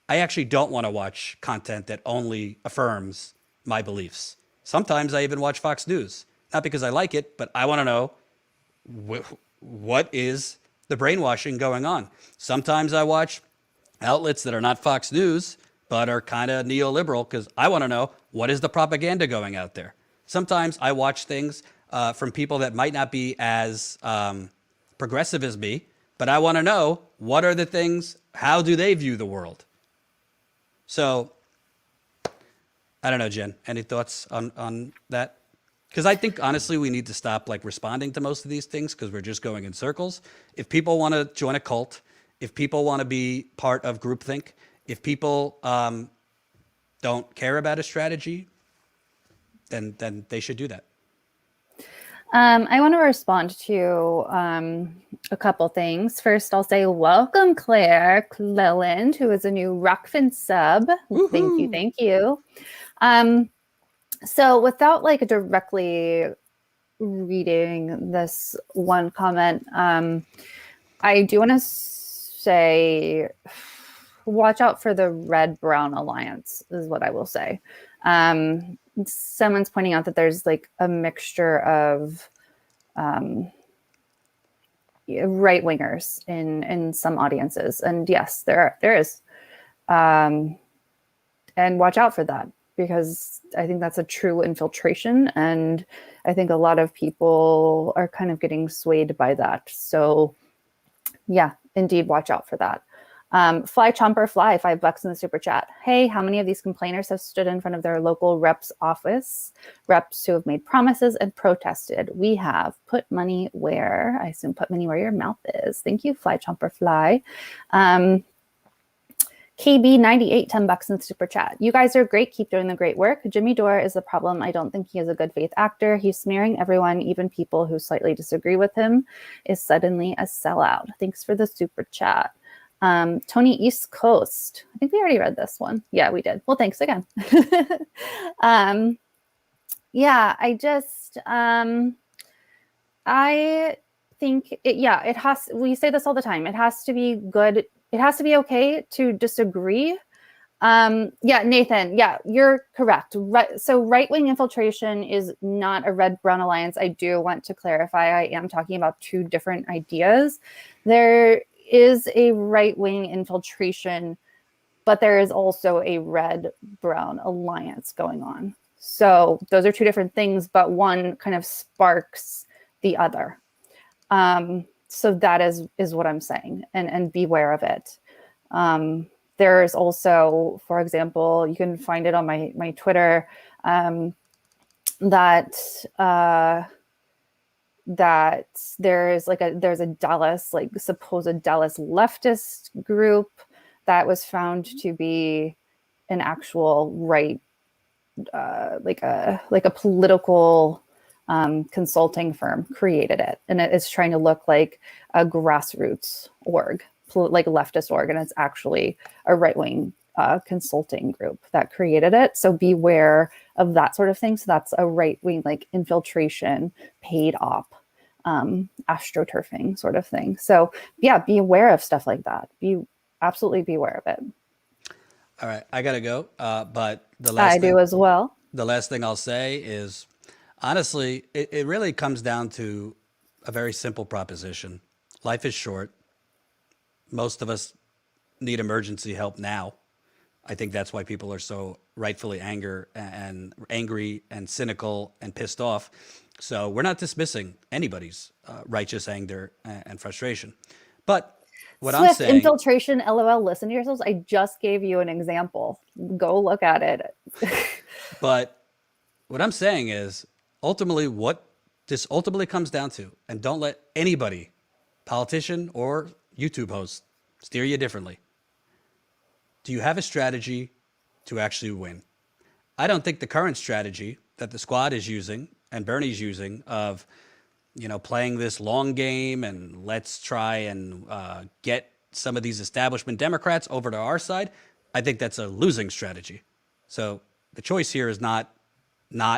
B: I actually don't want to watch content that only affirms my beliefs. Sometimes I even watch Fox News, not because I like it, but I want to know what is the brainwashing going on. Sometimes I watch outlets that are not Fox News, but are kind of neoliberal because I want to know what is the propaganda going out there. Sometimes I watch things from people that might not be as progressive as me, but I want to know what are the things, how do they view the world? So, I don't know, Jen, any thoughts on that? Because I think, honestly, we need to stop responding to most of these things because we're just going in circles. If people want to join a cult, if people want to be part of groupthink, if people don't care about a strategy, then they should do that.
C: I want to respond to a couple things. First, I'll say welcome, Claire Cleland, who is a new Rockfin sub.
B: Woo-hoo.
C: Thank you. So without directly reading this one comment, I do want to say watch out for the red-brown alliance is what I will say. Someone's pointing out that there's a mixture of right wingers in some audiences, and yes, there is, and watch out for that because I think that's a true infiltration, and I think a lot of people are kind of getting swayed by that. So, yeah, indeed, watch out for that. Fly Chomper Fly, $5 in the super chat. Hey, how many of these complainers have stood in front of their local rep's office? Reps who have made promises and protested. We have put money where, I assume put money where your mouth is. Thank you, Fly Chomper Fly. KB98, $10 in the super chat. You guys are great. Keep doing the great work. Jimmy Dore is the problem. I don't think he is a good faith actor. He's smearing everyone, even people who slightly disagree with him, is suddenly a sellout. Thanks for the super chat. Tony East Coast. I think we already read this one. Yeah, we did. Well, thanks again. Yeah, I think it has, we say this all the time. It has to be good. It has to be okay to disagree, Yeah, Nathan. Yeah, you're correct. Right. So right-wing infiltration is not a red-brown alliance. I do want to clarify. I am talking about two different ideas. There is a right-wing infiltration, but there is also a red-brown alliance going on. So those are two different things, but one kind of sparks the other. So that is what I'm saying, and beware of it. There's also, for example, you can find it on my Twitter, that that there's a Dallas, like supposed Dallas leftist group that was found to be an actual right, like a political consulting firm created it, and it's trying to look like a grassroots org, like a leftist org, and it's actually a right-wing consulting group that created it. So beware of that sort of thing. So that's a right-wing like infiltration, paid op, astroturfing sort of thing. So yeah, be aware of stuff like that. Absolutely beware of it.
B: All right, I gotta go. But the last
C: I do as well.
B: the last thing I'll say is, honestly, it really comes down to a very simple proposition. Life is short. Most of us need emergency help now. I think that's why people are so rightfully angry and cynical and pissed off. So we're not dismissing anybody's righteous anger and frustration. But what I'm
C: Swift
B: saying,
C: infiltration, LOL, listen to yourselves. I just gave you an example. Go look at it.
B: but what I'm saying is ultimately what this ultimately comes down to, and don't let anybody, politician or YouTube host, steer you differently. Do you have a strategy to actually win? I don't think the current strategy that the squad is using and Bernie's using of, playing this long game and let's try and get some of these establishment Democrats over to our side, I think that's a losing strategy. So the choice here is not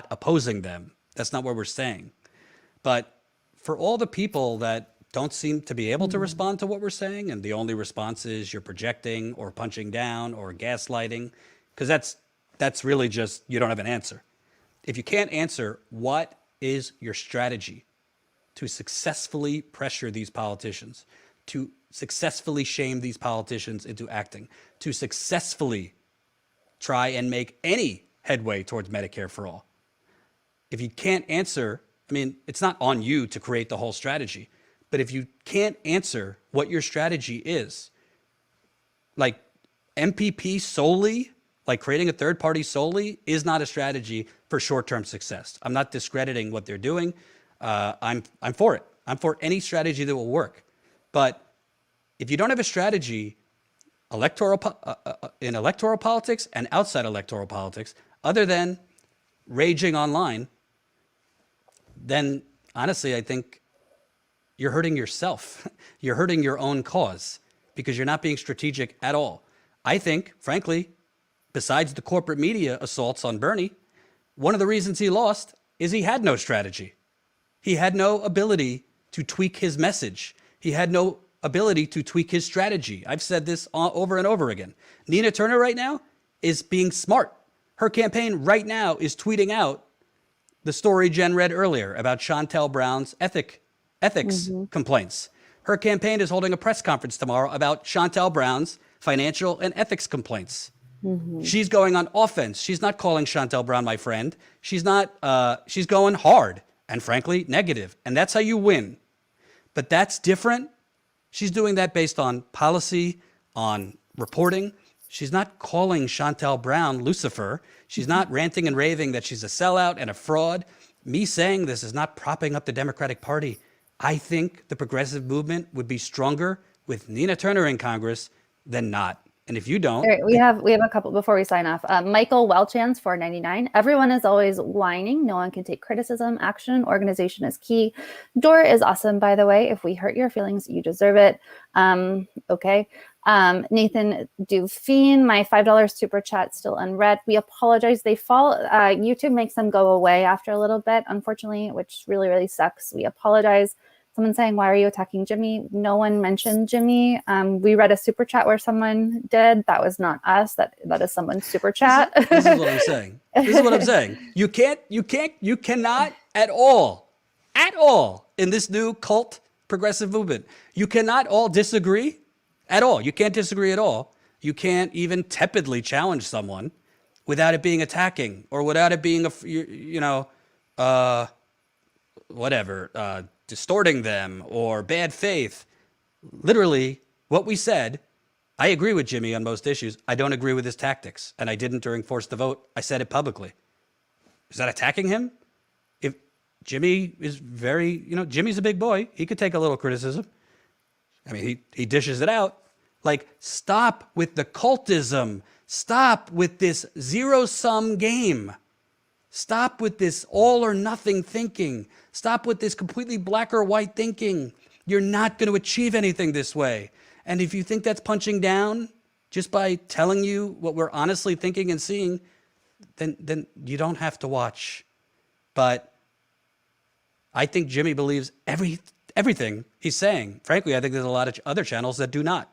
B: opposing them. That's not what we're saying. But for all the people that don't seem to be able to respond to what we're saying, and the only response is you're projecting or punching down or gaslighting, because that's really just, you don't have an answer. If you can't answer, what is your strategy to successfully pressure these politicians, to successfully shame these politicians into acting, to successfully try and make any headway towards Medicare for all? If you can't answer, it's not on you to create the whole strategy. But if you can't answer what your strategy is, like MPP solely, like creating a third party solely, is not a strategy for short-term success. I'm not discrediting what they're doing. I'm for it. I'm for any strategy that will work. But if you don't have a strategy, in electoral politics and outside electoral politics, other than raging online, then honestly, I think you're hurting yourself. You're hurting your own cause because you're not being strategic at all. I think, frankly, besides the corporate media assaults on Bernie, one of the reasons he lost is he had no strategy. He had no ability to tweak his message. He had no ability to tweak his strategy. I've said this over and over again. Nina Turner right now is being smart. Her campaign right now is tweeting out the story Jenn read earlier about Chantel Brown's ethics complaints. Her campaign is holding a press conference tomorrow about Chantel Brown's financial and ethics complaints. She's going on offense. She's not calling Chantel Brown my friend. She's not. She's going hard and frankly negative, and that's how you win. But that's different. She's doing that based on policy, on reporting. She's not calling Chantel Brown Lucifer. She's not ranting and raving that she's a sellout and a fraud. Me saying this is not propping up the Democratic Party. I think the progressive movement would be stronger with Nina Turner in Congress than not. And if you don't,
C: all right, we have a couple before we sign off. Michael Welchans, $4.99. Everyone is always whining. No one can take criticism. Action, organization is key. Dora is awesome, by the way. If we hurt your feelings, you deserve it. Okay. Nathan Dufine, my $5 super chat still unread. We apologize. They fall. YouTube makes them go away after a little bit, unfortunately, which really, really sucks. We apologize. someone saying, why are you attacking Jimmy? No one mentioned Jimmy. We read a super chat where someone did. That was not us. That is someone's super chat.
B: This is what I'm saying. This is what I'm saying. You cannot at all in this new cult progressive movement, you cannot all disagree at all. You can't disagree at all. You can't even tepidly challenge someone without it being attacking or without it being distorting them or bad faith. Literally, what we said, I agree with Jimmy on most issues. I don't agree with his tactics, and I didn't during Force the Vote. I said it publicly. Is that attacking him? If Jimmy is Jimmy's a big boy. He could take a little criticism. I mean, he dishes it out. Like, stop with the cultism. Stop with this zero-sum game. Stop with this all or nothing thinking. Stop with this completely black or white thinking. You're not going to achieve anything this way. And if you think that's punching down just by telling you what we're honestly thinking and seeing, then you don't have to watch. But I think Jimmy believes everything he's saying. Frankly, I think there's a lot of other channels that do not.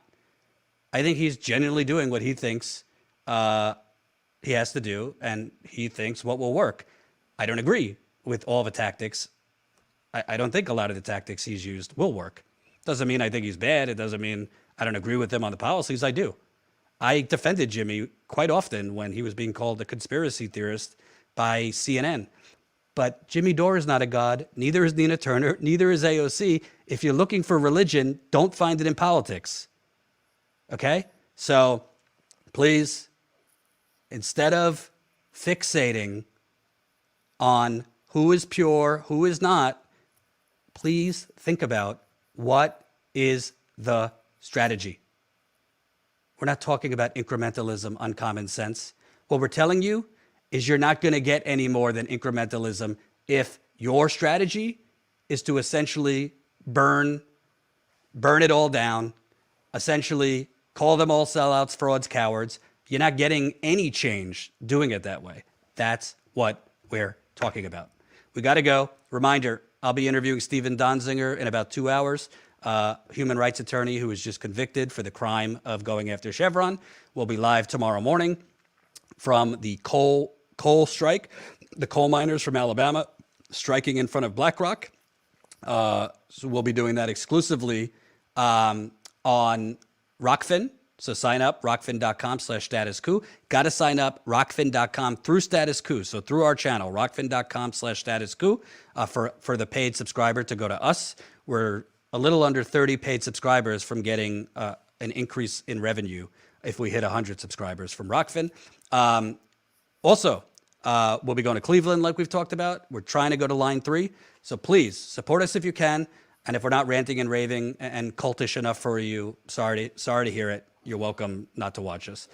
B: I think he's genuinely doing what he thinks he has to do, and he thinks what will work. I don't agree with all the tactics. I don't think a lot of the tactics he's used will work. Doesn't mean I think he's bad. It doesn't mean I don't agree with him on the policies. I do. I defended Jimmy quite often when he was being called a conspiracy theorist by CNN. But Jimmy Dore is not a god. Neither is Nina Turner. Neither is AOC. If you're looking for religion, don't find it in politics. Okay? So please, instead of fixating on who is pure, who is not, please think about what is the strategy. We're not talking about incrementalism, uncommon sense. What we're telling you is you're not going to get any more than incrementalism if your strategy is to essentially burn it all down, essentially call them all sellouts, frauds, cowards. You're not getting any change doing it that way. That's what we're talking about. We got to go. Reminder, I'll be interviewing Stephen Donziger in about 2 hours, human rights attorney who was just convicted for the crime of going after Chevron. We'll be live tomorrow morning from the coal strike, the coal miners from Alabama striking in front of BlackRock. So we'll be doing that exclusively on Rockfin. So sign up, rockfin.com/status quo. Got to sign up, rockfin.com through status quo. So through our channel, rockfin.com/status quo for the paid subscriber to go to us. We're a little under 30 paid subscribers from getting an increase in revenue if we hit 100 subscribers from Rockfin. Also, we'll be going to Cleveland like we've talked about. We're trying to go to Line 3. So please support us if you can. And if we're not ranting and raving and cultish enough for you, sorry to hear it. You're welcome not to watch us.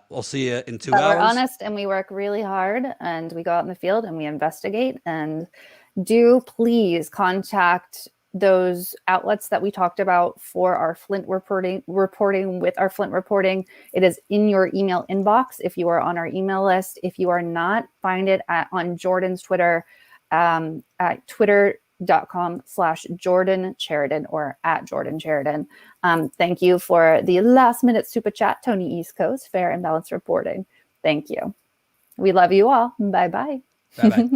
B: We'll see you in 2 hours.
C: We're honest and we work really hard and we go out in the field and we investigate. And do please contact those outlets that we talked about for our Flint reporting with our Flint reporting. It is in your email inbox if you are on our email list. If you are not, find it on Jordan's Twitter at twitter.com/Jordan Sheridan or at Jordan Sheridan. Thank you for the last minute super chat, Tony East Coast, fair and balanced reporting. Thank you. We love you all. Bye-bye.
B: Bye-bye.